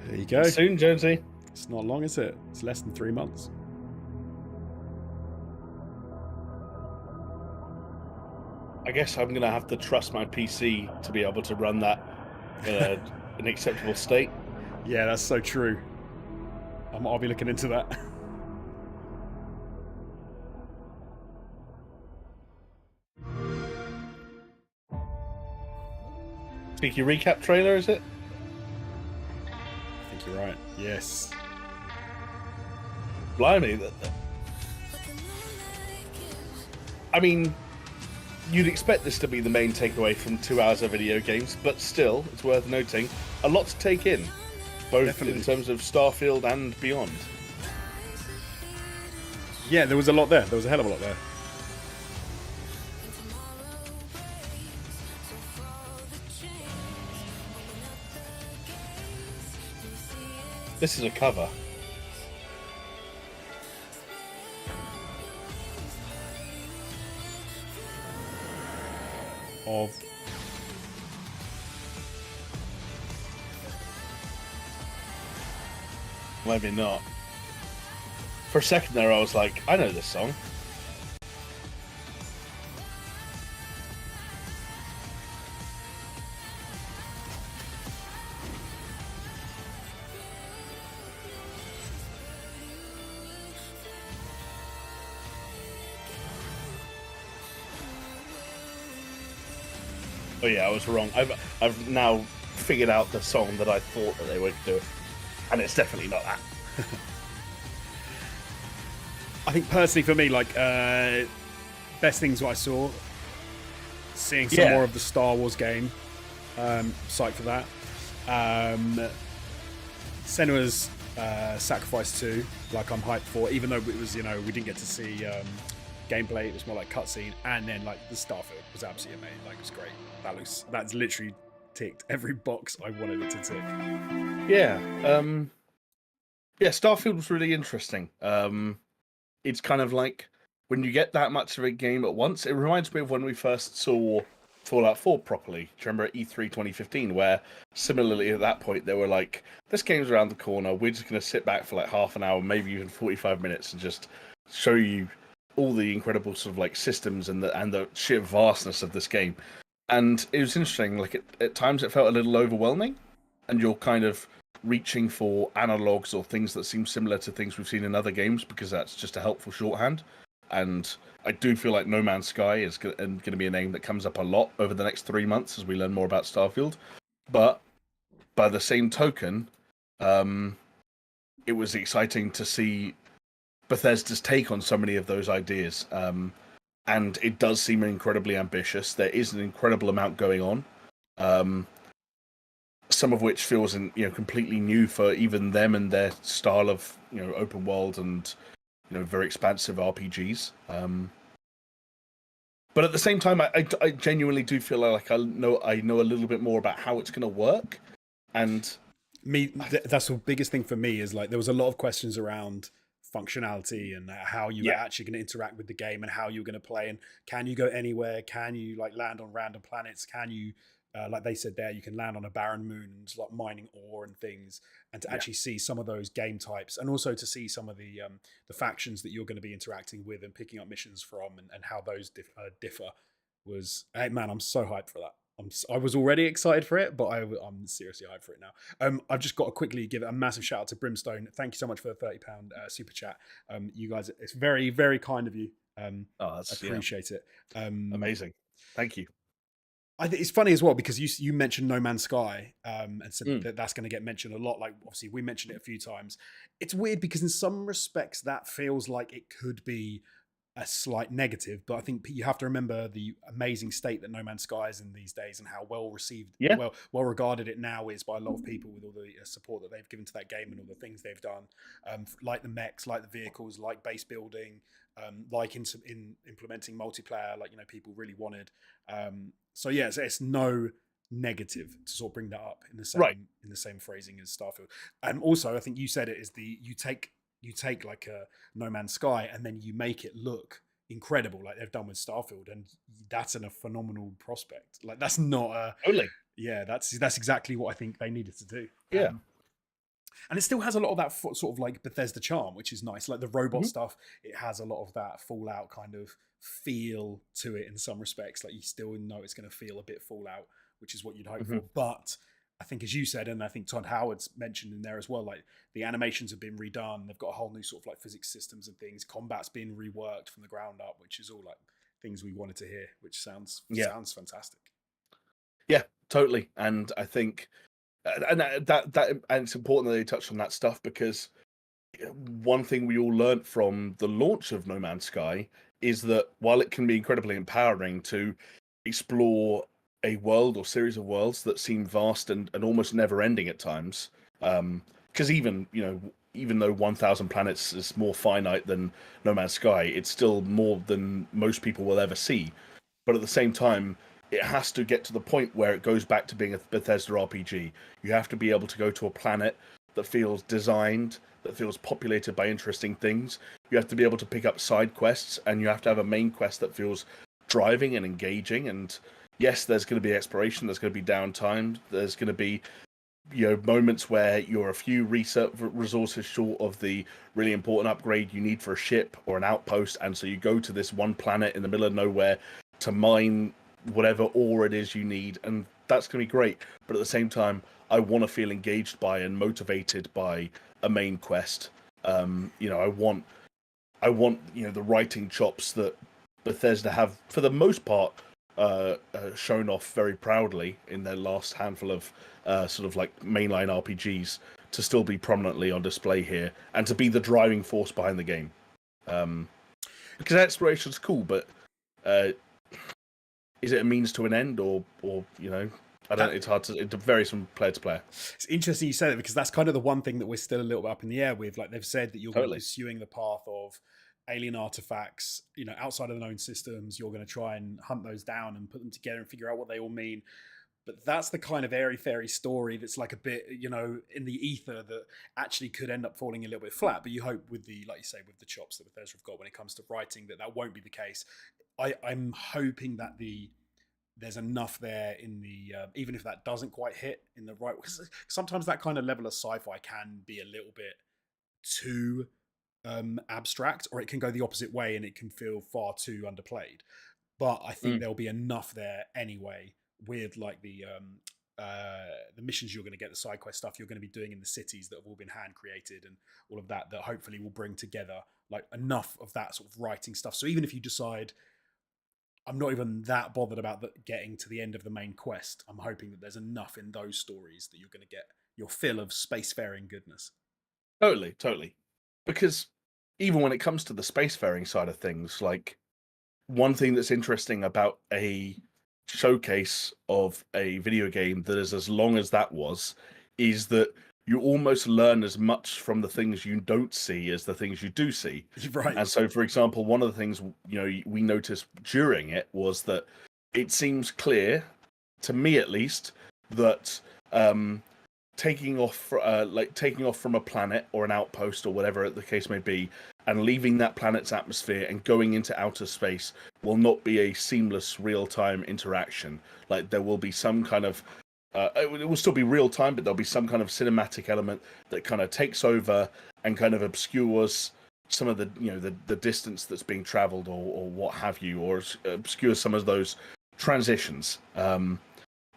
There you go.
Soon, Jonesy.
It's not long, is it? It's less than 3 months.
I guess I'm going to have to trust my PC to be able to run that in an acceptable state.
Yeah, that's so true. I'll be looking into that.
Speaky recap trailer, is it?
I think you're right. Yes.
Blimey. I mean, you'd expect this to be the main takeaway from 2 hours of video games, but still, it's worth noting, a lot to take in, both
Definitely.
in terms of Starfield and beyond.
Yeah, there was a lot there. There was a hell of a lot there.
This is a cover.
Of
Maybe not. For a second there, I was like, I know this song. Oh yeah, I was wrong. I've now figured out the song that I thought that they would do, and it's definitely not that.
I think personally for me, like best things what I saw, seeing some more of the Star Wars game, psyched for that. Senua's Sacrifice 2, like I'm hyped for, even though it was, we didn't get to see gameplay, it was more like cutscene, and then like the Starfield was absolutely amazing, like it was great. That's literally ticked every box I wanted it to tick.
Yeah, Starfield was really interesting. It's kind of like when you get that much of a game at once, it reminds me of when we first saw Fallout 4 properly. Do you remember at E3 2015, where similarly at that point they were like, this game's around the corner, we're just going to sit back for like half an hour, maybe even 45 minutes and just show you all the incredible sort of like systems and the sheer vastness of this game. And it was interesting, like at times it felt a little overwhelming, and you're kind of reaching for analogs or things that seem similar to things we've seen in other games, because that's just a helpful shorthand. And I do feel like No Man's Sky is going to be a name that comes up a lot over the next 3 months as we learn more about Starfield. But by the same token, it was exciting to see Bethesda's take on so many of those ideas. And it does seem incredibly ambitious. There is an incredible amount going on. Some of which feels completely new for even them and their style of open world and very expansive RPGs. But at the same time, I genuinely do feel like I know a little bit more about how it's going to work. And
that's the biggest thing for me is like there was a lot of questions around functionality and how you were actually going to interact with the game and how you're going to play, and can you go anywhere, can you like land on random planets, can you like they said there, you can land on a barren moon and like mining ore and things, and to actually see some of those game types, and also to see some of the factions that you're going to be interacting with and picking up missions from, and how those differ was, hey man, I'm so hyped for that. I was already excited for it, but I'm seriously hyped for it now. I've just got to quickly give a massive shout out to Brimstone. Thank you so much for the £30 super chat. You guys, it's very, very kind of you. I appreciate it.
Amazing. Thank you.
I think it's funny as well because you mentioned No Man's Sky and said that that's going to get mentioned a lot. Like, obviously, we mentioned it a few times. It's weird because in some respects that feels like it could be a slight negative, but I think you have to remember the amazing state that No Man's Sky is in these days and how well received, well regarded it now is by a lot of people with all the support that they've given to that game and all the things they've done, like the mechs, like the vehicles, like base building, like in implementing multiplayer, like people really wanted. So yeah, it's no negative to sort of bring that up in the same phrasing as Starfield. And also, I think you said it is you take like a No Man's Sky and then you make it look incredible like they've done with Starfield, and that's a phenomenal prospect. Like that's not a that's exactly what I think they needed to do. And it still has a lot of that sort of like Bethesda charm, which is nice. Like the robot stuff, it has a lot of that Fallout kind of feel to it in some respects. Like you still know it's going to feel a bit Fallout, which is what you'd hope for. But I think, as you said, and I think Todd Howard's mentioned in there as well, like the animations have been redone. They've got a whole new sort of like physics systems and things. Combat's been reworked from the ground up, which is all like things we wanted to hear, which sounds fantastic.
Yeah, totally. And I think, and it's important that they touched on that stuff, because one thing we all learnt from the launch of No Man's Sky is that while it can be incredibly empowering to explore a world or series of worlds that seem vast and almost never ending at times, because even though 1,000 planets is more finite than No Man's Sky, it's still more than most people will ever see. But at the same time, it has to get to the point where it goes back to being a Bethesda RPG. You have to be able to go to a planet that feels designed, that feels populated by interesting things. You have to be able to pick up side quests, and you have to have a main quest that feels driving and engaging. And yes, there's going to be exploration, there's going to be downtime, there's going to be moments where you're a few research resources short of the really important upgrade you need for a ship or an outpost, and so you go to this one planet in the middle of nowhere to mine whatever ore it is you need, and that's going to be great. But at the same time, I want to feel engaged by and motivated by a main quest. I want the writing chops that Bethesda have, for the most part, shown off very proudly in their last handful of sort of like mainline RPGs, to still be prominently on display here and to be the driving force behind the game. Because exploration's cool, but is it a means to an end, or I don't. It's hard to. It varies from player to player.
It's interesting you said it, because that's kind of the one thing that we're still a little bit up in the air with. Like they've said that you're going to be pursuing the path of alien artifacts, outside of the known systems. You're going to try and hunt those down and put them together and figure out what they all mean. But that's the kind of airy-fairy story that's like a bit, in the ether, that actually could end up falling a little bit flat. But you hope with like you say, with the chops that Bethesda have got when it comes to writing, that won't be the case. I'm hoping that there's enough there in the even if that doesn't quite hit in the right, because sometimes that kind of level of sci-fi can be a little bit too abstract, or it can go the opposite way and it can feel far too underplayed. But I think there'll be enough there anyway, with like the missions you're going to get, the side quest stuff you're going to be doing in the cities that have all been hand created and all of that hopefully will bring together like enough of that sort of writing stuff. So even if you decide, I'm not even that bothered about getting to the end of the main quest, I'm hoping that there's enough in those stories that you're going to get your fill of spacefaring goodness.
Totally. Because even when it comes to the spacefaring side of things, like one thing that's interesting about a showcase of a video game that is as long as that was, is that you almost learn as much from the things you don't see as the things you do see.
Right.
And so, for example, one of the things we noticed during it was that it seems clear, to me at least, that taking off from a planet or an outpost or whatever the case may be, and leaving that planet's atmosphere and going into outer space will not be a seamless real-time interaction. Like there will be some kind of it will still be real time, but there'll be some kind of cinematic element that kind of takes over and kind of obscures some of the the distance that's being traveled or what have you, or obscures some of those transitions.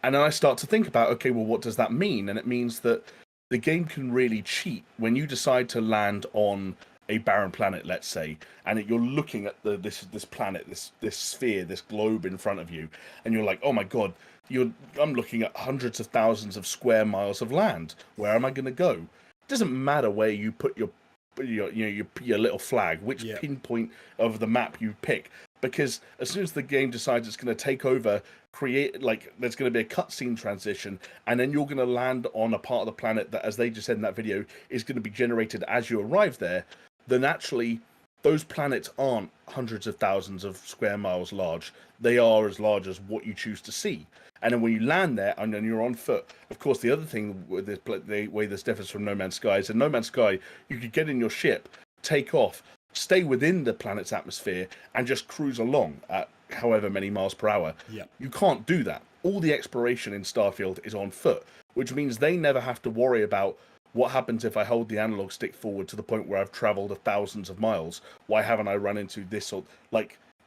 And then I start to think about, okay, well, what does that mean? And it means that the game can really cheat when you decide to land on a barren planet, let's say, and you're looking at this planet, this sphere, this globe in front of you, and you're like, oh my god, I'm looking at hundreds of thousands of square miles of land. Where am I going to go? It doesn't matter where you put your little flag, which pinpoint of the map you pick, because as soon as the game decides it's going to take over, there's going to be a cutscene transition, and then you're going to land on a part of the planet that, as they just said in that video, is going to be generated as you arrive there. Then actually, those planets aren't hundreds of thousands of square miles large. They are as large as what you choose to see. And then when you land there, and then you're on foot. Of course, the other thing with this, the way this differs from No Man's Sky is in No Man's Sky, you could get in your ship, take off, stay within the planet's atmosphere, and just cruise along at however many miles per hour.
Yeah.
You can't do that. All the exploration in Starfield is on foot, which means they never have to worry about what happens if I hold the analog stick forward to the point where I've traveled thousands of miles. Why haven't I run into this? Or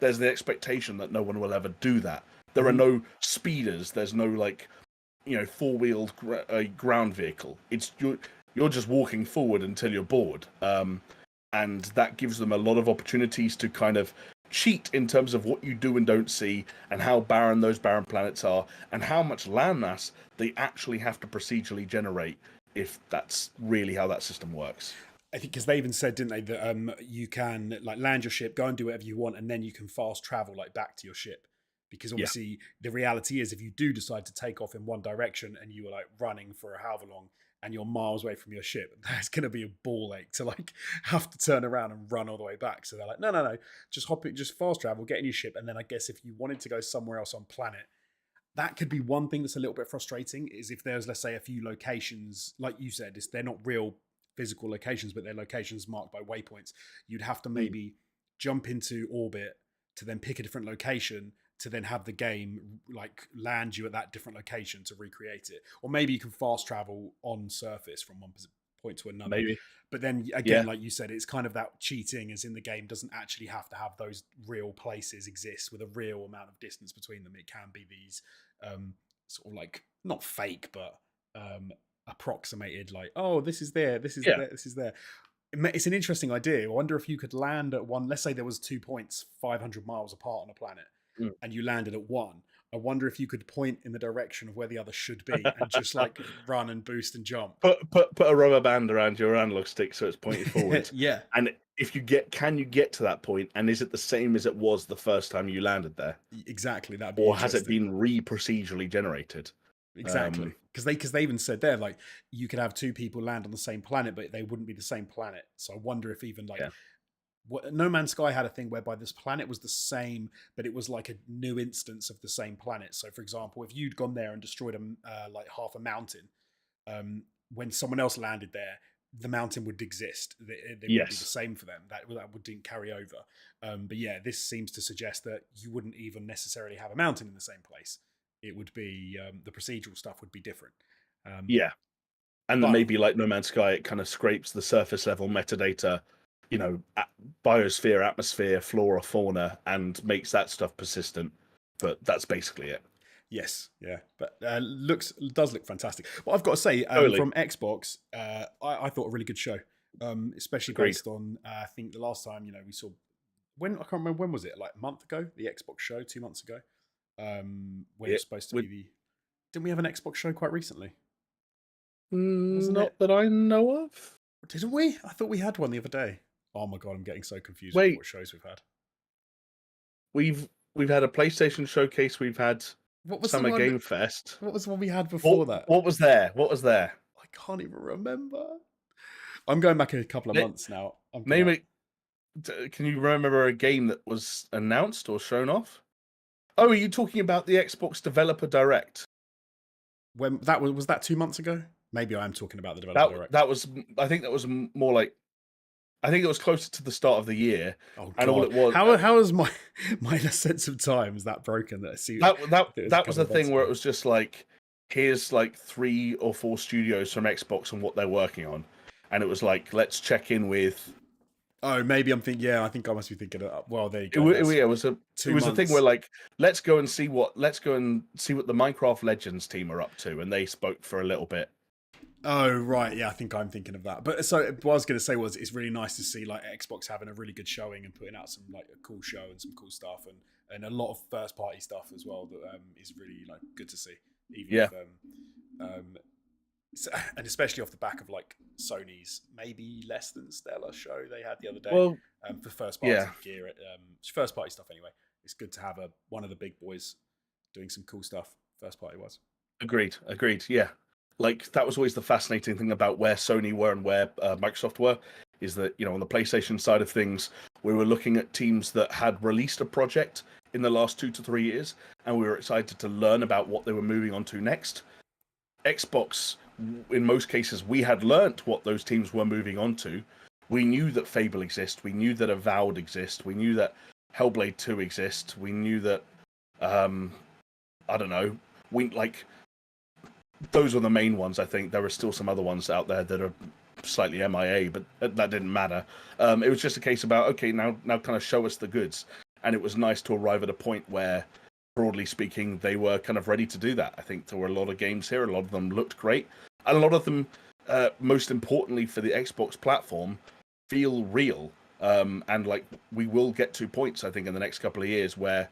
there's the expectation that no one will ever do that. There are no speeders. There's no four-wheeled ground vehicle. It's you're just walking forward until you're bored. And that gives them a lot of opportunities to kind of cheat in terms of what you do and don't see, and how barren those barren planets are, and how much landmass they actually have to procedurally generate, if that's really how that system works.
I think because they even said, didn't they, that you can land your ship, go and do whatever you want, and then you can fast travel back to your ship. Because obviously the reality is, if you do decide to take off in one direction and you were running for however long and you're miles away from your ship, that's going to be a ball ache to have to turn around and run all the way back. So they're like, no, just hop it, just fast travel, get in your ship. And then I guess if you wanted to go somewhere else on planet, that could be one thing that's a little bit frustrating, is if there's, let's say, a few locations, like you said, they're not real physical locations, but they're locations marked by waypoints. You'd have to maybe jump into orbit to then pick a different location to then have the game land you at that different location to recreate it. Or maybe you can fast travel on surface from one point to another.
Maybe.
But then again, like you said, it's kind of that cheating, as in the game doesn't actually have to have those real places exist with a real amount of distance between them. It can be these sort of not fake, but approximated, this is there, this is there, this is there. It's an interesting idea. I wonder if you could land at one, let's say there was 2 points 500 miles apart on a planet, and you landed at one. I wonder if you could point in the direction of where the other should be and just run and boost and jump.
Put a rubber band around your analog stick so it's pointed forward.
Yeah.
And if can you get to that point, and is it the same as it was the first time you landed there?
Exactly. That'd be
or has it been procedurally generated?
Exactly. Because they even said there, you could have two people land on the same planet, but they wouldn't be the same planet. So I wonder if even No Man's Sky had a thing whereby this planet was the same, but it was a new instance of the same planet. So, for example, if you'd gone there and destroyed half a mountain, when someone else landed there, the mountain would exist. They would be the same for them. That didn't carry over. But yeah, this seems to suggest that you wouldn't even necessarily have a mountain in the same place. It would be the procedural stuff would be different.
And then maybe like No Man's Sky, it kind of scrapes the surface level metadata, biosphere, atmosphere, flora, fauna, and makes that stuff persistent. But that's basically it.
Yes, yeah, but does look fantastic. Well, I've got to say, from Xbox, I thought a really good show, especially based on I think the last time we saw I can't remember when was it, a month ago, the Xbox show 2 months ago, when it was supposed to be didn't we have an Xbox show quite recently?
Not that I know of.
Didn't we? I thought we had one the other day. Oh my god, I'm getting so confused
with
what shows we've had.
We've had a PlayStation showcase. We've had Summer Game Fest.
What was the one we had before that?
What was there?
I can't even remember. I'm going back a couple of months now.
Name it. Can you remember a game that was announced or shown off? Oh, are you talking about the Xbox Developer Direct?
When that was that 2 months ago? Maybe I am talking about the Developer Direct.
I think that was more like. I think it was closer to the start of the year.
Oh, God.
And all it was.
How is my sense of time is that broken? That I see
that was the thing where it was just here's 3 or 4 studios from Xbox and what they're working on, and it was let's check in with
Oh, maybe I'm thinking. Yeah, I think I must be thinking. Well, there you
It,
go.
it was a
2
it was a thing
months.
where like let's go and see what the Minecraft Legends team are up to, and they spoke for a little bit.
Oh right, yeah, I think I'm thinking of that. But so what I was going to say was, it's really nice to see like Xbox having a really good showing and putting out some like a cool show and some cool stuff, and a lot of first party stuff as well that is really like good to see. Even if, and especially off the back of like Sony's maybe less than stellar show they had the other day.
Well,
for first party gear, first party stuff anyway. It's good to have one of the big boys doing some cool stuff first party wise.
Agreed. Yeah. Like that was always the fascinating thing about where Sony were and where Microsoft were, is that, you know, on the PlayStation side of things, we were looking at teams that had released a project in the last 2 to 3 years, and we were excited to learn about what they were moving on to next. Xbox, in most cases, we had learnt what those teams were moving on to. We knew that Fable exists. We knew that Avowed exists. We knew that Hellblade 2 exists. We knew that, I don't know, those were the main ones. I think there are still some other ones out there that are slightly MIA, but that didn't matter. It was just a case about, okay, now kind of show us the goods. And it was nice to arrive at a point where, broadly speaking, they were kind of ready to do that. I think there were a lot of games here. A lot of them looked great. And a lot of them, most importantly for the Xbox platform, feel real. And like we will get to points, I think, in the next couple of years where,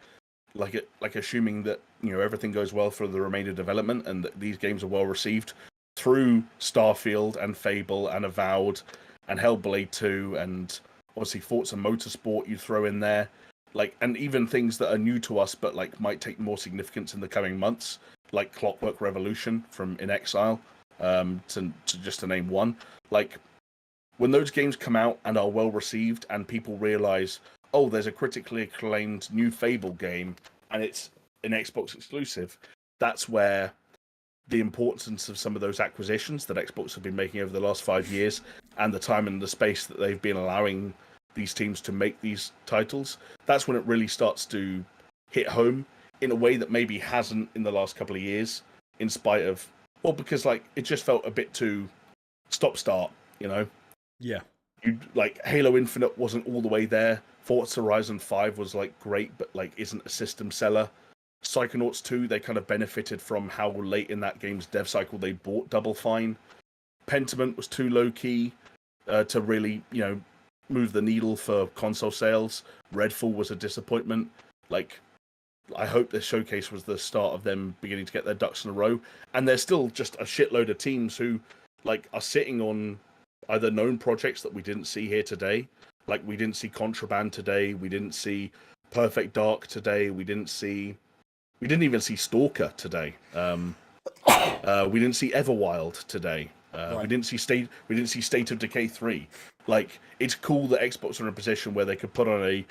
like assuming that, you know, everything goes well for the remainder development and that these games are well received through Starfield and Fable and Avowed and Hellblade 2 and obviously Forza Motorsport you throw in there, like, and even things that are new to us but like might take more significance in the coming months, like Clockwork Revolution from In Exile, to just to name one. Like, when those games come out and are well received and people realize, oh, there's a critically acclaimed new Fable game and it's an Xbox exclusive, that's where the importance of some of those acquisitions that Xbox have been making over the last 5 years and the time and the space that they've been allowing these teams to make these titles, that's when it really starts to hit home in a way that maybe hasn't in the last couple of years, in spite of, well, because like it just felt a bit too stop-start, you know?
Yeah.
Like Halo Infinite wasn't all the way there. Forza Horizon 5 was like great, but like isn't a system seller. Psychonauts 2, they kind of benefited from how late in that game's dev cycle they bought Double Fine. Pentiment was too low key to really, you know, move the needle for console sales. Redfall was a disappointment. Like, I hope this showcase was the start of them beginning to get their ducks in a row. And there's still just a shitload of teams who like are sitting on either known projects that we didn't see here today. Like, we didn't see Contraband today. We didn't see Perfect Dark today. We didn't even see Stalker today. We didn't see Everwild today. We didn't see State of Decay 3. Like, it's cool that Xbox are in a position where they could put on a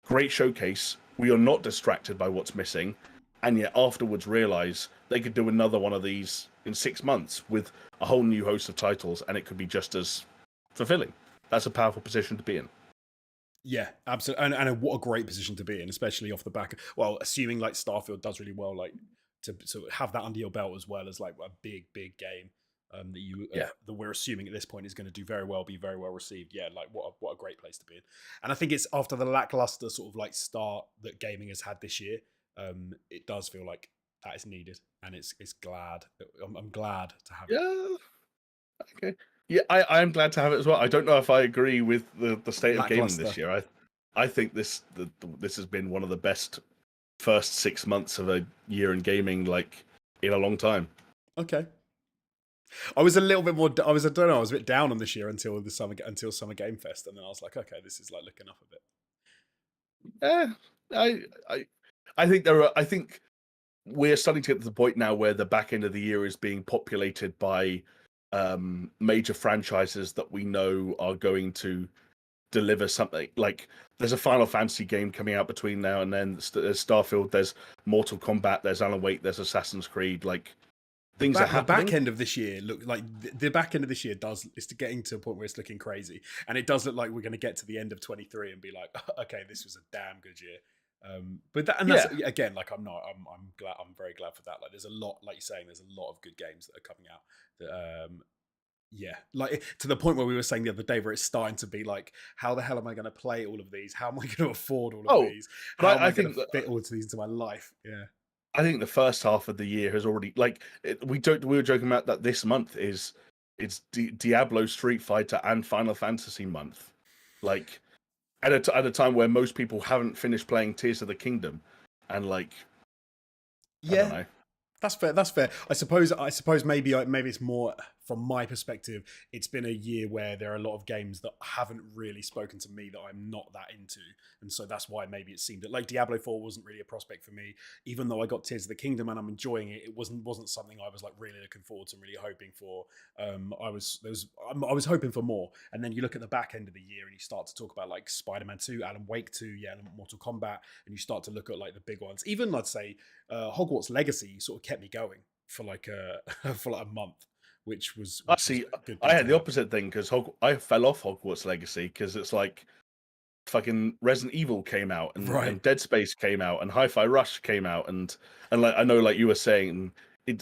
great showcase. We are not distracted by what's missing, and yet afterwards realize they could do another one of these in 6 months with a whole new host of titles, and it could be just as fulfilling. That's a powerful position to be in.
Yeah, absolutely, and what a great position to be in, especially off the back. Well, assuming like Starfield does really well, like to sort of have that under your belt as well as like a big game that we're assuming at this point is going to do very well, be very well received. Yeah, like what a great place to be in. And I think it's after the lackluster sort of like start that gaming has had this year, it does feel like that is needed, and it's glad. I'm glad to have it.
Yeah. Okay. Yeah, I'm glad to have it as well. I don't know if I agree with the state of gaming this year. I think this has been one of the best first 6 months of a year in gaming, like, in a long time.
Okay. I was a little bit more. I was a bit down on this year until Summer Game Fest, and then I was like, okay, this is like looking up a bit.
I think we're starting to get to the point now where the back end of the year is being populated by major franchises that we know are going to deliver something. Like, there's a Final Fantasy game coming out between now and then. There's Starfield, there's Mortal Kombat, there's Alan Wake, there's Assassin's Creed. Like, things are happening.
The back end of this year the back end of this year is getting to a point where it's looking crazy, and it does look like we're going to get to the end of 23 and be like, okay, this was a damn good year. But that's again, like, I'm very glad for that. Like, there's a lot, like you're saying, there's a lot of good games that are coming out that Yeah, like to the point where we were saying the other day, where it's starting to be like, how the hell am I going to play all of these? How am I going to afford all of these? How am I going to fit all of these into my life? Yeah,
I think the first half of the year has already we were joking about that this month is Diablo, Street Fighter, and Final Fantasy month, like at a time where most people haven't finished playing Tears of the Kingdom, and like I don't know.
That's fair. That's fair. I suppose maybe it's more from my perspective. It's been a year where there are a lot of games that haven't really spoken to me that I'm not that into, and so that's why maybe it seemed that like Diablo 4 wasn't really a prospect for me. Even though I got Tears of the Kingdom and I'm enjoying it, it wasn't something I was like really looking forward to, and really hoping for. I was hoping for more, and then you look at the back end of the year and you start to talk about like Spider-Man 2, Alan Wake 2, and Mortal Kombat, and you start to look at like the big ones. Even I'd say Hogwarts Legacy sort of kept me going for like a month, which was good.
I had the opposite thing because I fell off Hogwarts Legacy because it's like fucking Resident Evil came out and Dead Space came out and Hi-Fi Rush came out and like I know like you were saying,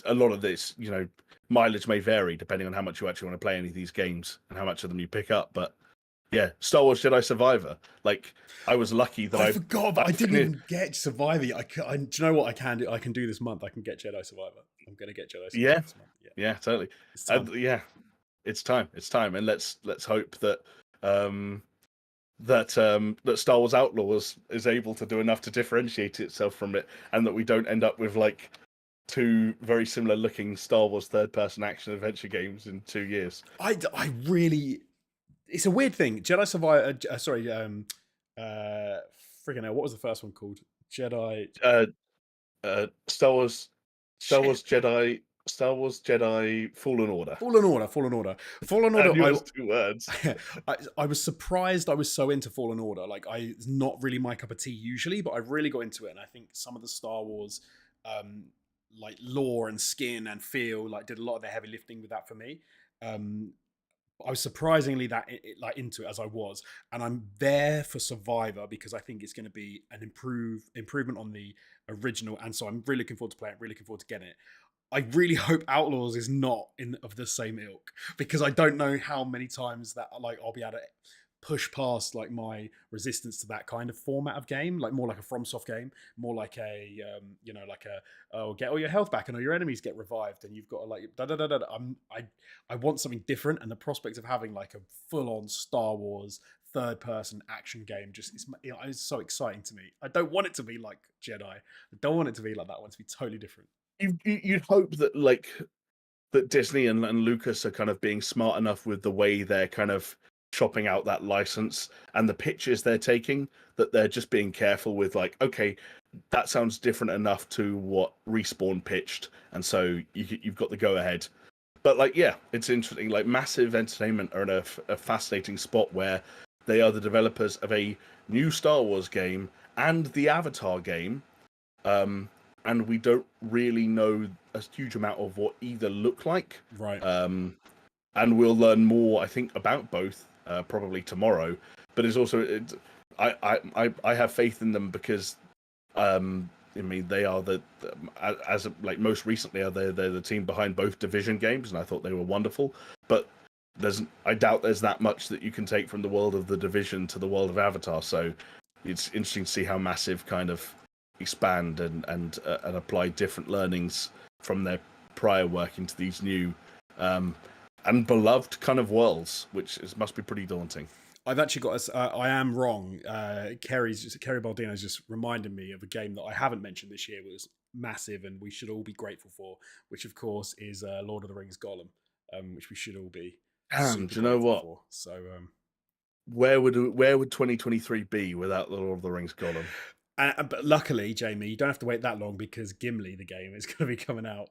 a lot of this, you know, mileage may vary depending on how much you actually want to play any of these games and how much of them you pick up, but yeah, Star Wars Jedi Survivor. Like, I was lucky that
I forgot, but I didn't even get Survivor. Do you know what I can do? I can do this month. I can get Jedi Survivor. I'm going to get Jedi Survivor this month.
Yeah, totally. It's time. It's time, and let's hope that that Star Wars Outlaws is able to do enough to differentiate itself from it, and that we don't end up with like two very similar looking Star Wars third-person action adventure games in 2 years.
I really. It's a weird thing. Jedi Survivor. Friggin' hell, what was the first one called? Jedi.
Star Wars Jedi Fallen Order.
Fallen Order.
Two words.
I was surprised I was so into Fallen Order. Like, it's not really my cup of tea usually, but I really got into it, and I think some of the Star Wars like lore and skin and feel like did a lot of the heavy lifting with that for me. I was surprisingly like into it as I was, and I'm there for Survivor because I think it's going to be an improvement on the original, and so I'm really looking forward to playing it. Really looking forward to getting it. I really hope Outlaws is not of the same ilk, because I don't know how many times that like I'll be able to push past like my resistance to that kind of format of game, like more like a FromSoft game, more like a get all your health back and all your enemies get revived and you've got to like I want something different, and the prospect of having like a full-on Star Wars third-person action game just it's so exciting to me. I don't want it to be like Jedi. I don't want it to be like that. I want it to be totally different.
You'd hope that like that Disney and Lucas are kind of being smart enough with the way they're kind of chopping out that license and the pitches they're taking, that they're just being careful with like, okay, that sounds different enough to what Respawn pitched, and so you've got the go ahead. But like, yeah, it's interesting. Like, Massive Entertainment are in a fascinating spot where they are the developers of a new Star Wars game and the Avatar game, and we don't really know a huge amount of what either look like.
Right.
And we'll learn more, I think, about both probably tomorrow. But it's also, I have faith in them because, I mean, they are as like most recently, they're the team behind both Division games, and I thought they were wonderful. But I doubt there's that much that you can take from the world of the Division to the world of Avatar. So it's interesting to see how Massive kind of expand and apply different learnings from their prior work into these new and beloved kind of worlds, which must be pretty daunting.
I've actually got I am wrong. Kerry Baldino's just reminded me of a game that I haven't mentioned this year, was massive and we should all be grateful for, which of course is Lord of the Rings Gollum, which we should all be.
Do you know what?
For. So
where would 2023 be without the Lord of the Rings Gollum?
But luckily, Jamie, you don't have to wait that long because Gimli, the game, is going to be coming out.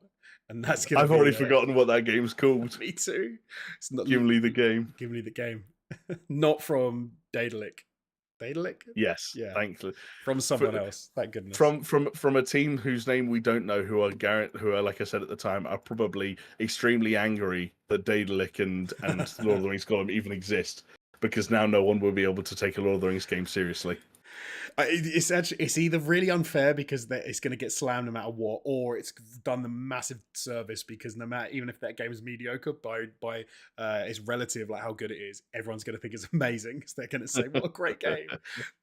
And that's going
I've already forgotten what that game's called.
Me too. It's not
Gimli the game.
Gimli the game. Not from Daedalic. Daedalic?
Yes.
Yeah.
Thankfully.
From someone else. Thank goodness.
From a team whose name we don't know, who are, like I said at the time, are probably extremely angry that Daedalic and Lord of the Rings Gollum even exist, because now no one will be able to take a Lord of the Rings game seriously.
It's either really unfair because it's going to get slammed no matter what, or it's done the massive service because no matter, even if that game is mediocre by its relative, like how good it is, everyone's going to think it's amazing because they're going to say, "What a great game!"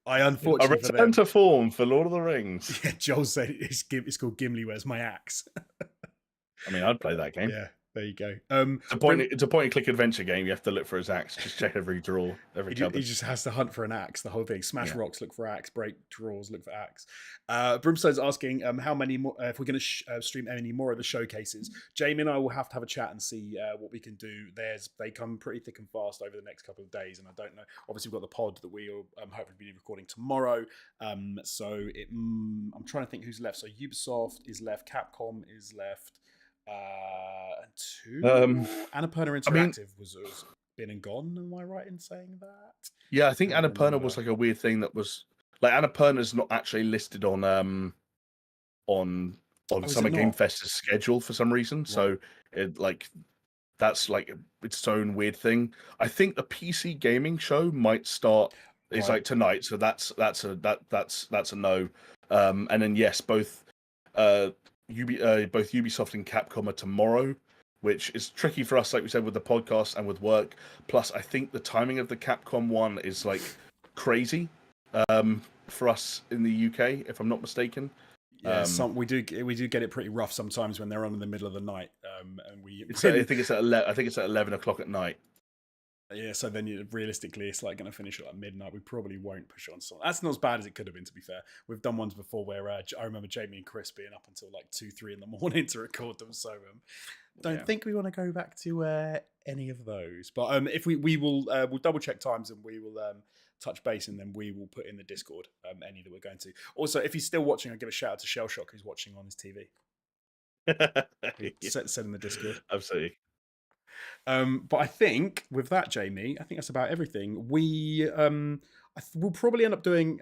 A
Unfortunately for
return
them,
to form for Lord of the Rings.
yeah, Joel said it's called Gimli. Where's my axe?
I mean, I'd play that game.
Yeah, there you go.
It's a point and click adventure game. You have to look for his axe. Just check every drawer, every cupboard.
He just has to hunt for an axe. The whole thing. Smash rocks, look for axe. Break drawers, look for axe. Brimstone's asking how many more, if we're going to stream any more of the showcases. Jamie and I will have to have a chat and see what we can do. They come pretty thick and fast over the next couple of days, and I don't know. Obviously, we've got the pod that we will hopefully be recording tomorrow. I'm trying to think who's left. So Ubisoft is left. Capcom is left. And two. Annapurna Interactive was been and gone. Am I right in saying that?
Yeah, I think Annapurna was like a weird thing that was like Annapurna's not actually listed on Summer Game Fest's schedule for some reason. Right. So it that's like its own weird thing. I think the PC gaming show might start. It's like tonight, so that's a no. And then yes, both Ubisoft and Capcom are tomorrow, which is tricky for us, like we said, with the podcast and with work. Plus, I think the timing of the Capcom one is like crazy for us in the UK, if I'm not mistaken.
Yeah, we do get it pretty rough sometimes when they're on in the middle of the night. And
I think it's at 11 o'clock at night.
Yeah, so then realistically, it's like going to finish at like midnight. We probably won't push on something. That's not as bad as it could have been, to be fair. We've done ones before where I remember Jamie and Chris being up until like 2-3 in the morning to record them. So don't think we want to go back to any of those. But if we will, we'll double check times and we will touch base, and then we will put in the Discord any that we're going to. Also, if he's still watching, I'll give a shout out to Shellshock, who's watching on his TV. Said in the Discord.
Absolutely.
But I think with that, Jamie, I think that's about everything. We'll probably end up doing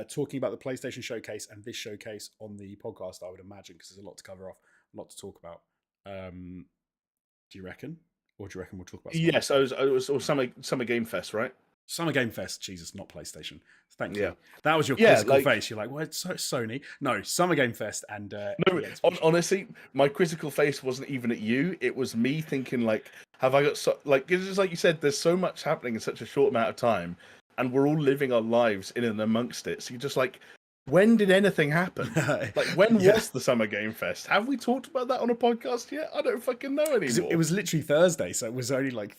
talking about the PlayStation Showcase and this showcase on the podcast, I would imagine, because there's a lot to cover off, a lot to talk about. Do you reckon? Or do you reckon we'll talk about something?
Yes, it was Summer Game Fest, right? Summer
Game Fest, Jesus, not PlayStation. Thank you. That was your quizzical face. You're like, well, it's Sony. No, Summer Game Fest and
no. Honestly, my quizzical face wasn't even at you. It was me thinking, like, have I got it's just like you said. There's so much happening in such a short amount of time, and we're all living our lives in and amongst it. So you're just like, when did anything happen? Like, when was the Summer Game Fest? Have we talked about that on a podcast yet? I don't fucking know anymore.
It was literally Thursday, so it was only like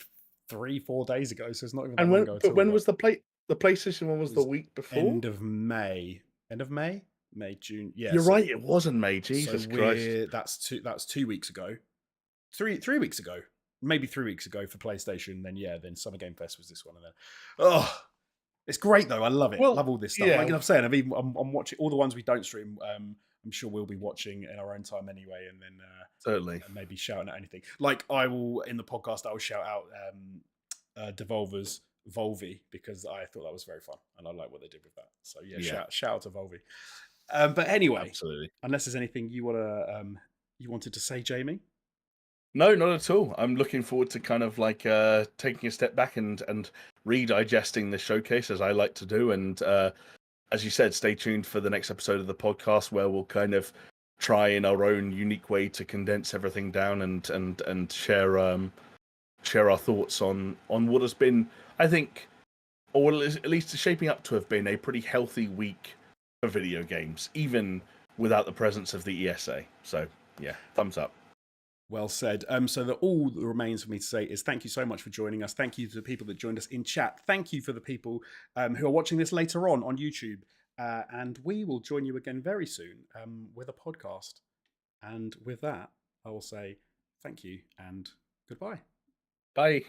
3-4 days ago, so it's not even that
long
ago.
But when was the PlayStation one? Was the week before?
End of May, June. Yeah,
you're right. It was in May. Jesus Christ,
that's 2 weeks ago, three weeks ago, maybe 3 weeks ago for PlayStation. Then Summer Game Fest was this one, and then it's great though. I love it. Love all this stuff. Like I'm saying, I'm watching all the ones we don't stream. I'm sure we'll be watching in our own time anyway, and then
certainly
maybe shouting at anything. Like I will in the podcast, I will shout out Devolver's Volvi because I thought that was very fun and I like what they did with that. So shout out to Volvi. But anyway,
absolutely.
Unless there's anything you wanted to say, Jamie.
No, not at all. I'm looking forward to kind of like taking a step back and redigesting the showcase as I like to do, and as you said, stay tuned for the next episode of the podcast where we'll kind of try in our own unique way to condense everything down and share our thoughts on what has been, I think, or at least shaping up to have been a pretty healthy week for video games, even without the presence of the ESA. So yeah, thumbs up.
Well said. So all that remains for me to say is thank you so much for joining us. Thank you to the people that joined us in chat. Thank you for the people who are watching this later on YouTube. And we will join you again very soon with a podcast. And with that, I will say thank you and goodbye.
Bye.